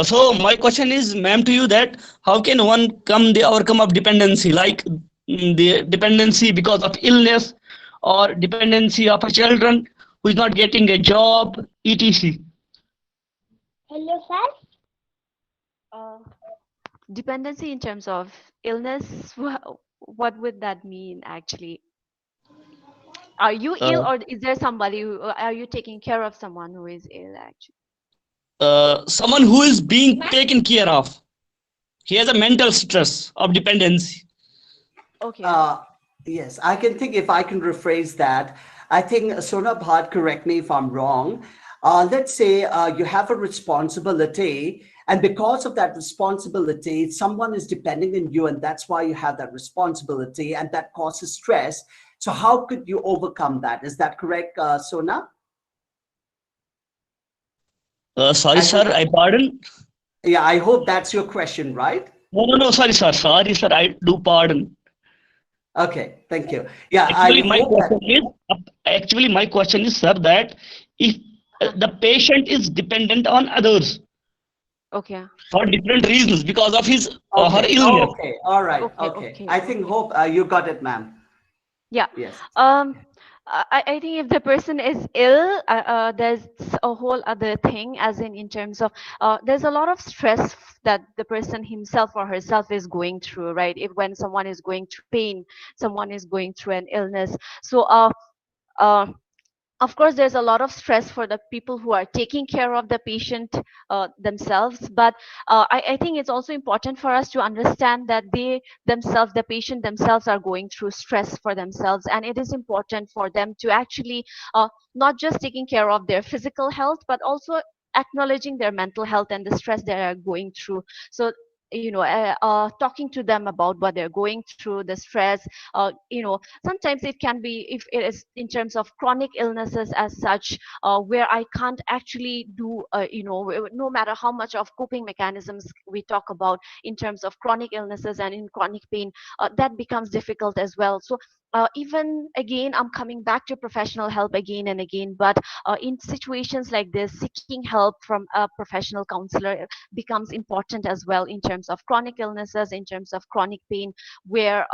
So my question is, ma'am, to you that how can one come the outcome of dependency, like the dependency because of illness or dependency of a children who is not getting a job, etc. Uh, Dependency in terms of illness, what would that mean actually? Are you ill, Uh, or is there somebody who, are you taking care of someone who is ill actually? Someone who is being taken care of, he has a mental stress of dependency. Okay. Uh, yes, I can think if I can rephrase that. I think Sona Bhat, correct me if I'm wrong. Let's say you have a responsibility, and because of that responsibility, someone is depending on you, and that's why you have that responsibility, and that causes stress. So, how could you overcome that? Is that correct, Sona? Sorry, I sir, hope, I pardon. yeah, I hope that's your question, right? No, sorry, sir. Sorry, sir, I do pardon. Okay, thank you. Yeah, I Actually, my hope that. question is, sir, that if Uh-huh. the patient is dependent on others Okay. for different reasons because of his her Okay, illness. okay, all right, Okay. okay. Okay. I think Okay. hope you got it, ma'am. Yeah. Yes. I think if the person is ill, there's a whole other thing, as in terms of there's a lot of stress that the person himself or herself is going through, right? If when someone is going through pain, someone is going through an illness, so uh, of course there's a lot of stress for the people who are taking care of the patient themselves, but I think it's also important for us to understand that they themselves, the patient themselves, are going through stress for themselves, and it is important for them to actually not just taking care of their physical health, but also acknowledging their mental health and the stress they are going through. So talking to them about what they're going through, the stress, sometimes it can be, if it is in terms of chronic illnesses as such, where I can't actually do, no matter how much of coping mechanisms we talk about in terms of chronic illnesses and in chronic pain, that becomes difficult as well. So even again, I'm coming back to professional help again and again, but in situations like this, seeking help from a professional counselor becomes important as well, in terms of chronic illnesses, in terms of chronic pain, where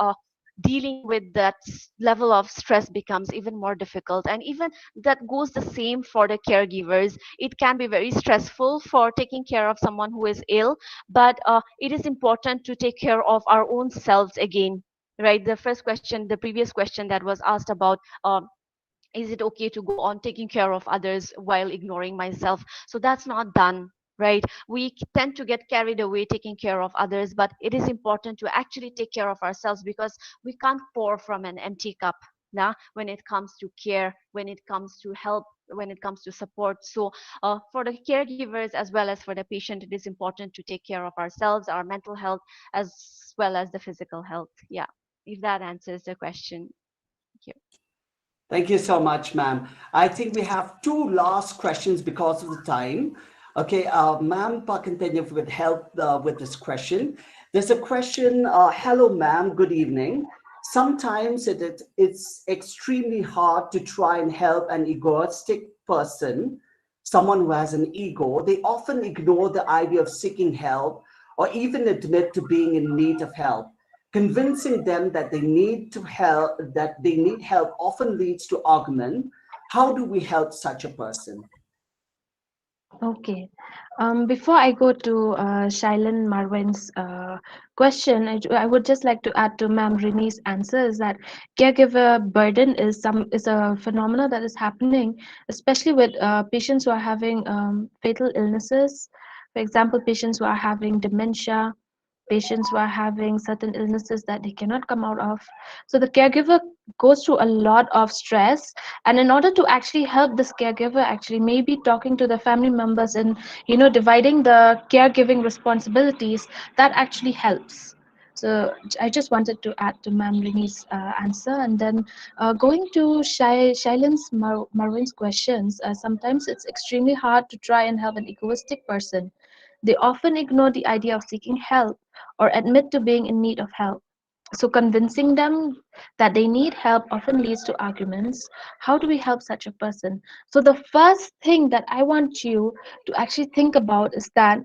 dealing with that level of stress becomes even more difficult. And even that goes the same for the caregivers. It can be very stressful for taking care of someone who is ill, but it is important to take care of our own selves again, right? The first question, the previous question that was asked about, is it okay to go on taking care of others while ignoring myself? So that's not done, right? We tend to get carried away taking care of others, but it is important to actually take care of ourselves, because we can't pour from an empty cup now when it comes to care, when it comes to help, when it comes to support. So for the caregivers as well as for the patient, it is important to take care of ourselves, our mental health, as well as the physical health. Yeah, if that answers the question. Thank you. Thank you so much, ma'am. I think we have two last questions because of the time. Okay, ma'am Pakantanya would help with this question. There's a question, hello, ma'am, good evening. Sometimes it's extremely hard to try and help an egoistic person, someone who has an ego. They often ignore the idea of seeking help or even admit to being in need of help. Convincing them that they need help often leads to argument. How do we help such a person? Okay. Before I go to Shailen Marvin's question, I would just like to add to Ma'am Rini's answer is that caregiver burden is a phenomena that is happening, especially with patients who are having fatal illnesses. For example, patients who are having dementia, patients who are having certain illnesses that they cannot come out of. So the caregiver goes through a lot of stress, and in order to actually help this caregiver, actually maybe talking to the family members and dividing the caregiving responsibilities, that actually helps. So I just wanted to add to Ma'am Rini's answer, and then going to Shailen's Marvin's questions. Sometimes it's extremely hard to try and help an egoistic person. They often ignore the idea of seeking help or admit to being in need of help. So, convincing them that they need help often leads to arguments. How do we help such a person? So, the first thing that I want you to actually think about is that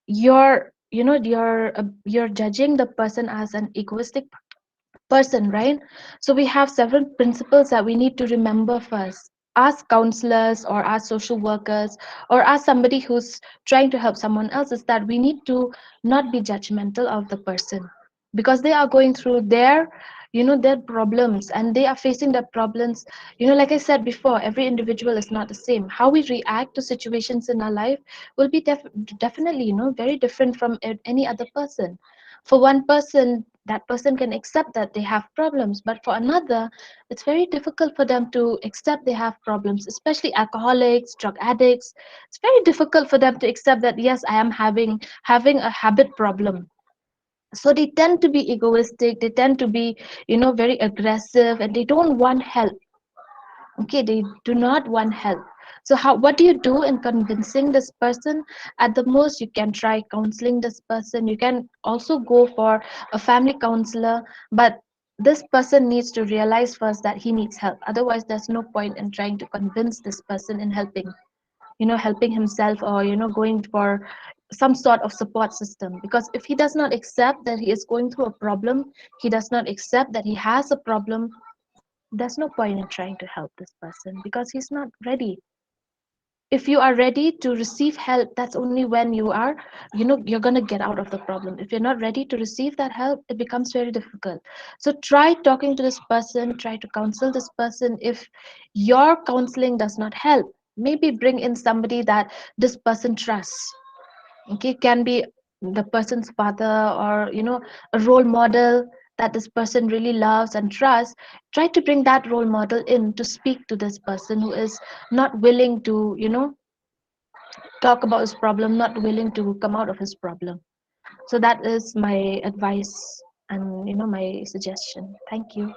you're judging the person as an egoistic person, right? So we have several principles that we need to remember first. Ask counselors or ask social workers or ask somebody who's trying to help someone else is that we need to not be judgmental of the person because they are going through their problems and they are facing their problems. Like I said before, every individual is not the same. How we react to situations in our life will be definitely very different from any other person. For one person, that person can accept that they have problems, but for another, it's very difficult for them to accept they have problems, especially alcoholics, drug addicts. It's very difficult for them to accept that yes, I am having a habit problem. So they tend to be egoistic, they tend to be very aggressive, and they don't want help. Okay, they do not want help. So what do you do in convincing this person? At the most, you can try counseling this person. You can also go for a family counselor, but this person needs to realize first that he needs help. Otherwise, there's no point in trying to convince this person in helping himself, or going for some sort of support system. Because if he does not accept that he is going through a problem, he does not accept that he has a problem, there's no point in trying to help this person because he's not ready. If you are ready to receive help, that's only when you're going to get out of the problem. If you're not ready to receive that help, it becomes very difficult. So try talking to this person, try to counsel this person. If your counseling does not help, maybe bring in somebody that this person trusts. Okay, can be the person's father, or a role model that this person really loves and trusts. Try to bring that role model in to speak to this person who is not willing to talk about his problem, not willing to come out of his problem. So that is my advice and my suggestion. Thank you.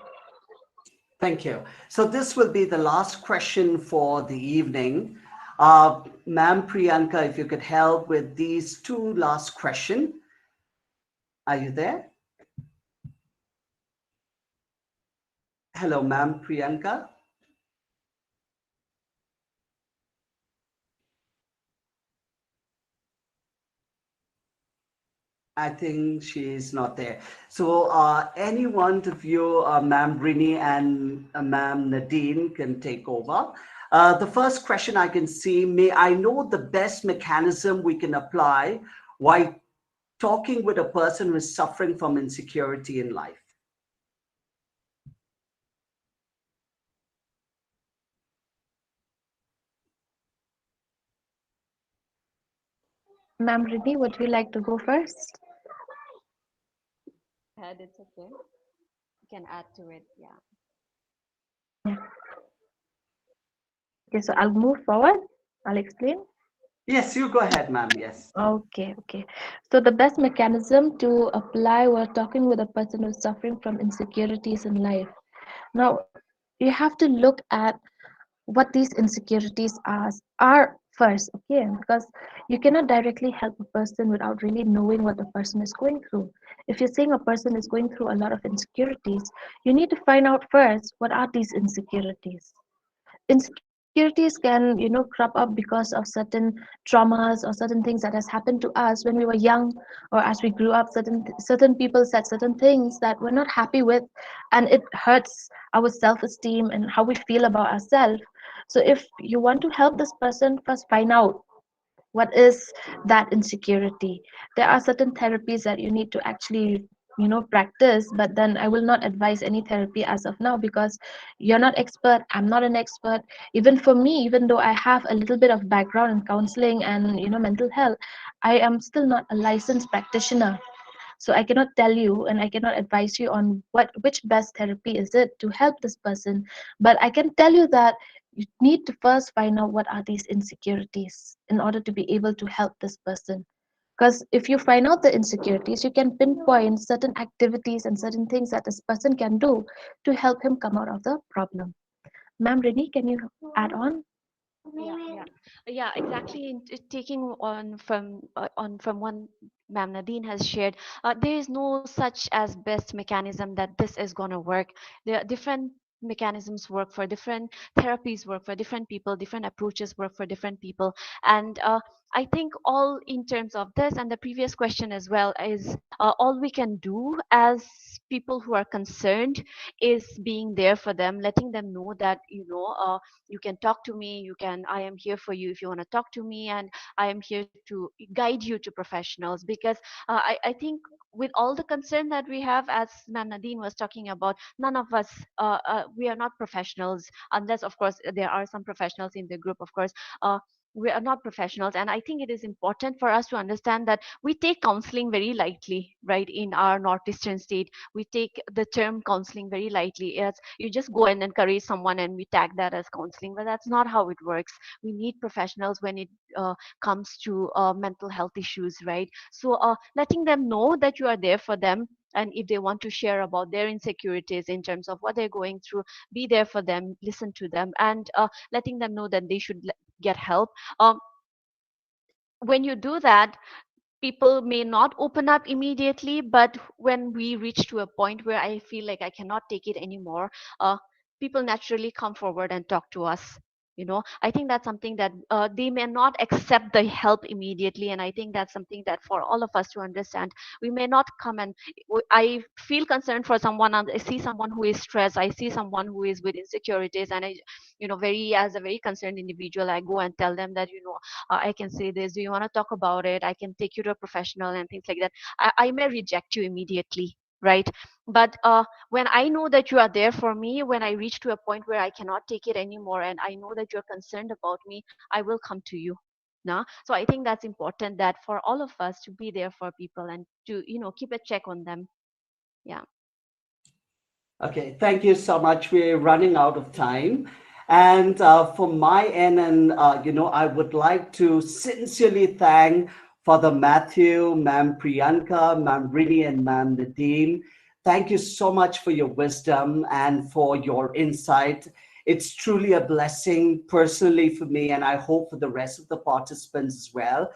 Thank you. So this will be the last question for the evening. Ma'am Priyanka, if you could help with these two last questions. Are you there? Hello, Ma'am Priyanka. I think she is not there. So any one of you, Ma'am Rini and Ma'am Nadine, can take over. The first question I can see, may I know the best mechanism we can apply while talking with a person who is suffering from insecurity in life? Ma'am Riddhi, would you like to go first? Head, it's okay. You can add to it. Yeah. Yeah. Okay, so I'll move forward. I'll explain. Yes, you go ahead, ma'am. Yes. Okay. So the best mechanism to apply while talking with a person who's suffering from insecurities in life. Now, you have to look at what these insecurities are first, okay? Because you cannot directly help a person without really knowing what the person is going through. If you're saying a person is going through a lot of insecurities, you need to find out first what are these insecurities. Insecurities insecurities can, crop up because of certain traumas or certain things that has happened to us when we were young, or as we grew up. Certain people said certain things that we're not happy with, and it hurts our self-esteem and how we feel about ourselves. So if you want to help this person, first find out what is that insecurity. There are certain therapies that you need to actually practice, but then I will not advise any therapy as of now, because you're not expert, I'm not an expert. Even for me, even though I have a little bit of background in counseling and mental health, I am still not a licensed practitioner. So I cannot tell you and I cannot advise you on which best therapy is it to help this person. But I can tell you that you need to first find out what are these insecurities in order to be able to help this person. Because if you find out the insecurities, you can pinpoint certain activities and certain things that this person can do to help him come out of the problem. Ma'am Rini, can you add on? Yeah, exactly. Taking on from one Ma'am Nadine has shared, there is no such as best mechanism that this is going to work. There are different mechanisms work for different therapies, work for different people, different approaches work for different people. And I think all in terms of this and the previous question as well is, all we can do as people who are concerned is being there for them, letting them know that you can talk to me, I am here for you if you want to talk to me, and I am here to guide you to professionals. Because I think with all the concern that we have, as Ma'am Nadine was talking about, none of us, we are not professionals, unless of course there are some professionals in the group, of course. We are not professionals, and I think it is important for us to understand that we take counseling very lightly, right? In our northeastern state, we take the term counseling very lightly. It's, you just go and encourage someone and we tag that as counseling, but that's not how it works. We need professionals when it comes to mental health issues, right? So letting them know that you are there for them, and if they want to share about their insecurities in terms of what they're going through, be there for them, listen to them, and letting them know that they should get help. um, when you do that, people may not open up immediately, but when we reach to a point where I feel like I cannot take it anymore, uh, people naturally come forward and talk to us. I think that's something that they may not accept the help immediately, and I think that's something that for all of us to understand. We may not come and I feel concerned for someone, and I see someone who is stressed, I see someone who is with insecurities, and I, very as a very concerned individual, I go and tell them that, I can say this, do you want to talk about it, I can take you to a professional and things like that. I may reject you immediately, right? But when I know that you are there for me, when I reach to a point where I cannot take it anymore and I know that you're concerned about me, I will come to you now. So I think that's important, that for all of us to be there for people and to keep a check on them. Yeah. Okay, thank you so much. We're running out of time. And for my end, and I would like to sincerely thank Father Matthew, Ma'am Priyanka, Ma'am Rini, and Ma'am Nadine. Thank you so much for your wisdom and for your insight. It's truly a blessing personally for me, and I hope for the rest of the participants as well.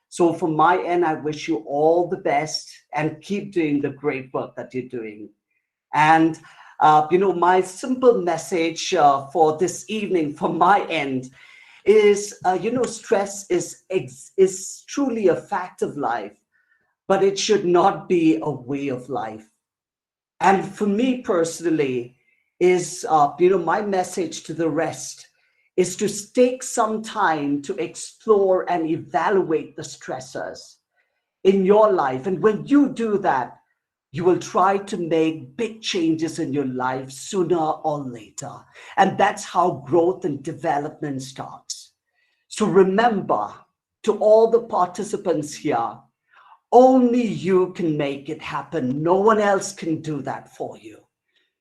So, from my end, I wish you all the best and keep doing the great work that you're doing. And my simple message for this evening from my end is, stress is truly a fact of life, but it should not be a way of life. And for me personally, is my message to the rest is to take some time to explore and evaluate the stressors in your life. And when you do that, you will try to make big changes in your life sooner or later. And that's how growth and development starts. So remember, to all the participants here, only you can make it happen. No one else can do that for you.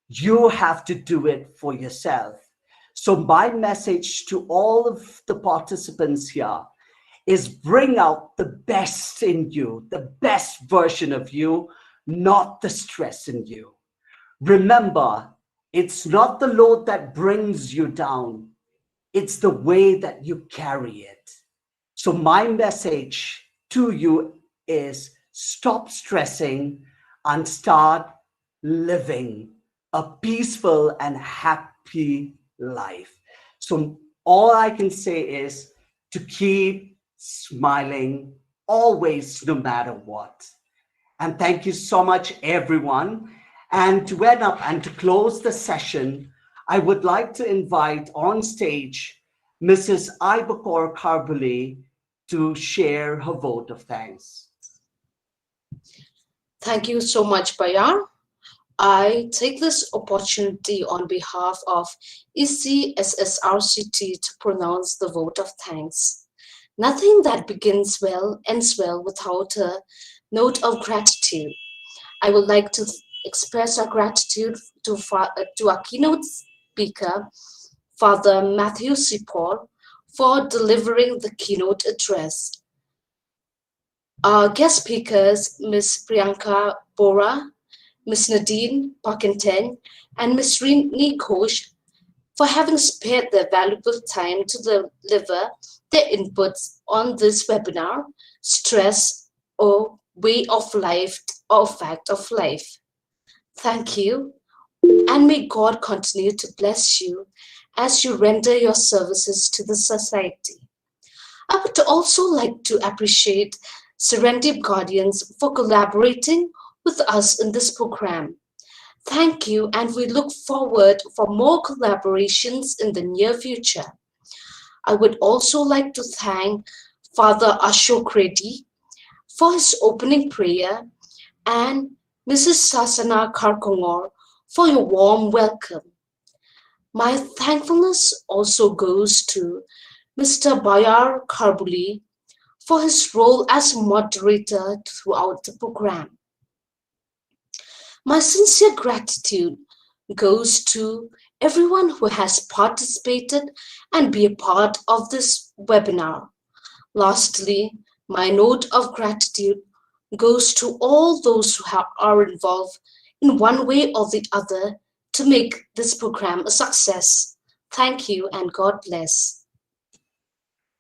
You have to do it for yourself. So my message to all of the participants here is bring out the best in you, the best version of you, not the stress in you. Remember, it's not the load that brings you down, it's the way that you carry it. So, my message to you is stop stressing and start living a peaceful and happy life. So, all I can say is to keep smiling always, no matter what. And thank you so much, everyone. And to end up and to close the session, I would like to invite on stage Mrs. Ibakor Karbuli to share her vote of thanks. Thank you so much, Bayar. I take this opportunity on behalf of ECSSRCT to pronounce the vote of thanks. Nothing that begins well ends well without a note of gratitude. I would like to express our gratitude to our keynote speaker, Father Matthew C. Paul, for delivering the keynote address. Our guest speakers, Ms. Priyanka Bora, Ms. Nadine Parkinton, and Ms. Rini Ghosh, for having spared their valuable time to deliver their inputs on this webinar, Stress or Way of Life or Fact of Life. Thank you, and may God continue to bless you as you render your services to the society. I would also like to appreciate Serendip Guardians for collaborating with us in this program. Thank you, and we look forward for more collaborations in the near future. I would also like to thank Father Ashok Reddy for his opening prayer and Mrs. Sasana Karkongor for your warm welcome. My thankfulness also goes to Mr. Bayar Karbuli for his role as moderator throughout the program. My sincere gratitude goes to everyone who has participated and be a part of this webinar. Lastly, my note of gratitude goes to all those who are involved in one way or the other to make this program a success. Thank you and God bless.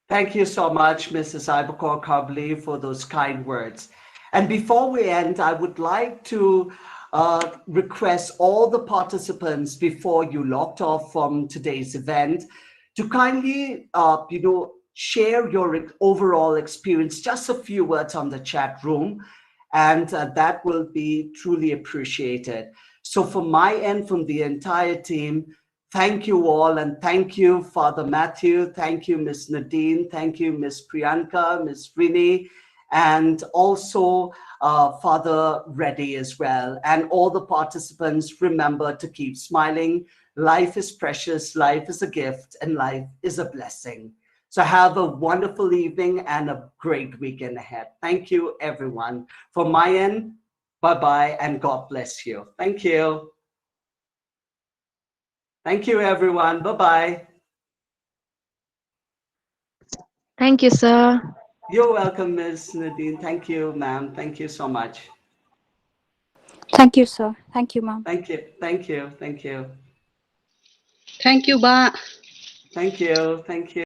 Thank you so much, Mrs. Ibakor Karbuli, for those kind words. And before we end, I would like to request all the participants before you logged off from today's event to kindly, share your overall experience, just a few words on the chat room, and that will be truly appreciated. So from my end, from the entire team, thank you all, and thank you, Father Matthew, thank you, Miss Nadine, thank you, Miss Priyanka, Miss Rini, and also Father Reddy as well. And all the participants, remember to keep smiling. Life is precious, life is a gift, and life is a blessing. So have a wonderful evening and a great weekend ahead. Thank you, everyone. From my end, bye-bye, and God bless you. Thank you. Thank you, everyone. Bye-bye. Thank you, sir. You're welcome, Ms. Nadine. Thank you, ma'am. Thank you so much. Thank you, sir. Thank you, ma'am. Thank you. Thank you. Thank you. Thank you, Ba. Thank you. Thank you.